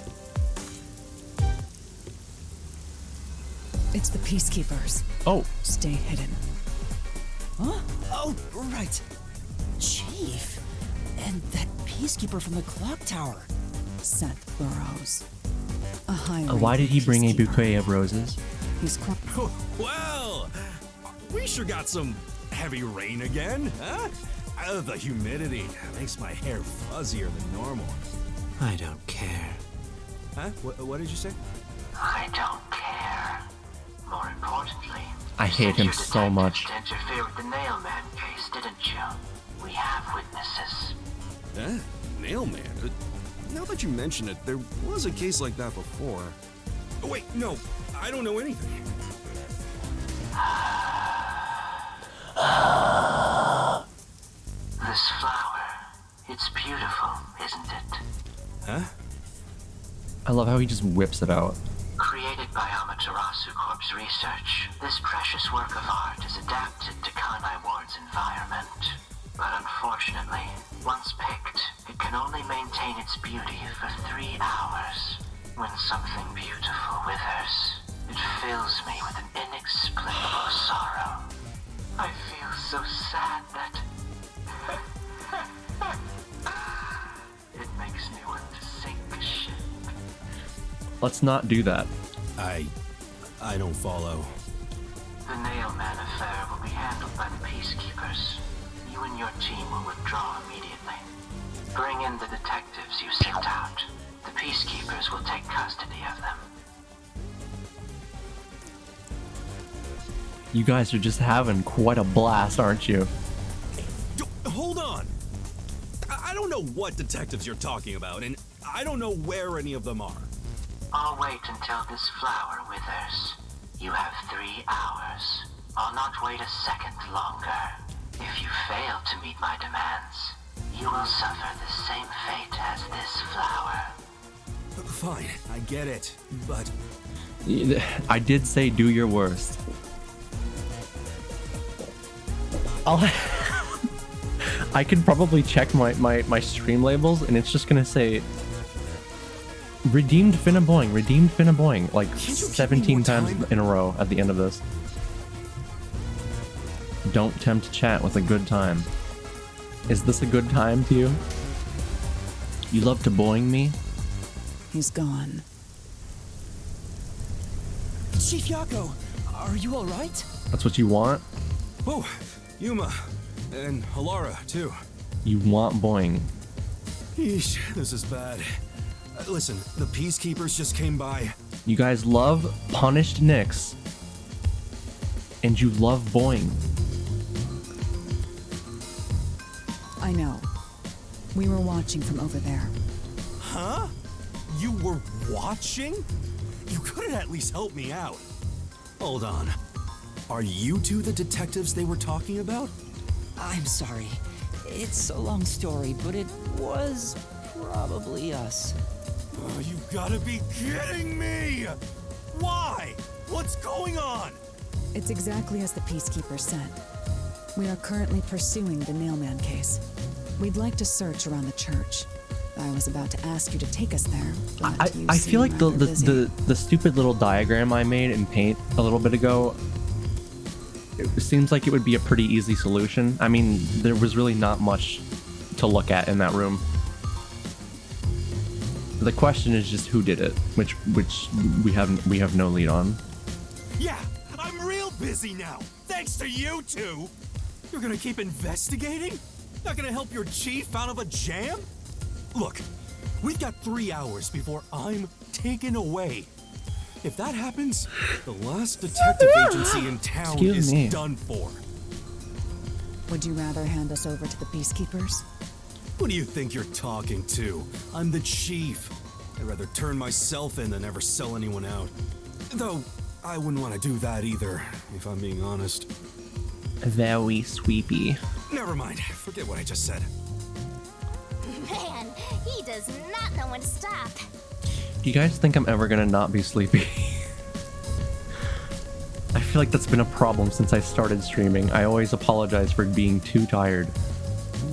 It's the Peacekeepers. Oh. Stay hidden. Huh? Oh, right. Chief. And that peacekeeper from the clock tower. Seth Burrows. A high. Why did he bring a bouquet of roses? He's Well, we sure got some heavy rain again, huh? The humidity makes my hair fuzzier than normal. I don't care. Huh? What did you say? I don't care. More importantly, I hate him so much. to interfere with the Nailman case, didn't you? We have witnesses. Huh? Nailman? Now that you mention it, there was a case like that before. Oh, wait, no, I don't know anything. This flower, it's beautiful, isn't it? Huh? I love how he just whips it out. Created by Amaterasu Corp's research, this precious work of art is adapted to Kanai Ward's environment. But unfortunately, once picked, it can only maintain its beauty for 3 hours. When something beautiful withers, it fills me with an inexplicable sorrow. I feel so sad that it makes me want to sink a ship. Let's not do that. I don't follow. The Nailman affair will be handled by the Peacekeepers. You and your team will withdraw immediately. Bring in the detectives you sent out. The Peacekeepers will take custody of them. You guys are just having quite a blast, aren't you? Hold on! I don't know what detectives you're talking about, and I don't know where any of them are. I'll wait until this flower withers. You have 3 hours. I'll not wait a second longer. If you fail to meet my demands, you will suffer the same fate as this flower. Fine, I get it, but... I did say do your worst. I could probably check my stream labels and it's just gonna say redeemed Finnaboing, redeemed Finnaboing, like 17 times in a row at the end of this. Don't tempt chat with a good time. Is this a good time to you? You love to boing me? He's gone. Chief Yako, are you alright? That's what you want? Oh, Yuma. And Halara, too. You want boing. Yeesh, this is bad. Listen, the Peacekeepers just came by. You guys love punished Nyx. And you love boing. I know. We were watching from over there. Huh? You were watching? You couldn't at least help me out. Hold on. Are you two the detectives they were talking about? I'm sorry. It's a long story, but it was probably us. Oh, you gotta be kidding me! Why? What's going on? It's exactly as the Peacekeeper said. We are currently pursuing the Nailman case. We'd like to search around the church. I was about to ask you to take us there, but you I seem feel like rather busy. the stupid little diagram I made in Paint a little bit ago, it seems like it would be a pretty easy solution. I mean, there was really not much to look at in that room. The question is just who did it, which we have no lead on. Yeah, I'm real busy now, thanks to you two! You're gonna keep investigating? Not gonna help your chief out of a jam? Look, we've got 3 hours before I'm taken away. If that happens, the last detective agency in town is done for. Would you rather hand us over to the Peacekeepers? Who do you think you're talking to? I'm the chief. I'd rather turn myself in than ever sell anyone out. Though, I wouldn't want to do that either, if I'm being honest. Very sweepy. Never mind, forget what I just said. Man, he does not know when to stop. Do you guys think I'm ever gonna not be sleepy? I feel like that's been a problem since I started streaming. I always apologize for being too tired.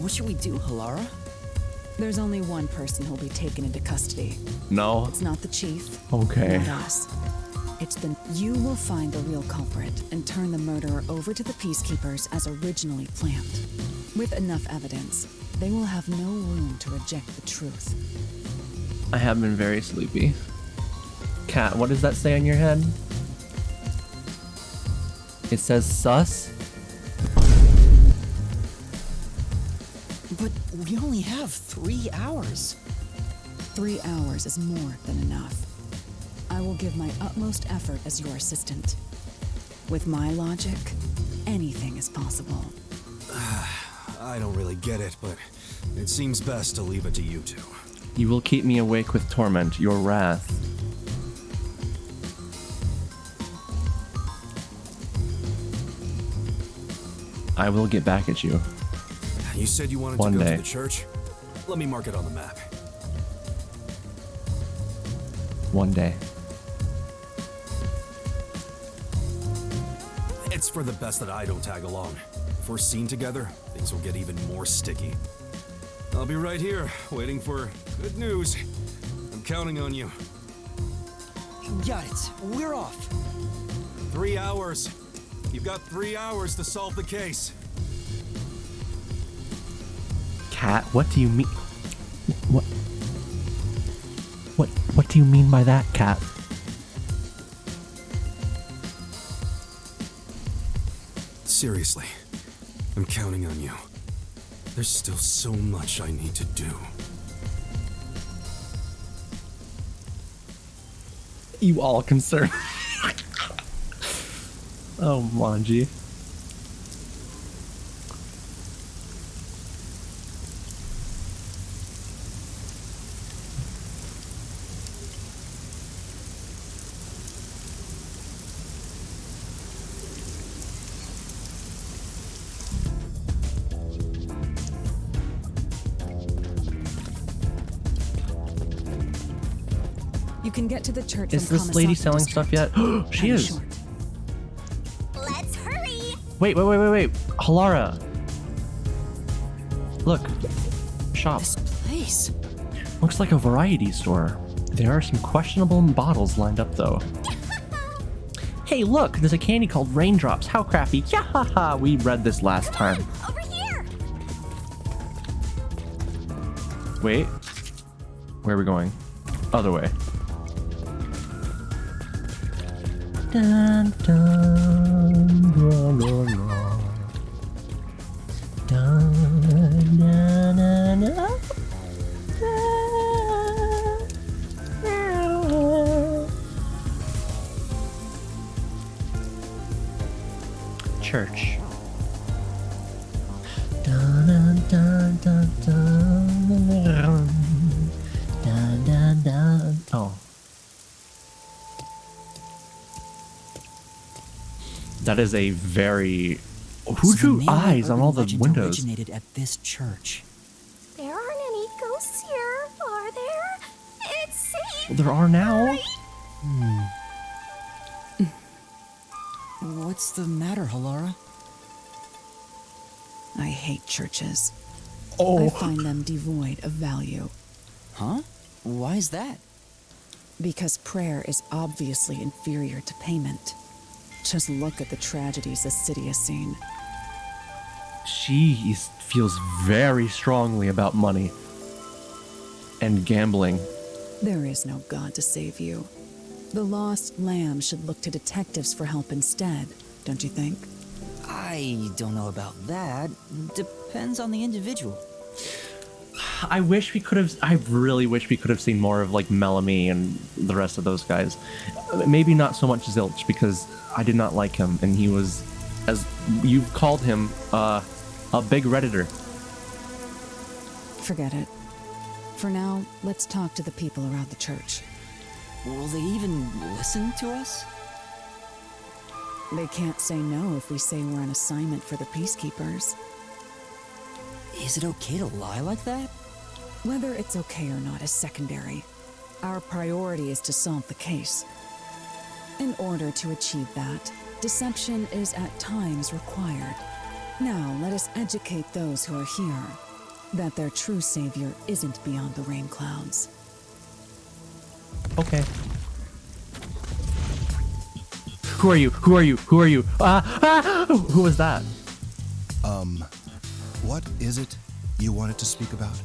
What should we do, Halara? There's only one person who'll be taken into custody. No. It's not the chief. Okay. Not us. It's the... You will find the real culprit and turn the murderer over to the Peacekeepers as originally planned. With enough evidence, they will have no room to reject the truth. I have been very sleepy. Kat, what does that say on your head? It says sus? But we only have 3 hours. 3 hours is more than enough. I will give my utmost effort as your assistant. With my logic, anything is possible. I don't really get it, but it seems best to leave it to you two. You will keep me awake with torment, your wrath. I will get back at you. You said you wanted One to go day. to the church? Let me mark it on the map. One day. It's for the best that I don't tag along. If we're seen together, things will get even more sticky. I'll be right here, waiting for good news. I'm counting on you. Got it. We're off. 3 hours. You've got 3 hours to solve the case. Kat, what do you mean? What do you mean by that, Kat? Seriously, I'm counting on you. There's still so much I need to do. You all concerned. Oh, Manji. You can get to the church Is from this lady Kamisaki selling district. stuff yet? She Kinda is. short. Let's hurry! Wait. Halara. Look. Shop. This place. Looks like a variety store. There are some questionable bottles lined up though. Hey, look, there's a candy called Raindrops. How crafty. Yeah, ha, ha. We read this last time. Over here! Wait. Where are we going? Other way. Dun, dun, dun, dun, dun. Dun, dun, dun, dun. Church. Dun, dun, dun, dun, dun, dun, dun, dun. Oh. That is a very... Who So drew the name of eyes on urban all the legend windows? originated at this church. There aren't any ghosts here, are there? It's safe. Well, there are now. Right? What's the matter, Halara? I hate churches. Oh. I find them devoid of value. Huh? Why is that? Because prayer is obviously inferior to payment. Just look at the tragedies the city has seen. She feels very strongly about money and gambling. There is no God to save you. The lost lamb should look to detectives for help instead, don't you think? I don't know about that. Depends on the individual. I really wish we could have seen more of like Melanie and the rest of those guys. Maybe not so much Zilch, because I did not like him, and he was, as you've called him, a big Redditor. Forget it. For now, let's talk to the people around the church. Will they even listen to us? They can't say no if we say we're on assignment for the Peacekeepers. Is it okay to lie like that? Whether it's okay or not is secondary. Our priority is to solve the case. In order to achieve that, deception is at times required. Now, let us educate those who are here that their true savior isn't beyond the rain clouds. Okay. Who are you? Who are you? Who are you? Who was that? What is it you wanted to speak about?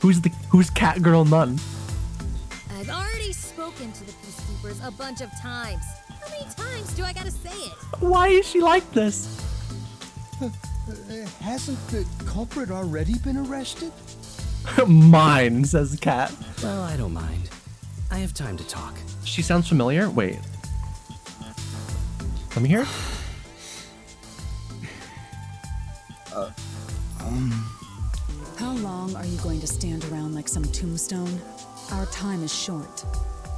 Who's Cat Girl Nun? I've already spoken to the Peacekeepers a bunch of times. How many times do I gotta say it? Why is she like this? Hasn't the culprit already been arrested? Mine, says the cat. Well, I don't mind. I have time to talk. She sounds familiar. Wait. Let me hear it. How long are you going to stand around like some tombstone? Our time is short.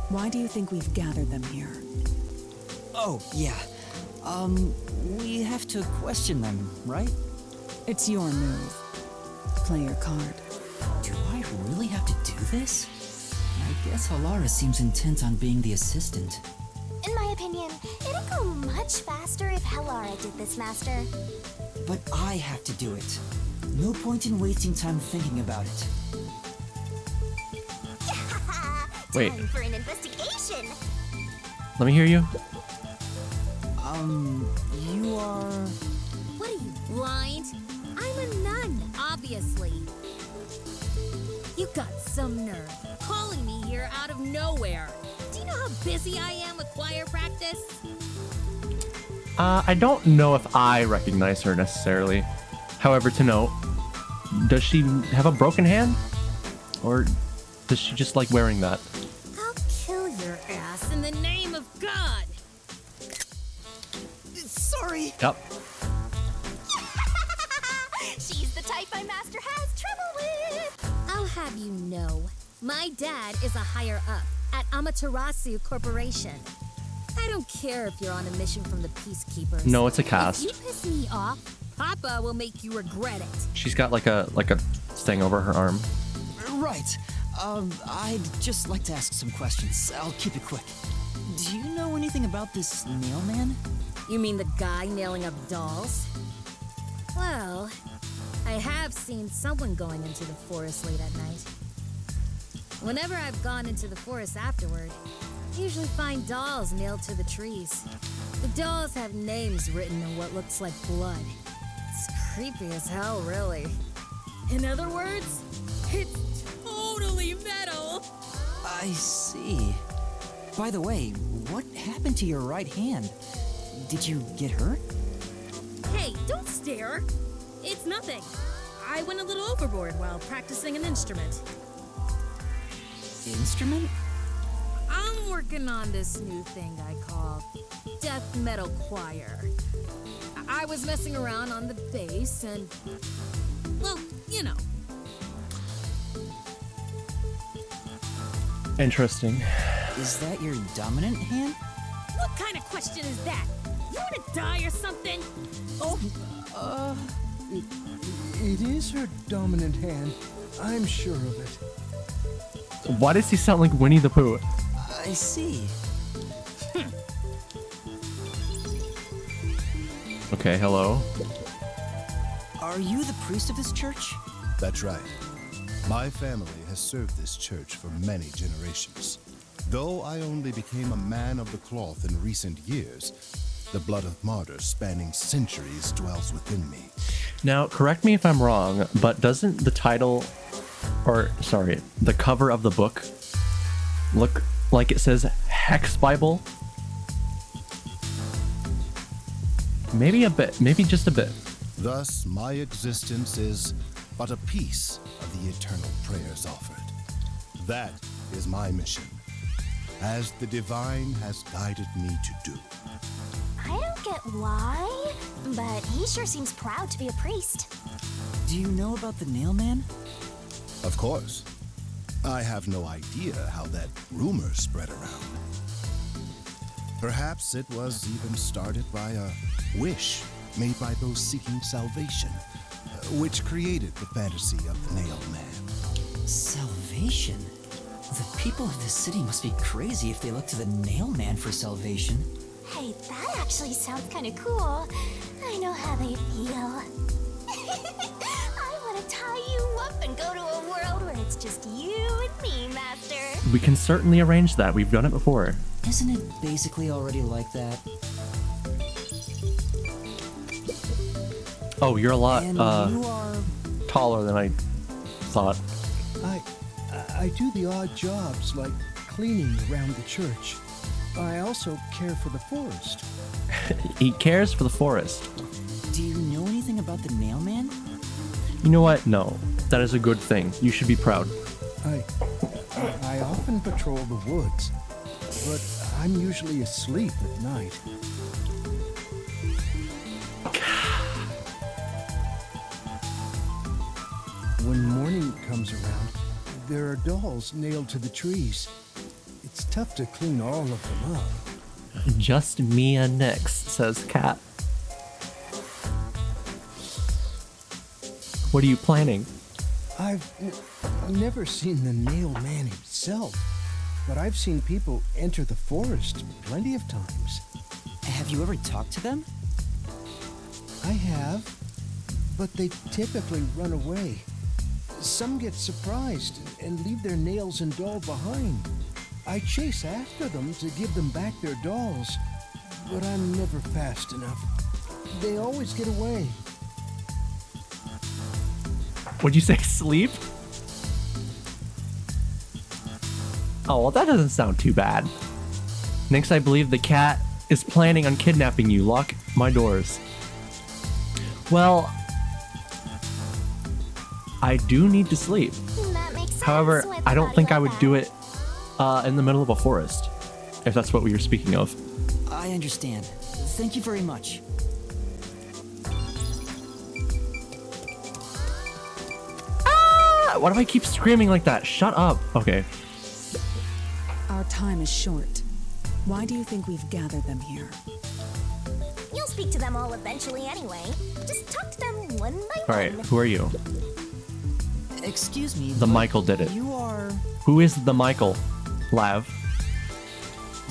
Why do you think we've gathered them here? Oh, yeah. We have to question them, right? It's your move. Play your card. Do I really have to do this? I guess Halara seems intent on being the assistant. In my opinion, it'd go much faster if Halara did this, Master. But I have to do it. No point in wasting time thinking about it. Wait. Time for an investigation. Let me hear you. You are... What are you, blind? I'm a nun, obviously. You got some nerve calling me here out of nowhere. Do you know how busy I am with choir practice? I don't know if I recognize her necessarily. However, to note, does she have a broken hand? Or does she just like wearing that? I'll kill your ass in the name of God. Sorry. Yep. She's the type my master has trouble with. I'll have you know, my dad is a higher up at Amaterasu Corporation. I don't care if you're on a mission from the Peacekeepers. No, it's a cast. If you piss me off, Papa will make you regret it. She's got like a thing over her arm. Right. I'd just like to ask some questions. I'll keep it quick. Do you know anything about this nail man? You mean the guy nailing up dolls? Well, I have seen someone going into the forest late at night. Whenever I've gone into the forest afterward, I usually find dolls nailed to the trees. The dolls have names written in what looks like blood. It's creepy as hell, really. In other words, it's totally metal. I see. By the way, what happened to your right hand? Did you get hurt? Hey, don't stare. It's nothing. I went a little overboard while practicing an instrument. Instrument? I'm working on this new thing I call death metal choir. I was messing around on the bass and, well, you know. Interesting. Is that your dominant hand? What kind of question is that? You wanna die or something? Oh, it is her dominant hand. I'm sure of it. Why does he sound like Winnie the Pooh? I see. Okay, hello. Are you the priest of this church? That's right. My family has served this church for many generations. Though I only became a man of the cloth in recent years, the blood of martyrs spanning centuries dwells within me. Now, correct me if I'm wrong, but doesn't the title, or sorry, the cover of the book look like it says Hex Bible? Maybe a bit, maybe just a bit. Thus, my existence is but a piece of the eternal prayers offered. That is my mission, as the divine has guided me to do. I don't get why, but he sure seems proud to be a priest. Do you know about the nail man? Of course. I have no idea how that rumor spread around. Perhaps it was even started by a wish made by those seeking salvation, which created the fantasy of the nailed man. Salvation? The people of this city must be crazy if they look to the nail man for salvation. Hey, that actually sounds kind of cool. I know how they feel. I want to tie you up and go to a world where it's just you and me, Master. We can certainly arrange that. We've done it before. Isn't it basically already like that? Oh, you're a lot And you are... taller than I thought. I do the odd jobs like cleaning around the church. I also care for the forest. He cares for the forest. Do you know anything about the nail man? You know what? No. That is a good thing. You should be proud. I often patrol the woods, but I'm usually asleep at night. When morning comes around, there are dolls nailed to the trees. It's tough to clean all of them up. Just Mia next, says Kat. What are you planning? I've never seen the nail man himself, but I've seen people enter the forest plenty of times. Have you ever talked to them? I have, but they typically run away. Some get surprised and leave their nails and doll behind. I chase after them to give them back their dolls, but I'm never fast enough. They always get away. Would you say sleep? Oh, well, that doesn't sound too bad. Next, I believe the cat is planning on kidnapping you. Lock my doors. Well, I do need to sleep. That makes sense. However, with I don't body think I like would that. do it in the middle of a forest, if that's what we were speaking of. I understand. Thank you very much. Why do I keep screaming like that? Shut up. Okay. Our time is short. Why do you think we've gathered them here? You'll speak to them all eventually anyway. Just talk to them one by All right. one. Who are you? Excuse me. The but Michael did it. You are... Who is the Michael? Lav.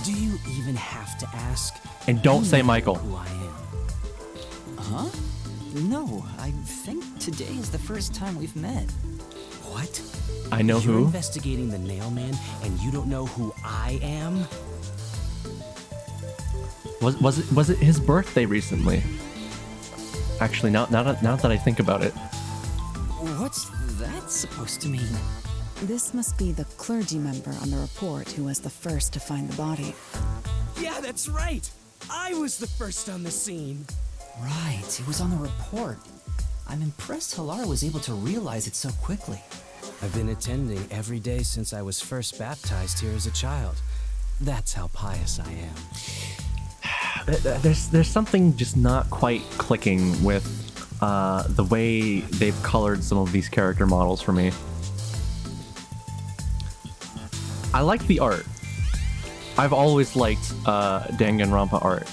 Do you even have to ask? And don't You say know Michael. Who I am. Huh? No, I think today is the first time we've met. What? I know You're who. investigating the nail man and you don't know who I am? Was it his birthday recently? Actually, now that I think about it. What's that supposed to mean? This must be the clergy member on the report who was the first to find the body. Yeah, that's right. I was the first on the scene. Right, it was on the report. I'm impressed Halara was able to realize it so quickly. I've been attending every day since I was first baptized here as a child. That's how pious I am. There's something just not quite clicking with the way they've colored some of these character models for me. I like the art. I've always liked Danganronpa art.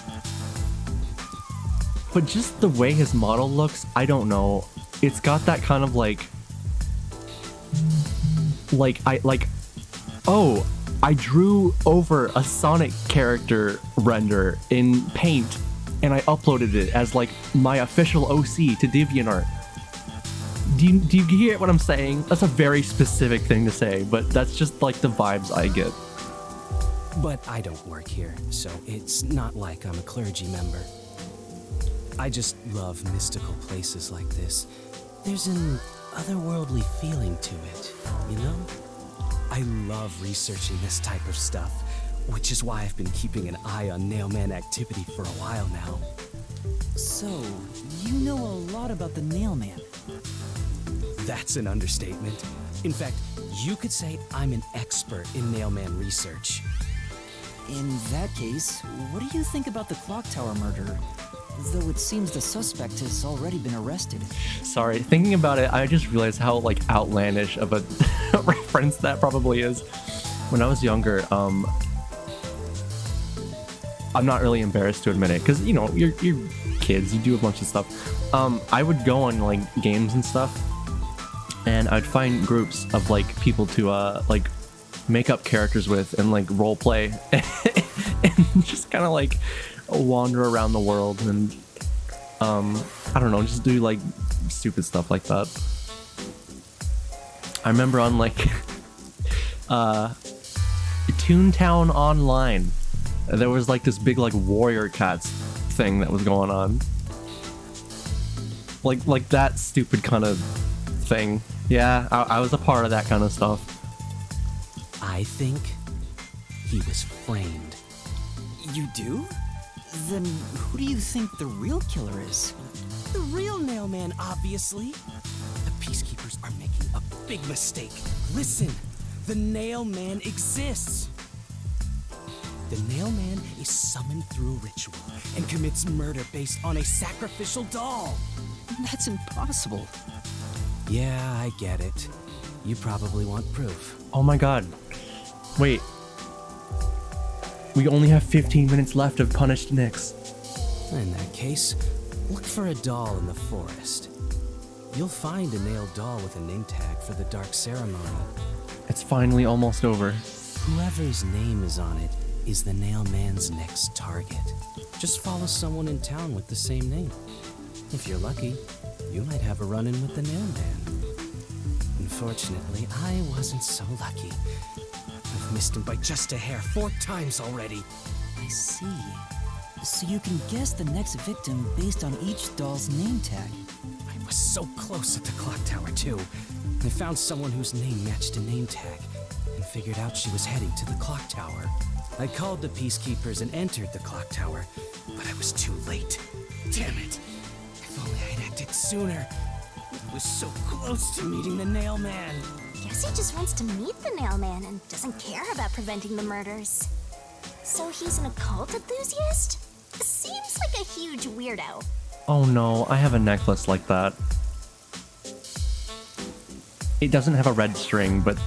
But just the way his model looks, I don't know. It's got that kind of oh, I drew over a Sonic character render in Paint and I uploaded it as like my official OC to DeviantArt. Do you hear what I'm saying? That's a very specific thing to say, but that's just like the vibes I get. But I don't work here, so it's not like I'm a clergy member. I just love mystical places like this. There's an otherworldly feeling to it, you know? I love researching this type of stuff, which is why I've been keeping an eye on Nailman activity for a while now. So, you know a lot about the Nailman. That's an understatement. In fact, you could say I'm an expert in Nailman research. In that case, what do you think about the clock tower murder? Though it seems the suspect has already been arrested. Sorry, thinking about it, I just realized how like outlandish of a reference that probably is. When I was younger, I'm not really embarrassed to admit it, because you know, you're kids, you do a bunch of stuff. I would go on like games and stuff, and I'd find groups of like people to like make up characters with and like role play and just kind of like wander around the world and I don't know, just do like stupid stuff like that. I remember on like Toontown Online, there was like this big like Warrior Cats thing that was going on, like that stupid kind of thing. Yeah, I was a part of that kind of stuff. I think he was framed. You do? Then who do you think the real killer is? The real Nailman, obviously. The Peacekeepers are making a big mistake. Listen, the Nailman exists. The Nailman is summoned through ritual and commits murder based on a sacrificial doll. That's impossible. Yeah, I get it. You probably want proof. Oh my god. Wait. We only have 15 minutes left of Punished Nyx. In that case, look for a doll in the forest. You'll find a nailed doll with a name tag for the Dark Ceremony. It's finally almost over. Whoever's name is on it is the Nailman's next target. Just follow someone in town with the same name. If you're lucky, you might have a run-in with the Nailman. Unfortunately, I wasn't so lucky. I've missed him by just a hair 4 times already. I see. So you can guess the next victim based on each doll's name tag. I was so close at the clock tower, too. I found someone whose name matched a name tag and figured out she was heading to the clock tower. I called the Peacekeepers and entered the clock tower, but I was too late. Damn it. If only I'd acted sooner. I was so close to meeting the Nailman. Guess he just wants to meet the Nailman and doesn't care about preventing the murders. So he's an occult enthusiast? Seems like a huge weirdo. Oh no, I have a necklace like that. It doesn't have a red string, but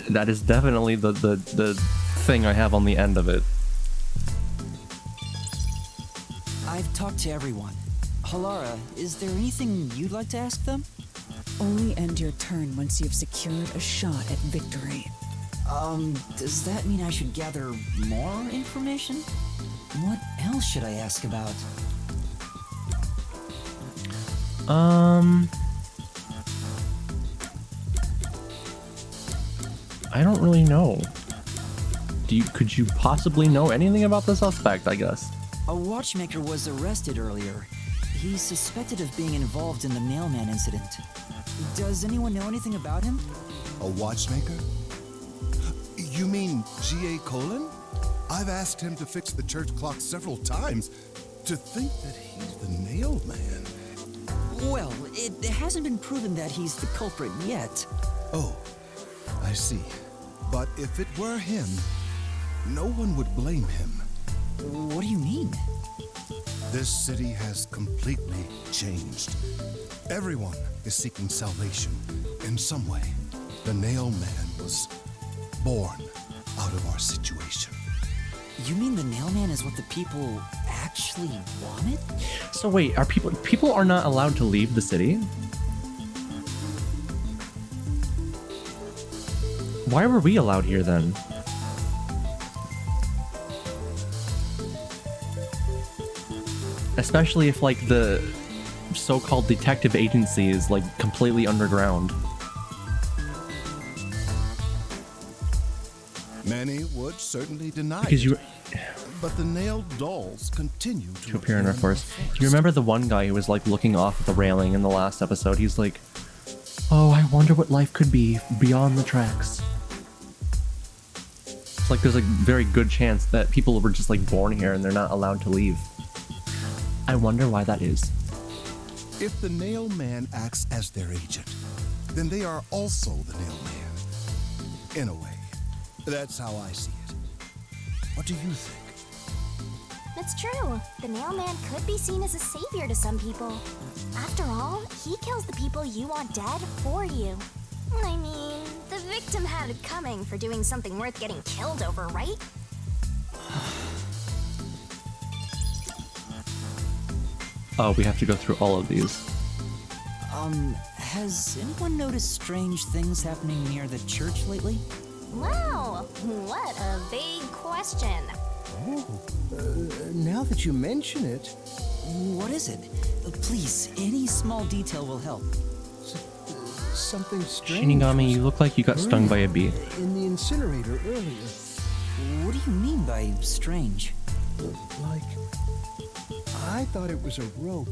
that is definitely the thing I have on the end of it. I've talked to everyone. Halara, is there anything you'd like to ask them? Only end your turn once you've secured a shot at victory. Does that mean I should gather more information? What else should I ask about? I don't really know. Could you possibly know anything about the suspect, I guess? A watchmaker was arrested earlier. He's suspected of being involved in the mailman incident. Does anyone know anything about him? A watchmaker? You mean G.A. Colon? I've asked him to fix the church clock several times. To think that he's the nail man. Well, it hasn't been proven that he's the culprit yet. Oh, I see. But if it were him, no one would blame him. What do you mean? This city has completely changed. Everyone is seeking salvation in some way. The nail man was born out of our situation. You mean the nailman is what the people actually wanted? So wait, are people are not allowed to leave the city? Why were we allowed here then? Especially if like the so-called detective agency is like completely underground. Many would certainly deny Because it, but the nailed dolls continue to appear in our forest. Do you remember the one guy who was like looking off at the railing in the last episode? He's like, "Oh, I wonder what life could be beyond the tracks." It's like there's a very good chance that people were just like born here and they're not allowed to leave. I wonder why that is. If the nail man acts as their agent, then they are also the nail man. In a way. That's how I see it. What do you think? It's true. The mailman could be seen as a savior to some people. After all, he kills the people you want dead for you. I mean, the victim had it coming for doing something worth getting killed over, right? Oh, we have to go through all of these. Has anyone noticed strange things happening near the church lately? Wow, what a vague question. Oh, now that you mention it... What is it? Please, any small detail will help. Something strange. Shinigami, you look like you got stung by a bee. In the incinerator earlier. What do you mean by strange? Like, I thought it was a rope,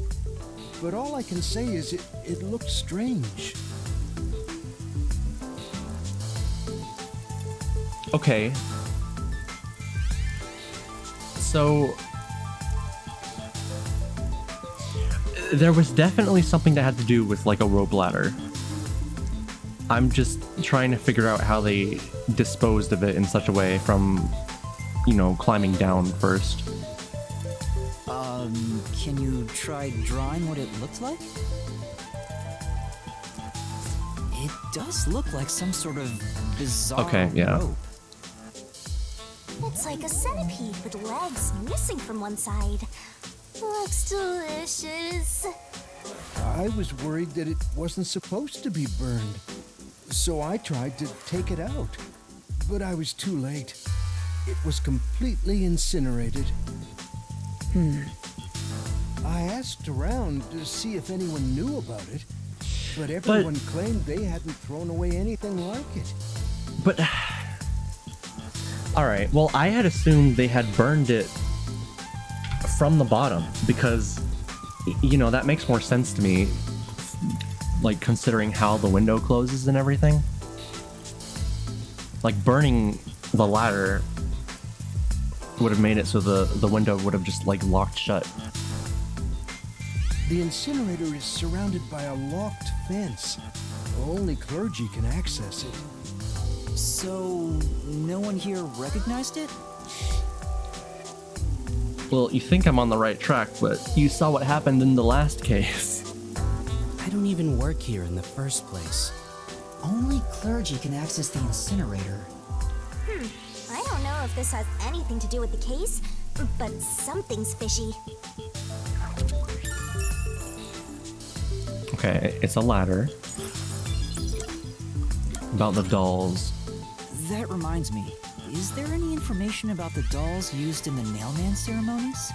but all I can say is it looked strange. Okay. So there was definitely something that had to do with like a rope ladder. I'm just trying to figure out how they disposed of it in such a way from, you know, climbing down first. Can you try drawing what it looked like? It does look like some sort of bizarre rope. It's like a centipede with legs missing from one side. Looks delicious. I was worried that it wasn't supposed to be burned, so I tried to take it out. But I was too late. It was completely incinerated. I asked around to see if anyone knew about it, but everyone claimed they hadn't thrown away anything like it. But all right, well, I had assumed they had burned it from the bottom because, you know, that makes more sense to me, like considering how the window closes and everything. Like burning the ladder would have made it so the window would have just like locked shut. The incinerator is surrounded by a locked fence. Only clergy can access it. So, no one here recognized it? Well, you think I'm on the right track, but you saw what happened in the last case. I don't even work here in the first place. Only clergy can access the incinerator. I don't know if this has anything to do with the case, but something's fishy. Okay, it's a ladder. About the dolls. That reminds me, is there any information about the dolls used in the nailman ceremonies?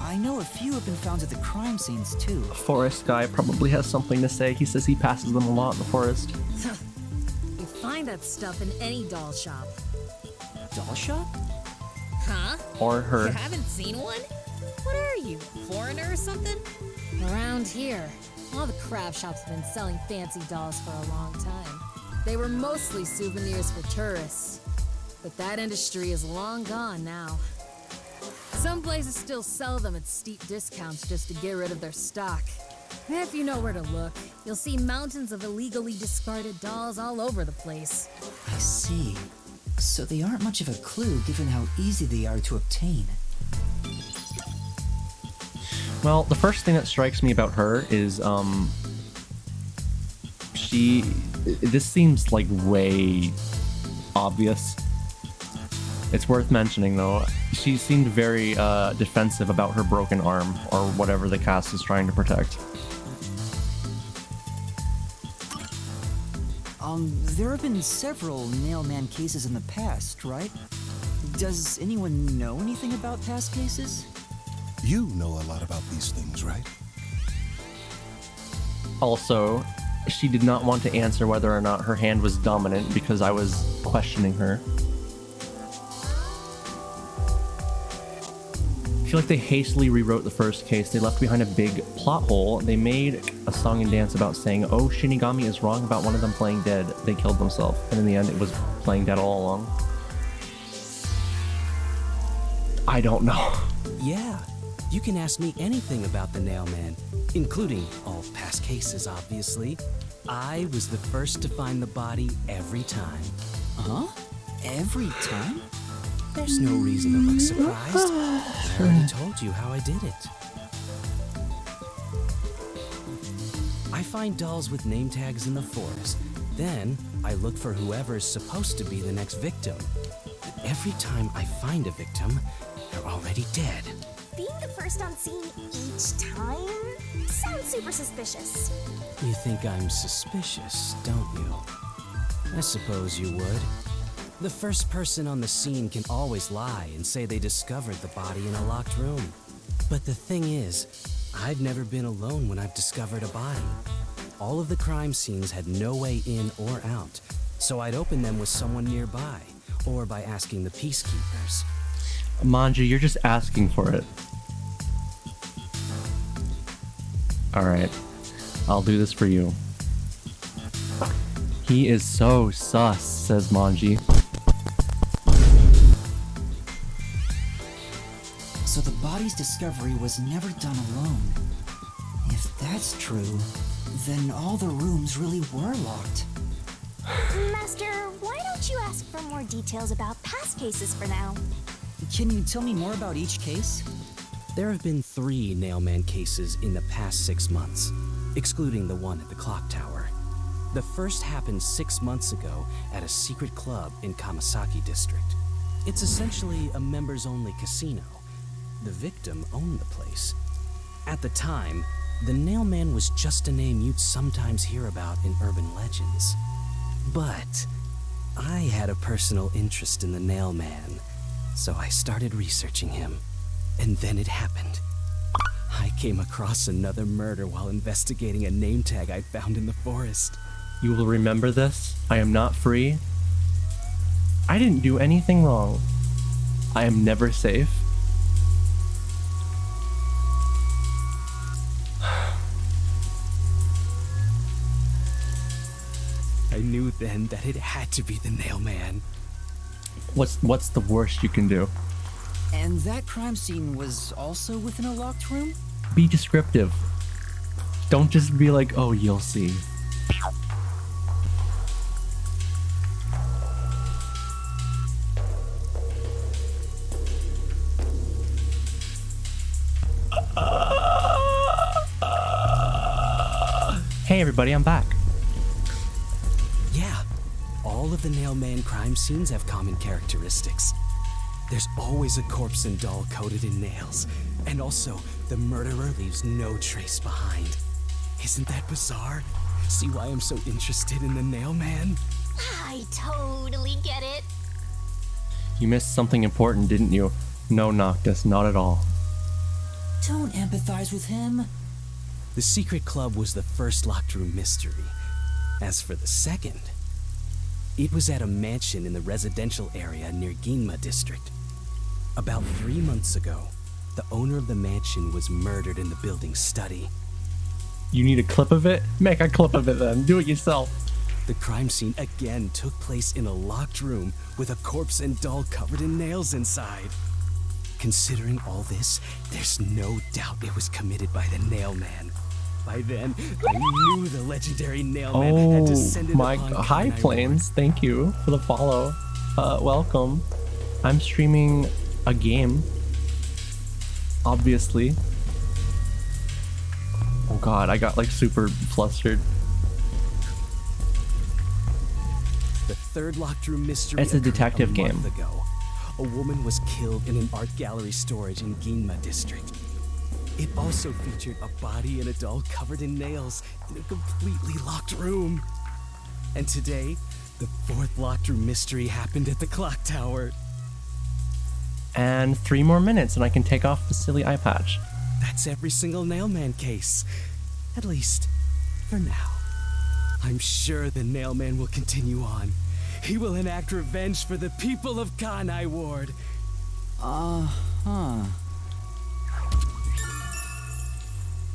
I know a few have been found at the crime scenes too. The forest guy probably has something to say. He says he passes them a lot in the forest. You find that stuff in any doll shop. Doll shop? Huh? Or her. You haven't seen one? What are you, foreigner or something? Around here, all the craft shops have been selling fancy dolls for a long time. They were mostly souvenirs for tourists. But that industry is long gone now. Some places still sell them at steep discounts just to get rid of their stock. If you know where to look, you'll see mountains of illegally discarded dolls all over the place. I see. So they aren't much of a clue given how easy they are to obtain. Well, the first thing that strikes me about her is, this seems like way obvious. It's worth mentioning, though. She seemed very defensive about her broken arm, or whatever the cast is trying to protect. There have been several Nailman cases in the past, right? Does anyone know anything about past cases? You know a lot about these things, right? Also, she did not want to answer whether or not her hand was dominant because I was questioning her. I feel like they hastily rewrote the first case. They left behind a big plot hole. They made a song and dance about saying, oh, Shinigami is wrong about one of them playing dead. They killed themselves. And in the end, it was playing dead all along. I don't know. Yeah, you can ask me anything about the Nailman, including all past cases, obviously. I was the first to find the body every time. Huh? Every time? There's no reason to look surprised. I already told you how I did it. I find dolls with name tags in the forest. Then, I look for whoever's supposed to be the next victim. But every time I find a victim, they're already dead. Being the first on scene each time sounds super suspicious. You think I'm suspicious, don't you? I suppose you would. The first person on the scene can always lie and say they discovered the body in a locked room. But the thing is, I've never been alone when I've discovered a body. All of the crime scenes had no way in or out, so I'd open them with someone nearby, or by asking the peacekeepers. Manji, you're just asking for it. Alright, I'll do this for you. He is so sus, says Manji. So the body's discovery was never done alone. If that's true, then all the rooms really were locked. Master, why don't you ask for more details about past cases for now? Can you tell me more about each case? There have been 3 Nailman cases in the past 6 months, excluding the one at the clock tower. The first happened 6 months ago at a secret club in Kamasaki district. It's essentially a members-only casino. The victim owned the place. At the time, the Nailman was just a name you'd sometimes hear about in urban legends. But I had a personal interest in the Nailman, so I started researching him. And then it happened. I came across another murder while investigating a name tag I found in the forest. You will remember this. I am not free. I didn't do anything wrong. I am never safe. I knew then that it had to be the Nailman. What's the worst you can do? And that crime scene was also within a locked room? Be descriptive. Don't just be like, oh, you'll see. Hey everybody, I'm back. Yeah, all of the Nailman crime scenes have common characteristics. There's always a corpse and doll coated in nails, and also the murderer leaves no trace behind. Isn't that bizarre? See why I'm so interested in the Nailman? I totally get it. You missed something important, didn't you? No, Noctis, not at all. Don't empathize with him. The secret club was the first locked room mystery. As for the second, it was at a mansion in the residential area near Ginma district. About 3 months ago, the owner of the mansion was murdered in the building's study. You need a clip of it? Make a clip of it then. Do it yourself. The crime scene again took place in a locked room with a corpse and doll covered in nails inside. Considering all this, there's no doubt it was committed by the Nail Man. By then, I knew the legendary Nail Man had descended my upon hi Kanai Plains, thank you for the follow. Welcome. I'm streaming a game. Obviously. Oh god, I got like super flustered. The third locked room mystery. It's a occurred detective game. month ago. A woman was killed in an art gallery storage in Ginma district. It also featured a body and a doll covered in nails in a completely locked room. And today, the fourth locked room mystery happened at the clock tower. And 3 more minutes and I can take off the silly eye patch. That's every single Nailman case. At least, for now. I'm sure the Nailman will continue on. He will enact revenge for the people of Kanai Ward. Uh-huh.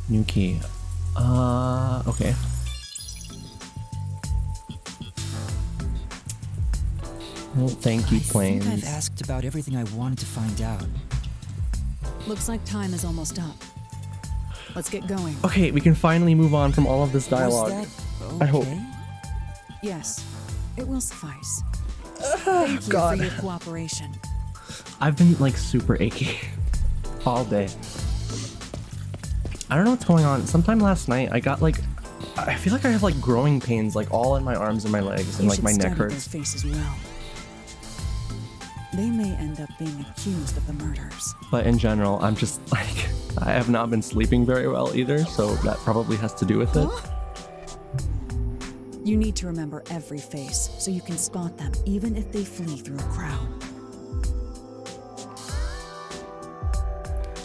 New key. Okay. Well, thank you, I think Plains. I've asked about everything I wanted to find out. Looks like time is almost up. Let's get going. Okay, we can finally move on from all of this dialogue. Was that I hope. okay? Yes, it will suffice. Thank you God. for your cooperation. I've been like super achy all day. I don't know what's going on. Sometime last night, I got like, I feel like I have like growing pains like all in my arms and my legs, and You like should my neck study their hurts. faces well. They may end up being accused of the murders. But in general, I'm just like, I have not been sleeping very well either, so that probably has to do with it. You need to remember every face so you can spot them even if they flee through a crowd.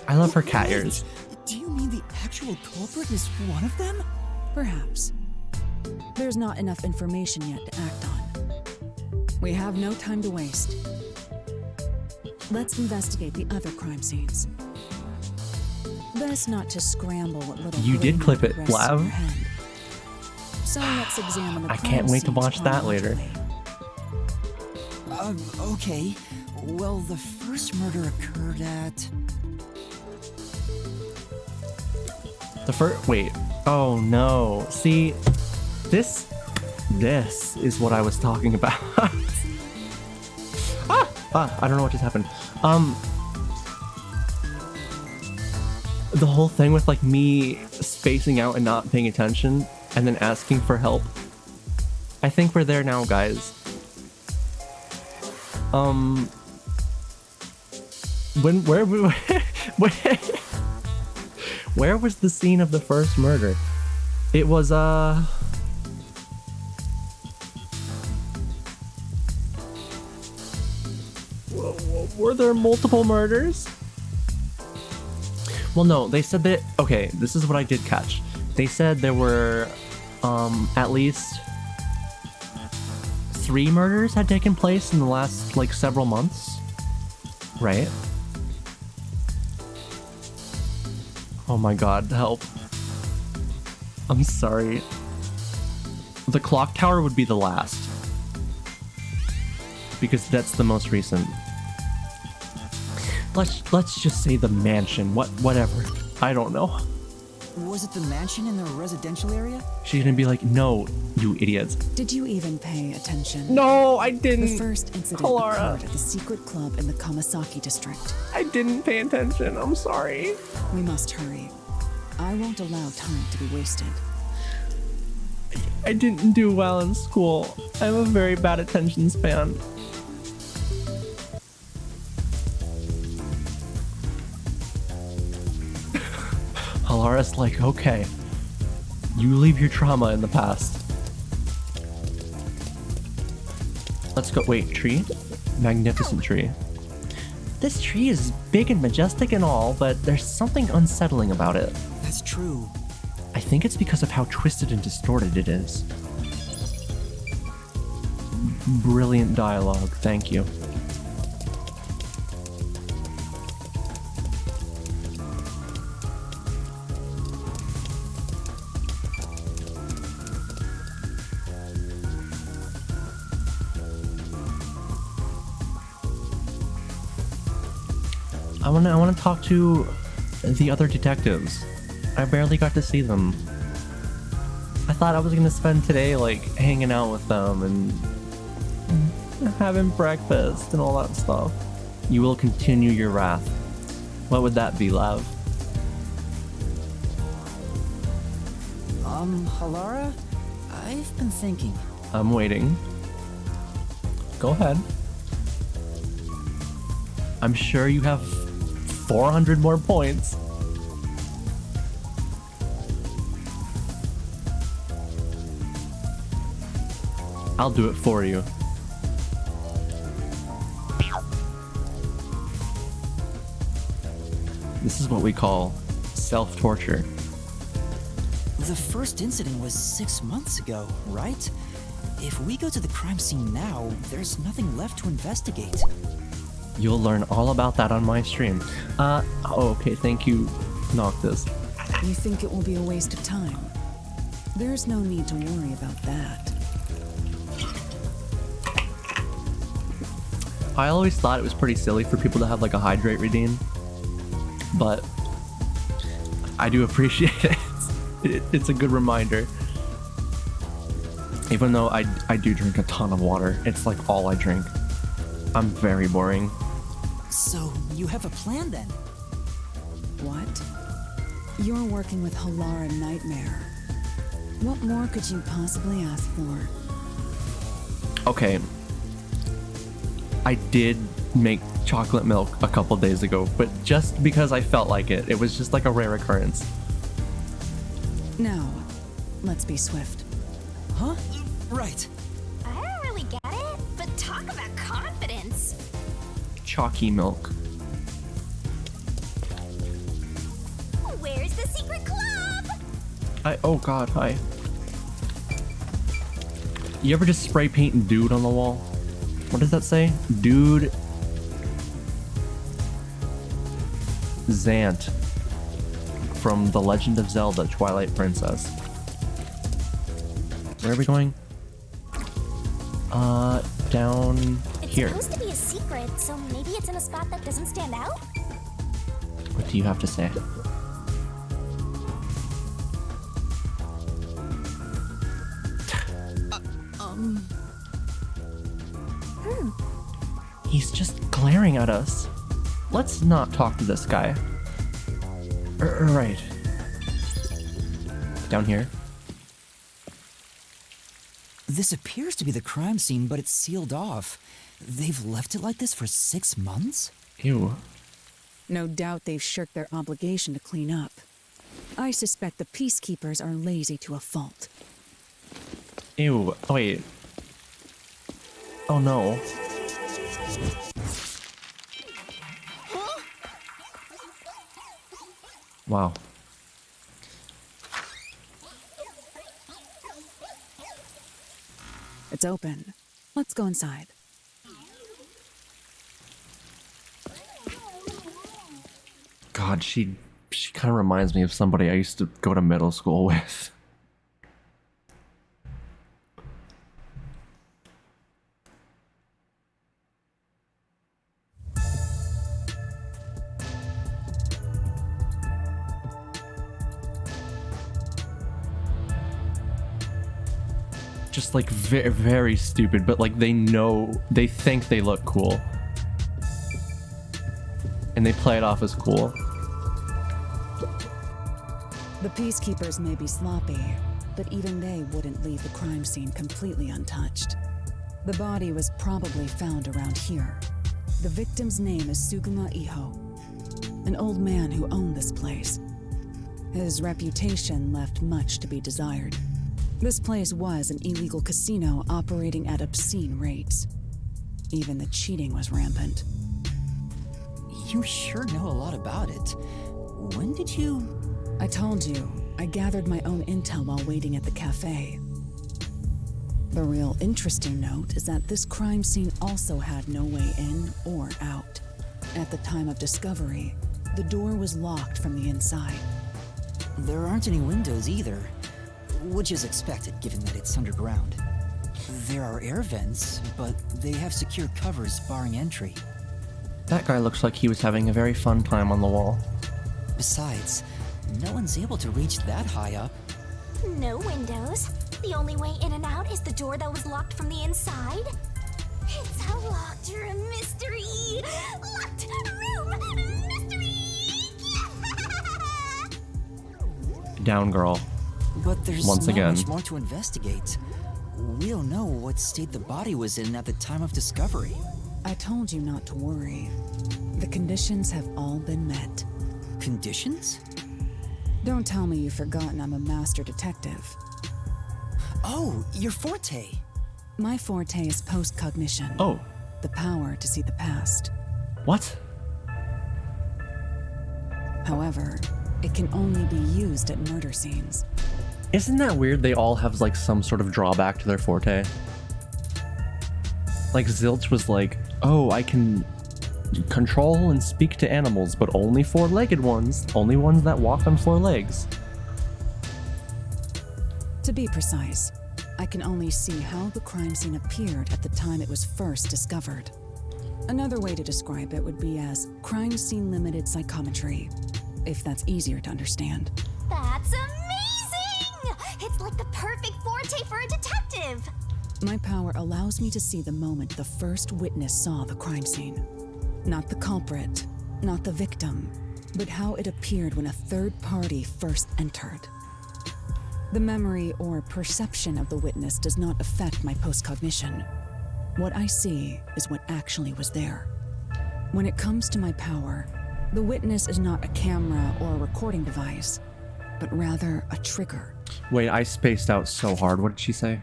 I love her cat ears. Do you mean the actual culprit is one of them? Perhaps. There's not enough information yet to act on. We have no time to waste. Let's investigate the other crime scenes. Best not to scramble what little You did brain clip it, rests in Blav. your head. So let's examine the I can't wait to watch that later. Okay. Well, the first murder occurred at... The first, wait, oh no. See, this is what I was talking about. I don't know what just happened. The whole thing with like me spacing out and not paying attention and then asking for help. I think we're there now, guys. Where was the scene of the first murder? It was, were there multiple murders? Well, no, they said that, okay, this is what I did catch. They said there were, at least 3 murders had taken place in the last, like, several months. Right? Oh my god, help. I'm sorry. The clock tower would be the last. Because that's the most recent. Let's just say the mansion. Whatever. I don't know. Was it the mansion in the residential area? She's gonna be like, no, you idiots. Did you even pay attention? No, I didn't. The first incident Clara. occurred at the secret club in the Kamasaki district. I didn't pay attention. I'm sorry. We must hurry. I won't allow time to be wasted. I didn't do well in school. I have a very bad attention span. Alara's like, okay, you leave your trauma in the past. Let's go. Wait, tree? Magnificent tree. This tree is big and majestic and all, but there's something unsettling about it. That's true. I think it's because of how twisted and distorted it is. Brilliant dialogue, thank you. I wanna talk to the other detectives. I barely got to see them. I thought I was gonna spend today like hanging out with them and having breakfast and all that stuff. You will continue your wrath. What would that be, Lav? Halara? I've been thinking. I'm waiting. Go ahead. I'm sure you have 400 more points. I'll do it for you. This is what we call self-torture. The first incident was 6 months ago, right? If we go to the crime scene now, there's nothing left to investigate. You'll learn all about that on my stream. Okay, thank you, Noctis. You think it will be a waste of time? There's no need to worry about that. I always thought it was pretty silly for people to have like a hydrate redeem, but I do appreciate it. It's a good reminder. Even though I do drink a ton of water, it's like all I drink. I'm very boring. So, you have a plan then? What? You're working with Halara Nightmare. What more could you possibly ask for? Okay. I did make chocolate milk a couple days ago, but just because I felt like it. It was just like a rare occurrence. Now, let's be swift. Huh? Right. I don't really get it, but talk about confidence. Chalky milk. Where's the secret club? Oh god, hi. You ever just spray paint dude on the wall? What does that say? Dude Zant from The Legend of Zelda Twilight Princess. Where are we going? Down here. It's supposed to be a secret, so maybe it's in a spot that doesn't stand out? What do you have to say? He's just glaring at us. Let's not talk to this guy. Right. Down here. This appears to be the crime scene, but it's sealed off. They've left it like this for 6 months? Ew. No doubt they've shirked their obligation to clean up. I suspect the peacekeepers are lazy to a fault. Ew. Oh, wait. Oh no. Wow. It's open. Let's go inside. God, she kind of reminds me of somebody I used to go to middle school with. Just like very, very stupid, but like they think they look cool. And they play it off as cool. The peacekeepers may be sloppy, but even they wouldn't leave the crime scene completely untouched. The body was probably found around here. The victim's name is Suguma Iho, an old man who owned this place. His reputation left much to be desired. This place was an illegal casino operating at obscene rates. Even the cheating was rampant. You sure know a lot about it. When did you... I told you, I gathered my own intel while waiting at the cafe. The real interesting note is that this crime scene also had no way in or out. At the time of discovery, the door was locked from the inside. There aren't any windows either, which is expected given that it's underground. There are air vents, but they have secure covers barring entry. That guy looks like he was having a very fun time on the wall. Besides, no one's able to reach that high up. No windows. The only way in and out is the door that was locked from the inside. It's a locked room mystery. Locked room mystery. Down, girl. But there's Once not again. much more to investigate. We don't know what state the body was in at the time of discovery. I told you not to worry. The conditions have all been met. Conditions? Don't tell me you've forgotten I'm a master detective. Oh, your forte. My forte is post-cognition. Oh. The power to see the past. What? However, it can only be used at murder scenes. Isn't that weird? They all have like some sort of drawback to their forte. Like Zilch was like, oh, I can control and speak to animals, but only four-legged ones. Only ones that walk on four legs. To be precise, I can only see how the crime scene appeared at the time it was first discovered. Another way to describe it would be as crime scene limited psychometry, if that's easier to understand. That's amazing! It's like the perfect forte for a detective. My power allows me to see the moment the first witness saw the crime scene. Not the culprit, not the victim, but how it appeared when a third party first entered. The memory or perception of the witness does not affect my post-cognition. What I see is what actually was there. When it comes to my power, the witness is not a camera or a recording device, but rather a trigger. Wait, I spaced out so hard. What did she say?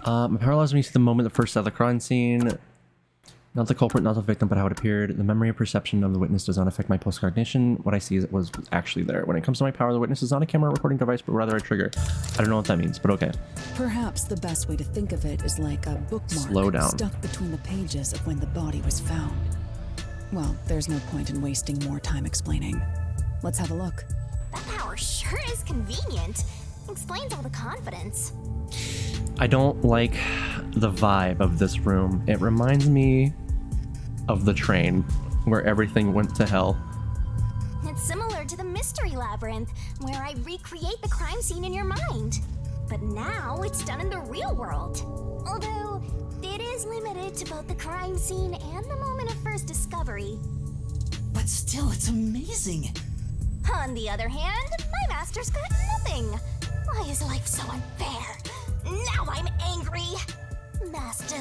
My power allows me to see the moment the first saw the crime scene. Not the culprit, not the victim, but how it appeared. The memory or perception of the witness does not affect my post-cognition. What I see is it was actually there. When it comes to my power, the witness is not a camera recording device, but rather a trigger. I don't know what that means, but okay. Perhaps the best way to think of it is like a bookmark Slow down. stuck between the pages of when the body was found. Well, there's no point in wasting more time explaining. Let's have a look. That power sure is convenient. Explains all the confidence. I don't like the vibe of this room. It reminds me of the train where everything went to hell. It's similar to the mystery labyrinth, where I recreate the crime scene in your mind. But now it's done in the real world. Although, it is limited to both the crime scene and the moment of first discovery. But still, it's amazing. On the other hand, my master's got nothing. Why is life so unfair? Now I'm angry. Master,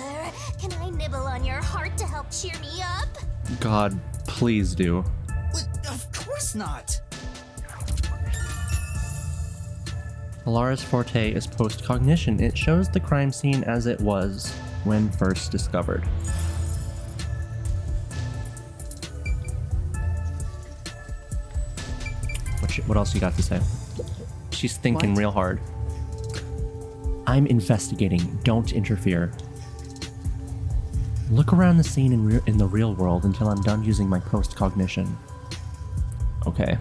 can I nibble on your heart to help cheer me up? God, please do. Of course not. Alara's forte is post-cognition. It shows the crime scene as it was when first discovered. What else you got to say? She's thinking real hard. I'm investigating. Don't interfere. Look around the scene in the real world until I'm done using my post-cognition. Okay.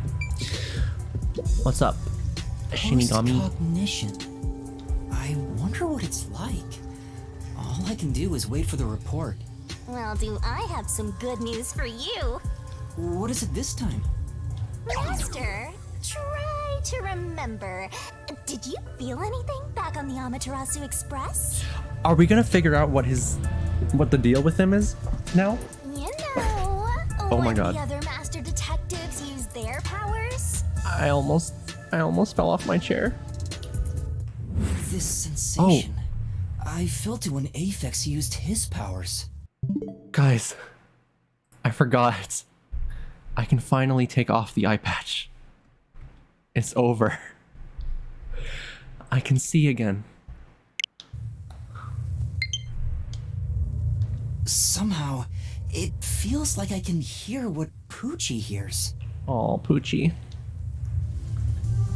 What's up, Shinigami? Post-cognition. I wonder what it's like. All I can do is wait for the report. Well, do I have some good news for you? What is it this time? Master, try to remember. Did you feel anything back on the Amaterasu Express? Are we gonna figure out what the deal with him is now? You know, Oh my when God. the other master detectives use their powers? I almost fell off my chair. This sensation. I felt it when Aphex used his powers. Guys, I forgot. I can finally take off the eye patch. It's over. I can see again. Somehow, it feels like I can hear what Poochie hears. Oh, Poochie.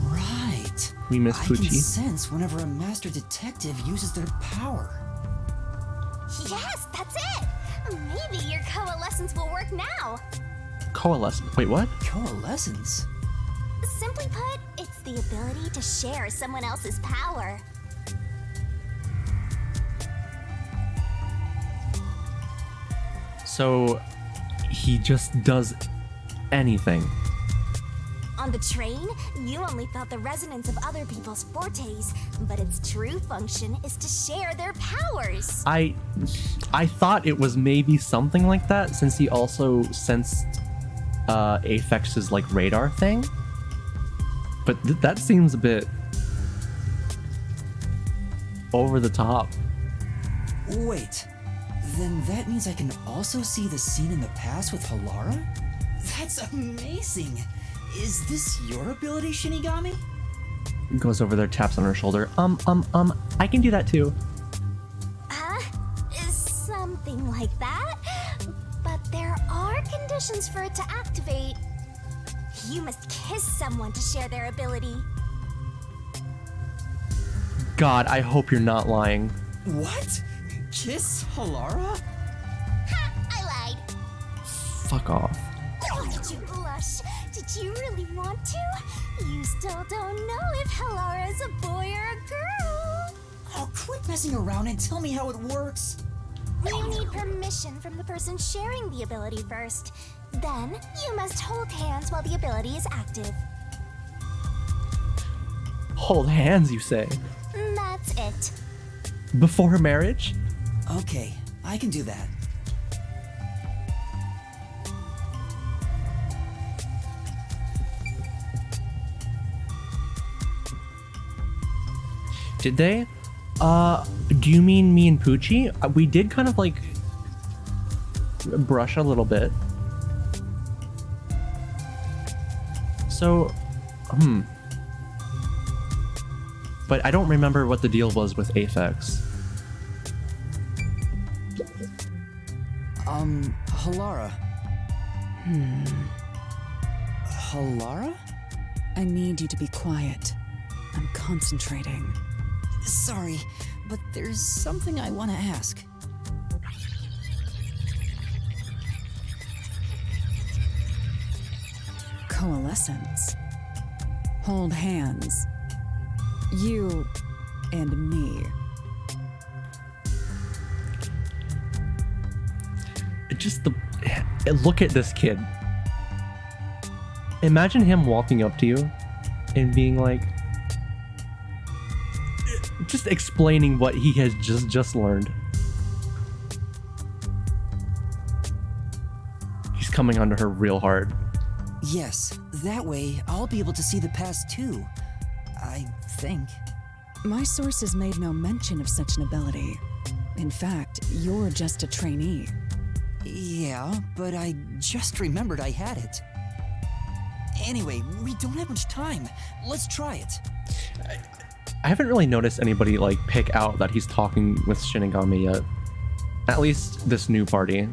Right. We miss I can Poochie. sense whenever a master detective uses their power. Yes, that's it! Maybe your coalescence will work now. Coalescence. Wait, what? Coalescence? Simply put, it's the ability to share someone else's power. So he just does anything. On the train, you only felt the resonance of other people's fortes, but its true function is to share their powers. I thought it was maybe something like that, since he also sensed Apex's like radar thing. But that seems a bit over the top. Wait, then that means I can also see the scene in the past with Halara? That's amazing! Is this your ability, Shinigami? Goes over there, taps on her shoulder. I can do that too. Something like that. But there are conditions for it to activate. You must kiss someone to share their ability. God, I hope you're not lying. What? Kiss Halara? Ha! I lied. Fuck off. Why did you blush? Did you really want to? You still don't know if Halara is a boy or a girl. Oh, quit messing around and tell me how it works. You need permission from the person sharing the ability first. Then, you must hold hands while the ability is active. Hold hands, you say? That's it. Before marriage? Okay, I can do that. Did they? Do you mean me and Poochie? We did kind of like brush a little bit. So, But I don't remember what the deal was with Aphex. Halara. Halara? I need you to be quiet. I'm concentrating. Sorry, but there's something I want to ask. Coalescence. Hold hands. You and me. Just look at this kid. Imagine him walking up to you and being like, just explaining what he has just learned. He's coming onto her real hard. Yes, that way I'll be able to see the past too. I think. My sources made no mention of such an ability. In fact, you're just a trainee. Yeah, but I just remembered I had it. Anyway, we don't have much time. Let's try it. I haven't really noticed anybody like pick out that he's talking with Shinigami yet. At least this new party.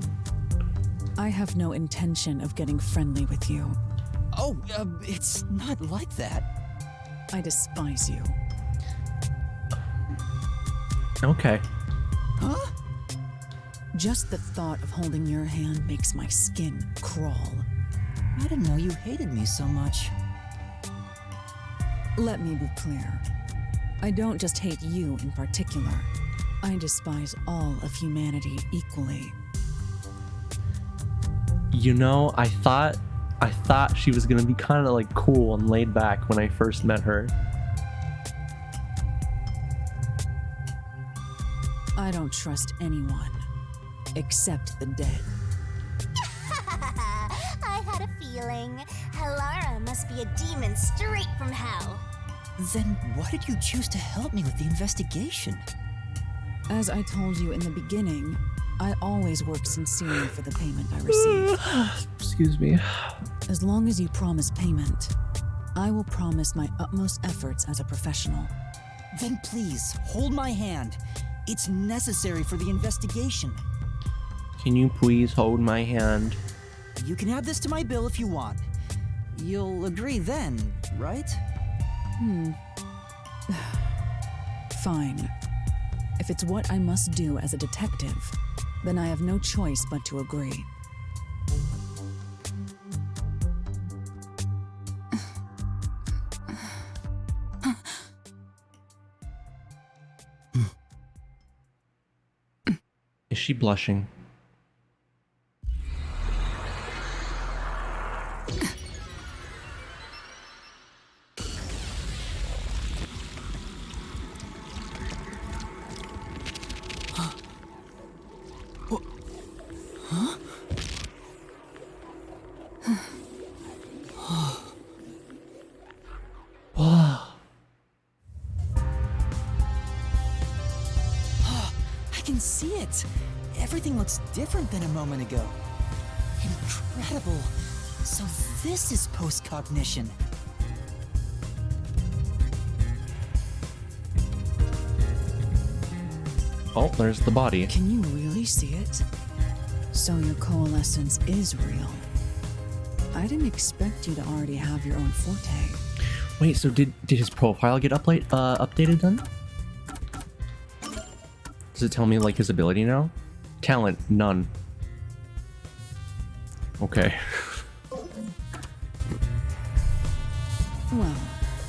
I have no intention of getting friendly with you. Oh, it's not like that. I despise you. Okay. Huh? Just the thought of holding your hand makes my skin crawl. I didn't know you hated me so much. Let me be clear. I don't just hate you in particular. I despise all of humanity equally. You know, I thought she was gonna be kind of like cool and laid back when I first met her. I don't trust anyone, except the dead. I had a feeling. Halara must be a demon straight from hell. Then why did you choose to help me with the investigation? As I told you in the beginning, I always work sincerely for the payment I receive. Excuse me. As long as you promise payment, I will promise my utmost efforts as a professional. Then please, hold my hand. It's necessary for the investigation. Can you please hold my hand? You can add this to my bill if you want. You'll agree then, right? Fine. If it's what I must do as a detective, then I have no choice but to agree. Is she blushing? can see it. Everything looks different than a moment ago. Incredible. So this is post-cognition. Oh, there's the body. Can you really see it? So your coalescence is real. I didn't expect you to already have your own forte. Wait, so did his profile get updated then? Does it tell me like his ability now? Talent, none. Okay. Well,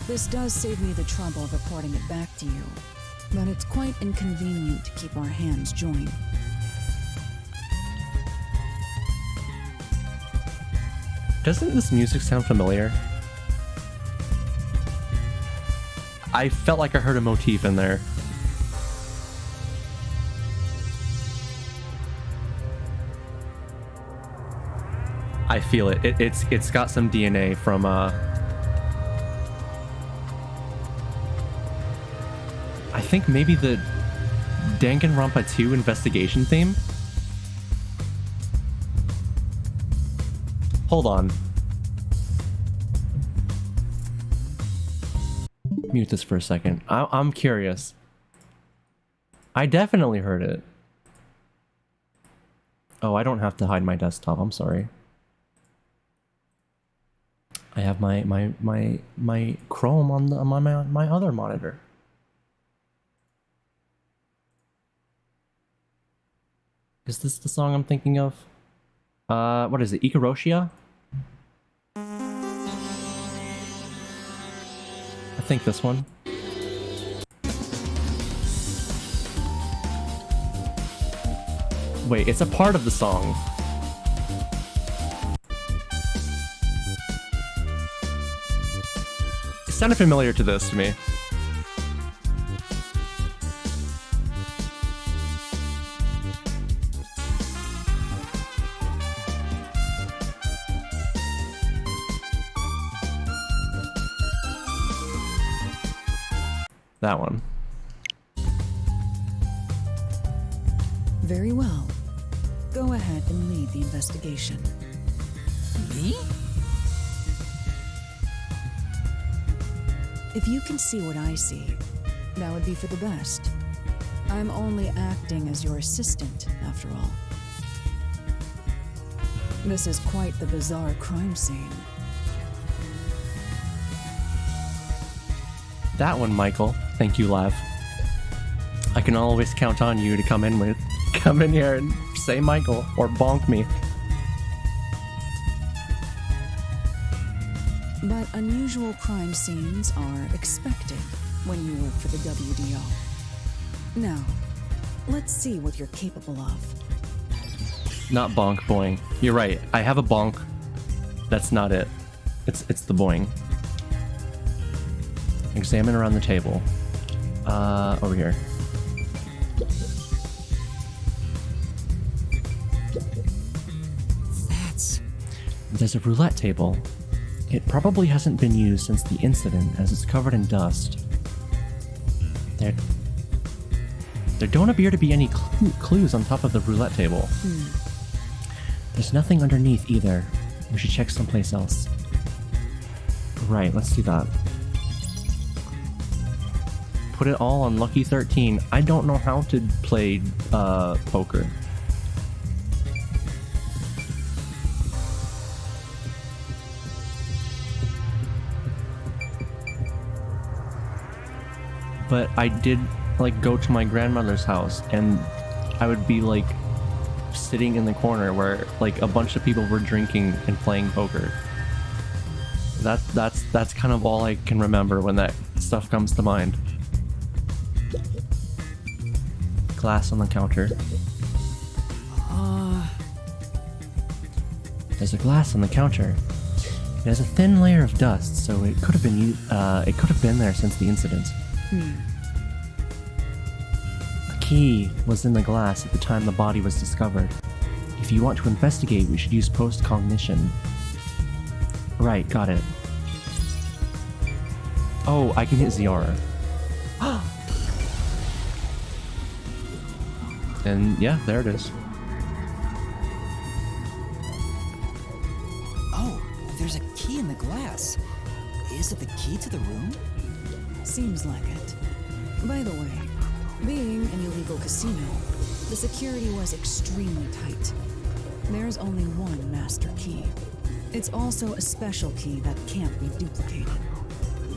this does save me the trouble of reporting it back to you, but it's quite inconvenient to keep our hands joined. Doesn't this music sound familiar? I felt like I heard a motif in there. I feel it. It's got some DNA from I think maybe the Danganronpa 2 investigation theme. Hold on. Mute this for a second. I'm curious. I definitely heard it. Oh, I don't have to hide my desktop. I'm sorry. I have my Chrome on my other monitor. Is this the song I'm thinking of? What is it? Nyxxiea? I think this one. Wait, it's a part of the song. It sounded familiar to this to me. That one. Very well. Go ahead and lead the investigation. Me? If you can see what I see, that would be for the best. I'm only acting as your assistant, after all. This is quite the bizarre crime scene. That one, Michael. Thank you, Lav. I can always count on you to come in here and say Michael or bonk me. But unusual crime scenes are expected when you work for the WDO. Now, let's see what you're capable of. Not bonk boing. You're right. I have a bonk. That's not it. It's the boing. Examine around the table. Over here. There's a roulette table. It probably hasn't been used since the incident, as it's covered in dust. There don't appear to be any clues on top of the roulette table. There's nothing underneath either. We should check someplace else. Right, let's do that. Put it all on Lucky 13. I don't know how to play poker. But I did like go to my grandmother's house, and I would be like sitting in the corner where like a bunch of people were drinking and playing poker. That's kind of all I can remember when that stuff comes to mind. Glass on the counter. There's a glass on the counter. It has a thin layer of dust, so it could have been there since the incident. A key was in the glass at the time the body was discovered. If you want to investigate, we should use post-cognition. Right, got it. Oh, I can hit Ziara. And yeah, there it is. Oh, there's a key in the glass. Is it the key to the room? Seems like it. By the way, being an illegal casino, the security was extremely tight. There's only one master key. It's also a special key that can't be duplicated.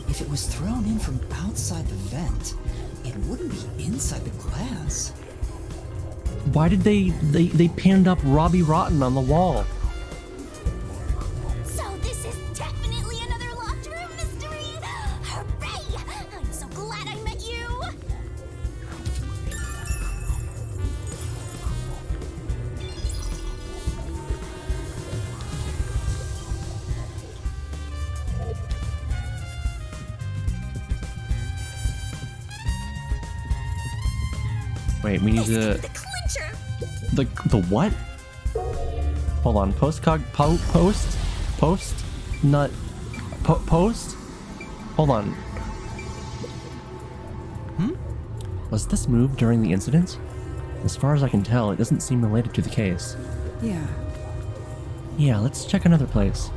If it was thrown in from outside the vent, it wouldn't be inside the glass. Why did they pinned up Robbie Rotten on the wall? So this is definitely another locked room mystery! Hooray! I'm so glad I met you! Wait, we need to... The clincher! The what? Hold on. Post? Hold on. Was this moved during the incident? As far as I can tell, it doesn't seem related to the case. Yeah. Yeah, let's check another place.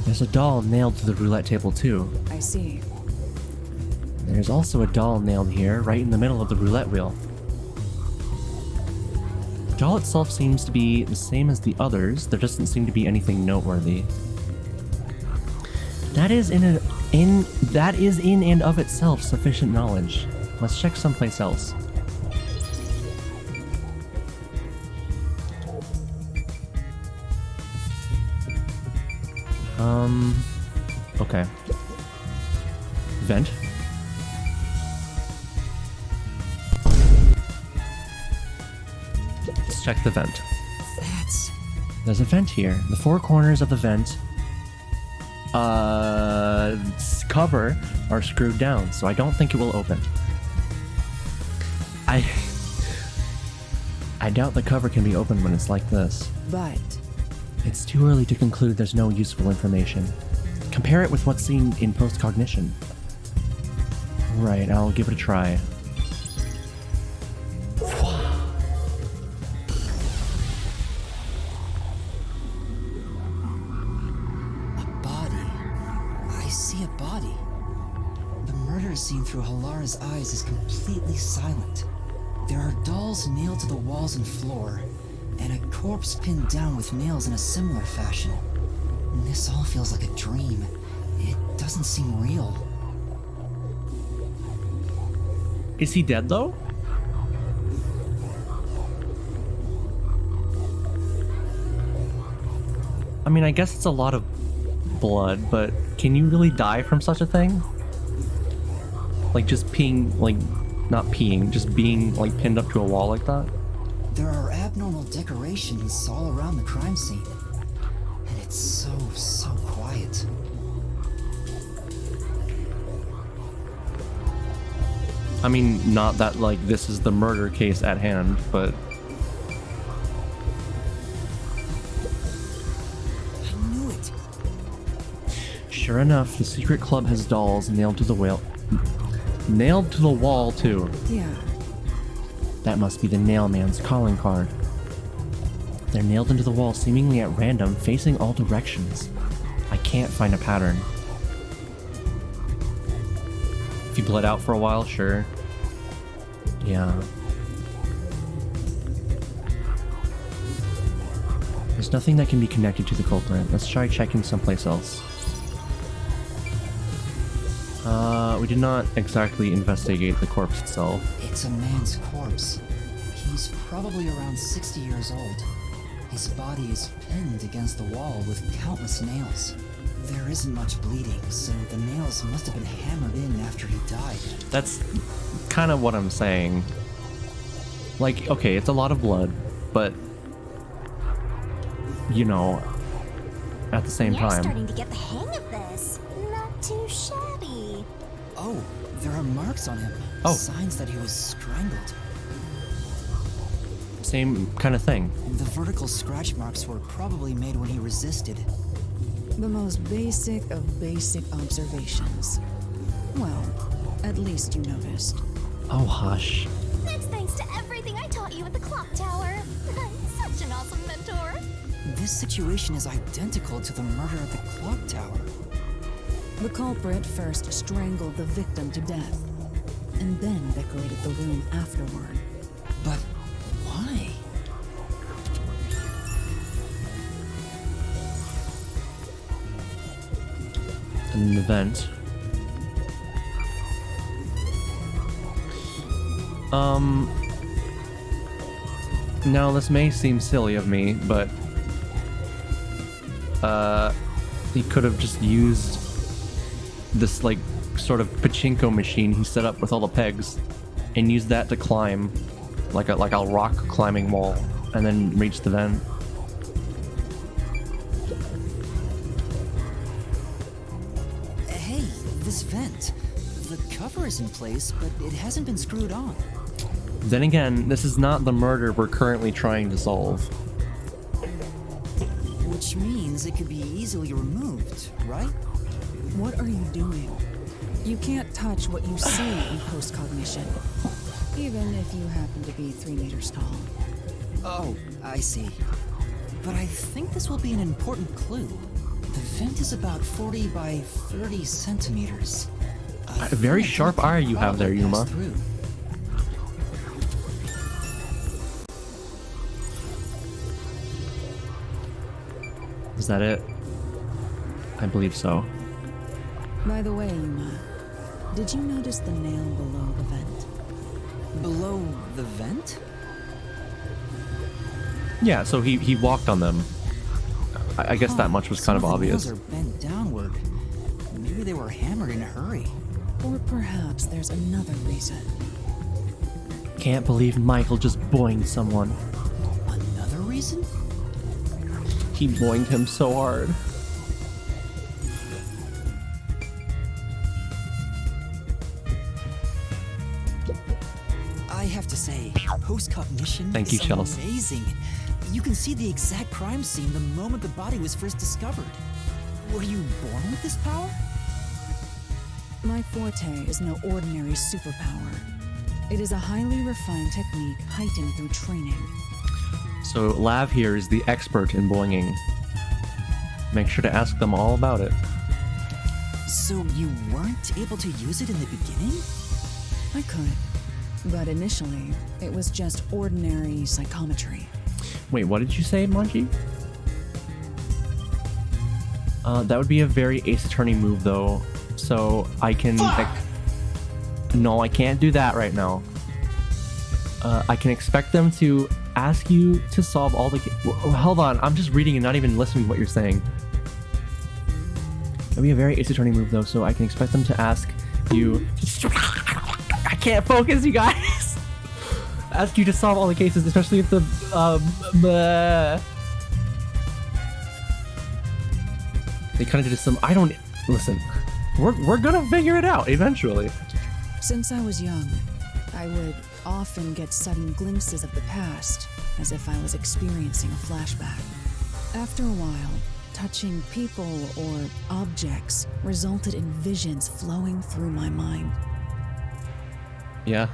There's a doll nailed to the roulette table too. I see. There's also a doll nailed here, right in the middle of the roulette wheel. The doll itself seems to be the same as the others. There doesn't seem to be anything noteworthy. That is in and of itself sufficient knowledge. Let's check someplace else. Okay. Vent. Let's check the vent. There's a vent here. The four corners of the vent cover are screwed down, so I don't think it will open. I doubt the cover can be opened when it's like this. But It's too early to conclude there's no useful information. Compare it with what's seen in post-cognition. Right, I'll give it a try. Seen through Halara's eyes is completely silent. There are dolls nailed to the walls and floor, and a corpse pinned down with nails in a similar fashion. And this all feels like a dream. It doesn't seem real. Is he dead though? I mean, I guess it's a lot of blood, but can you really die from such a thing? Like just peeing, like not peeing, just being like pinned up to a wall like that? There are abnormal decorations all around the crime scene. And it's so quiet. I mean, not that like this is the murder case at hand, but... I knew it! Sure enough, the secret club has dolls nailed to the wall. Nailed to the wall, too. Yeah. That must be the nail man's calling card. They're nailed into the wall seemingly at random, facing all directions. I can't find a pattern. If you bled out for a while, sure. Yeah. There's nothing that can be connected to the culprit. Let's try checking someplace else. We did not exactly investigate the corpse itself. It's a man's corpse. He's probably around 60 years old. His body is pinned against the wall with countless nails. There isn't much bleeding, so the nails must have been hammered in after he died. That's kind of what I'm saying. Like, okay, it's a lot of blood, but... you know, at the same time... You're starting to get the hang of this. Not too shabby. Oh, there are marks on him. Oh. Signs that he was strangled. Same kind of thing. The vertical scratch marks were probably made when he resisted. The most basic of basic observations. Well, At least you noticed. Oh, hush. That's thanks to everything I taught you at the clock tower. I'm such an awesome mentor. This situation is identical to the murder at the clock tower. The culprit first strangled the victim to death, and then decorated the room afterward. But why? An event. Now this may seem silly of me, but he could have just used this like sort of pachinko machine he set up with all the pegs and used that to climb like a rock climbing wall and then reach the vent. Hey, this vent. The cover is in place, but it hasn't been screwed on. Then again, this is not the murder we're currently trying to solve. Which means it could be easily removed, right? What are you doing? You can't touch what you see in post-cognition, even if you happen to be 3 meters tall. Oh, I see. But I think this will be an important clue. The vent is about 40 by 30 centimeters. A very sharp eye you have there, Yuma. Through. Is that it? I believe so. By the way, Yuma, did you notice the nail below the vent? Below the vent? Yeah, so he walked on them. I guess that much was kind of obvious. Nails are bent downward. Maybe they were hammered in a hurry. Or perhaps there's another reason. Can't believe Michael just boinged someone. Another reason? He boinged him so hard. I have to say, post-cognition Thank you, is Chelsea. amazing. You can see the exact crime scene the moment the body was first discovered. Were you born with this power? My forte is no ordinary superpower. It is a highly refined technique heightened through training. So Lav here is the expert in boinging. Make sure to ask them all about it. So you weren't able to use it in the beginning? I could, but initially, it was just ordinary psychometry. Wait, what did you say, Manji? That would be a very Ace Attorney move, though. So I can... No, I can't do that right now. I can expect them to ask you to solve all the... Hold on, I'm just reading and not even listening to what you're saying. That would be a very Ace Attorney move, though, so I can expect them to ask you... I can't focus, you guys! Ask you to solve all the cases, especially if the... They kind of did some... I don't... Listen, we're gonna figure it out eventually. Since I was young, I would often get sudden glimpses of the past, as if I was experiencing a flashback. After a while, touching people or objects resulted in visions flowing through my mind. Yeah.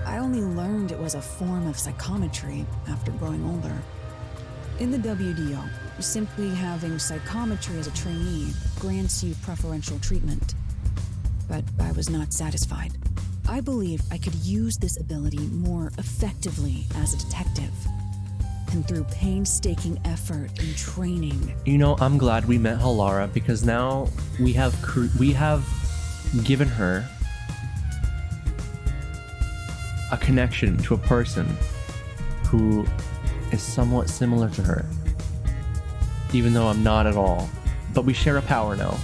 I only learned it was a form of psychometry after growing older. In the WDO, simply having psychometry as a trainee grants you preferential treatment. But I was not satisfied. I believed I could use this ability more effectively as a detective. And through painstaking effort and training... You know, I'm glad we met Halara, because now we have given her a connection to a person who is somewhat similar to her. Even though I'm not at all. But we share a power now.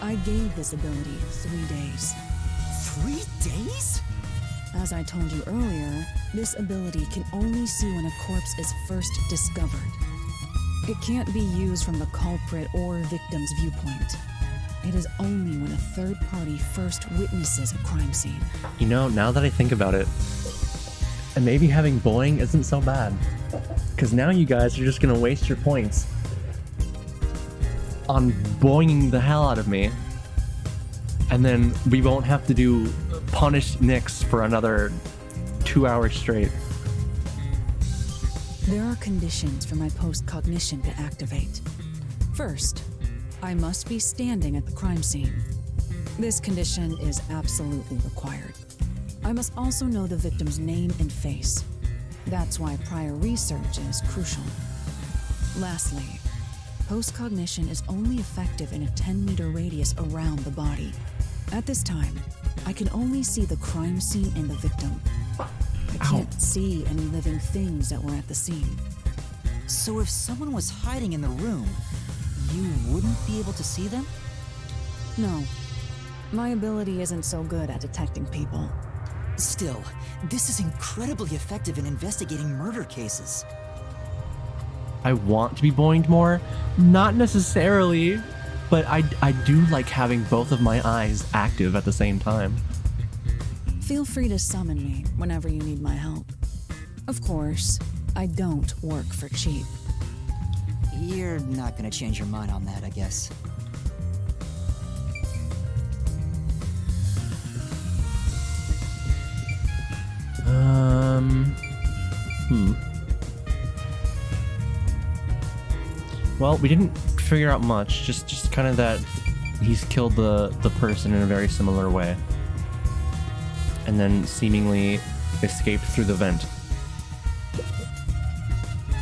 I gained this ability 3 days. 3 days? As I told you earlier, this ability can only see when a corpse is first discovered. It can't be used from the culprit or victim's viewpoint. It is only when a third party first witnesses a crime scene. You know, now that I think about it, and maybe having boing isn't so bad. Because now you guys are just gonna waste your points on boinging the hell out of me. And then we won't have to do punish Nyx for another 2 hours straight. There are conditions for my post-cognition to activate. First, I must be standing at the crime scene. This condition is absolutely required. I must also know the victim's name and face. That's why prior research is crucial. Lastly, post-cognition is only effective in a 10-meter radius around the body. At this time, I can only see the crime scene and the victim. I can't see any living things that were at the scene. So if someone was hiding in the room, you wouldn't be able to see them? No. My ability isn't so good at detecting people. Still, this is incredibly effective in investigating murder cases. I want to be boinged more, not necessarily, but I do like having both of my eyes active at the same time. Feel free to summon me whenever you need my help. Of course, I don't work for cheap. You're not gonna change your mind on that, I guess. Well, we didn't figure out much, just kind of that he's killed the person in a very similar way. And then seemingly escaped through the vent.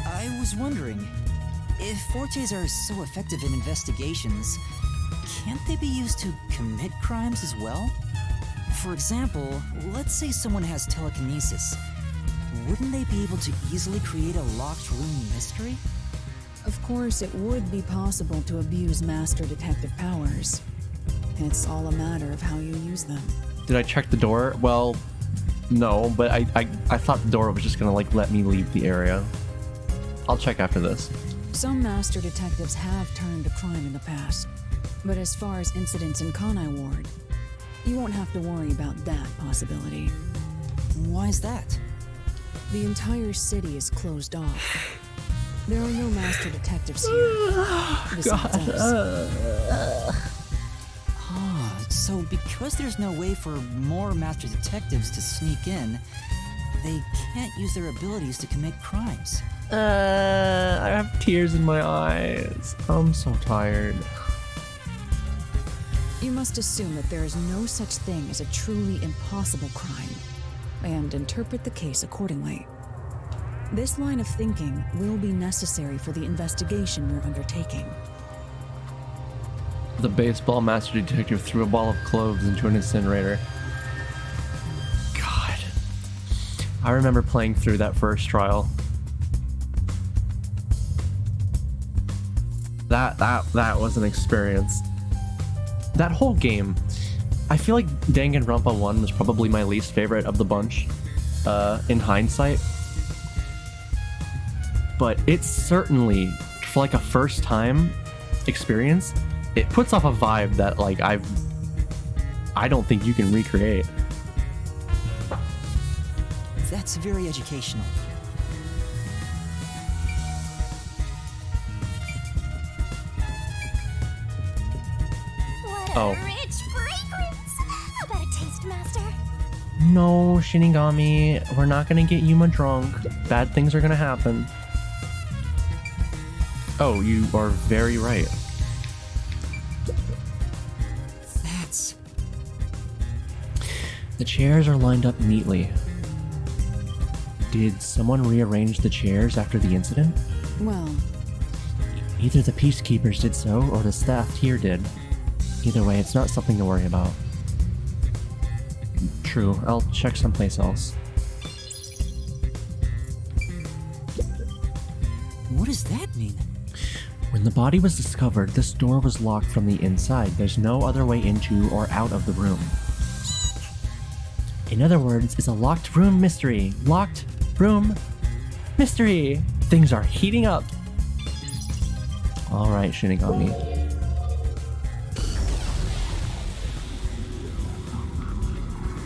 I was wondering, if fortes are so effective in investigations, can't they be used to commit crimes as well? For example, let's say someone has telekinesis. Wouldn't they be able to easily create a locked room mystery? Of course, it would be possible to abuse master detective powers. It's all a matter of how you use them. Did I check the door? Well, no, but I thought the door was just gonna like let me leave the area. I'll check after this. Some master detectives have turned to crime in the past, but as far as incidents in Kanai Ward, you won't have to worry about that possibility. Why is that? The entire city is closed off. There are no master detectives here. Besides us. So because there's no way for more master detectives to sneak in, they can't use their abilities to commit crimes. I have tears in my eyes. I'm so tired. You must assume that there is no such thing as a truly impossible crime, and interpret the case accordingly. This line of thinking will be necessary for the investigation we're undertaking. The baseball master detective threw a ball of cloves into an incinerator. God. I remember playing through that first trial. That was an experience. That whole game, I feel like Danganronpa 1 was probably my least favorite of the bunch, in hindsight. But it's certainly, for like a first time experience, it puts off a vibe that like I don't think you can recreate. That's very educational. What Oh. a rich fragrance! How about a taste, Master? No, Shinigami, we're not gonna get Yuma drunk. Bad things are gonna happen. Oh, you are very right. That's... The chairs are lined up neatly. Did someone rearrange the chairs after the incident? Well, Either the peacekeepers did so, or the staff here did. Either way, it's not something to worry about. True, I'll check someplace else. What does that mean? When the body was discovered, this door was locked from the inside. There's no other way into or out of the room. In other words, it's a locked room mystery. Locked room mystery. Things are heating up. All right, Shinigami.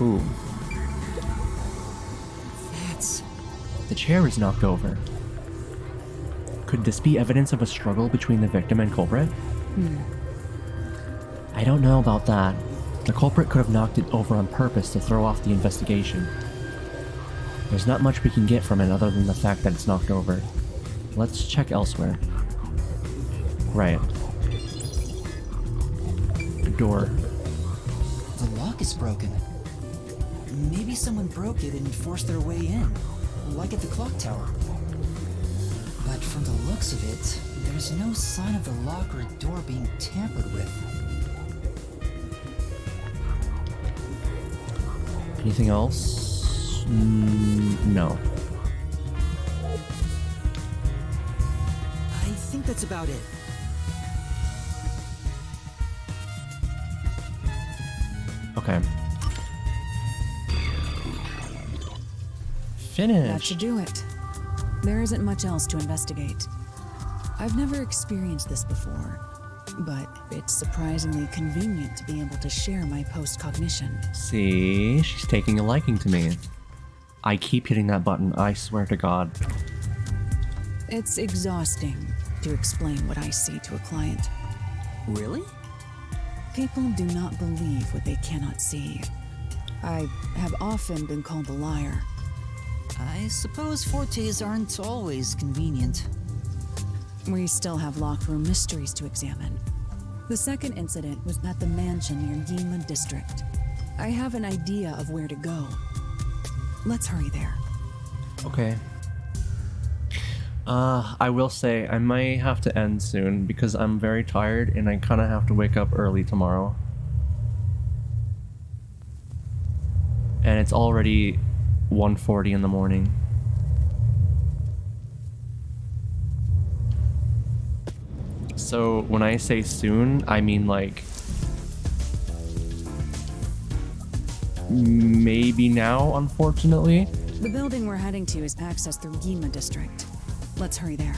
Ooh. That's... The chair is knocked over. Could this be evidence of a struggle between the victim and culprit? I don't know about that. The culprit could have knocked it over on purpose to throw off the investigation. There's not much we can get from it other than the fact that it's knocked over. Let's check elsewhere. Right. Door. The lock is broken. Maybe someone broke it and forced their way in, like at the clock tower. But from the looks of it, there's no sign of the lock or door being tampered with. Anything else? No. I think that's about it. Okay. Finish. That should do it. There isn't much else to investigate. I've never experienced this before, but it's surprisingly convenient to be able to share my post-cognition. See, she's taking a liking to me. I keep hitting that button, I swear to God. It's exhausting to explain what I see to a client. Really? People do not believe what they cannot see. I have often been called a liar. I suppose fortes aren't always convenient. We still have locked room mysteries to examine. The second incident was at the mansion near Ginma District. I have an idea of where to go. Let's hurry there. Okay. I will say I might have to end soon because I'm very tired and I kind of have to wake up early tomorrow. And it's already 1:40 in the morning. So when I say soon, I mean like maybe now, unfortunately. The building we're heading to is accessed through Ginma District. Let's hurry there.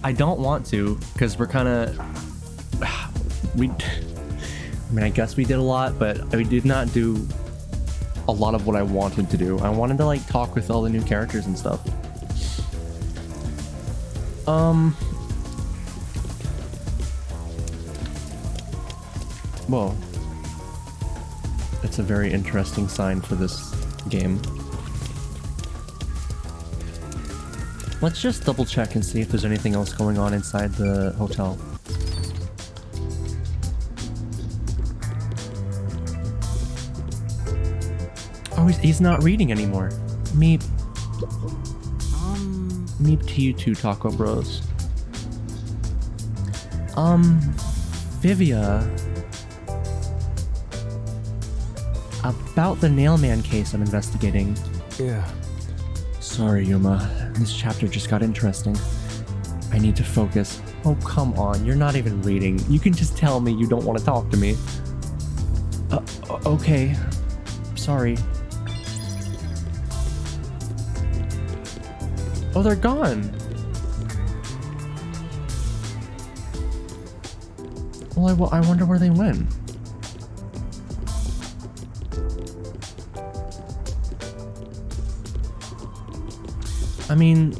I don't want to, because we're kind of... I mean, I guess we did a lot, but we did not do a lot of what I wanted to do. I wanted to, like, talk with all the new characters and stuff. Whoa. It's a very interesting sign for this game. Let's just double check and see if there's anything else going on inside the hotel. Oh, he's not reading anymore. Meep. Meep to you too, Taco Bros. Vivia. About the Nailman case I'm investigating. Yeah. Sorry, Yuma. This chapter just got interesting. I need to focus. Oh, come on. You're not even reading. You can just tell me you don't want to talk to me. Okay. Sorry. Oh, they're gone. Well, I wonder where they went. I mean,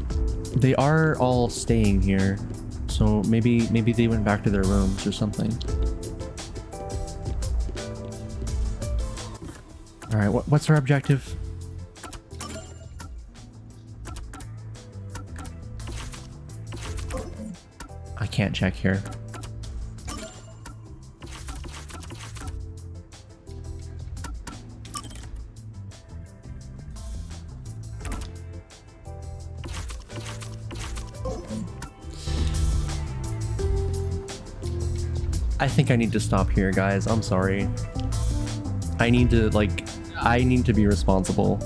they are all staying here, so maybe they went back to their rooms or something. All right, what's our objective? I can't check here. I think I need to stop here, guys. I'm sorry. I need to be responsible.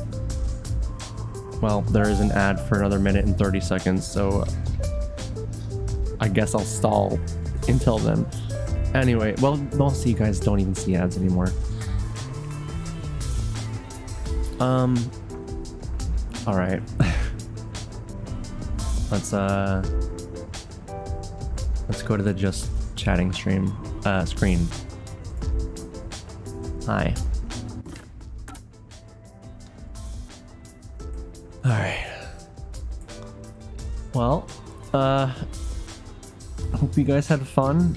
Well, there is an ad for another minute and 30 seconds, so I guess I'll stall until then. Anyway, well, most of you guys don't even see ads anymore. Alright. Let's go to the just chatting screen. Hi. Alright. Well, hope you guys had fun.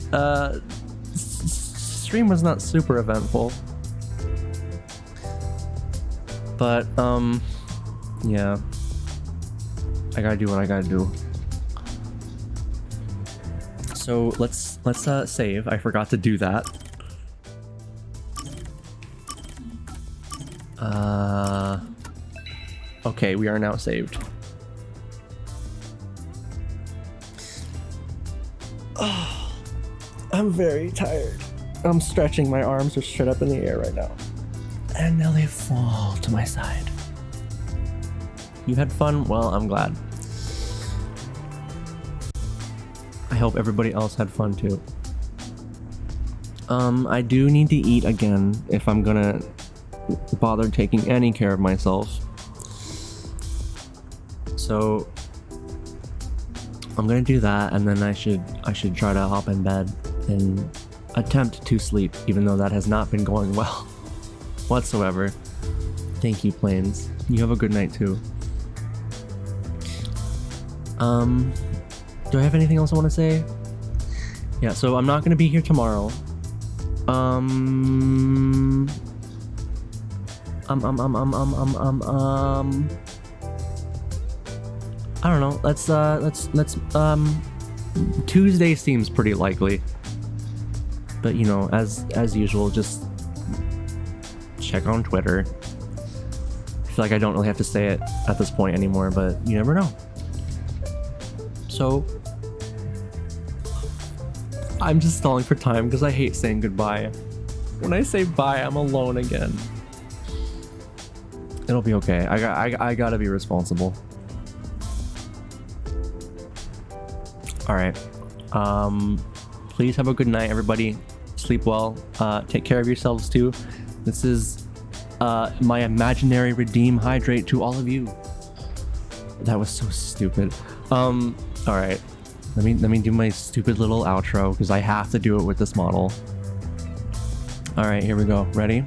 stream was not super eventful. But, yeah. I gotta do what I gotta do. So let's save. I forgot to do that. Okay, we are now saved. Oh, I'm very tired. I'm stretching. My arms are straight up in the air right now. And now they fall to my side. You had fun? Well, I'm glad. I hope everybody else had fun too. I do need to eat again if I'm gonna bother taking any care of myself. So I'm gonna do that, and then I should try to hop in bed and attempt to sleep, even though that has not been going well whatsoever. Thank you, Plains. You have a good night too. Do I have anything else I want to say? Yeah, so I'm not gonna be here tomorrow. I don't know. Let's Tuesday seems pretty likely. But you know, as usual, just check on Twitter. I feel like I don't really have to say it at this point anymore, but you never know. So I'm just stalling for time because I hate saying goodbye. When I say bye, I'm alone again. It'll be okay. I gotta be responsible. All right. Please have a good night, everybody. Sleep well. Take care of yourselves too. This is my imaginary redeem hydrate to all of you. That was so stupid. All right. Let me do my stupid little outro because I have to do it with this model. All right, here we go. Ready?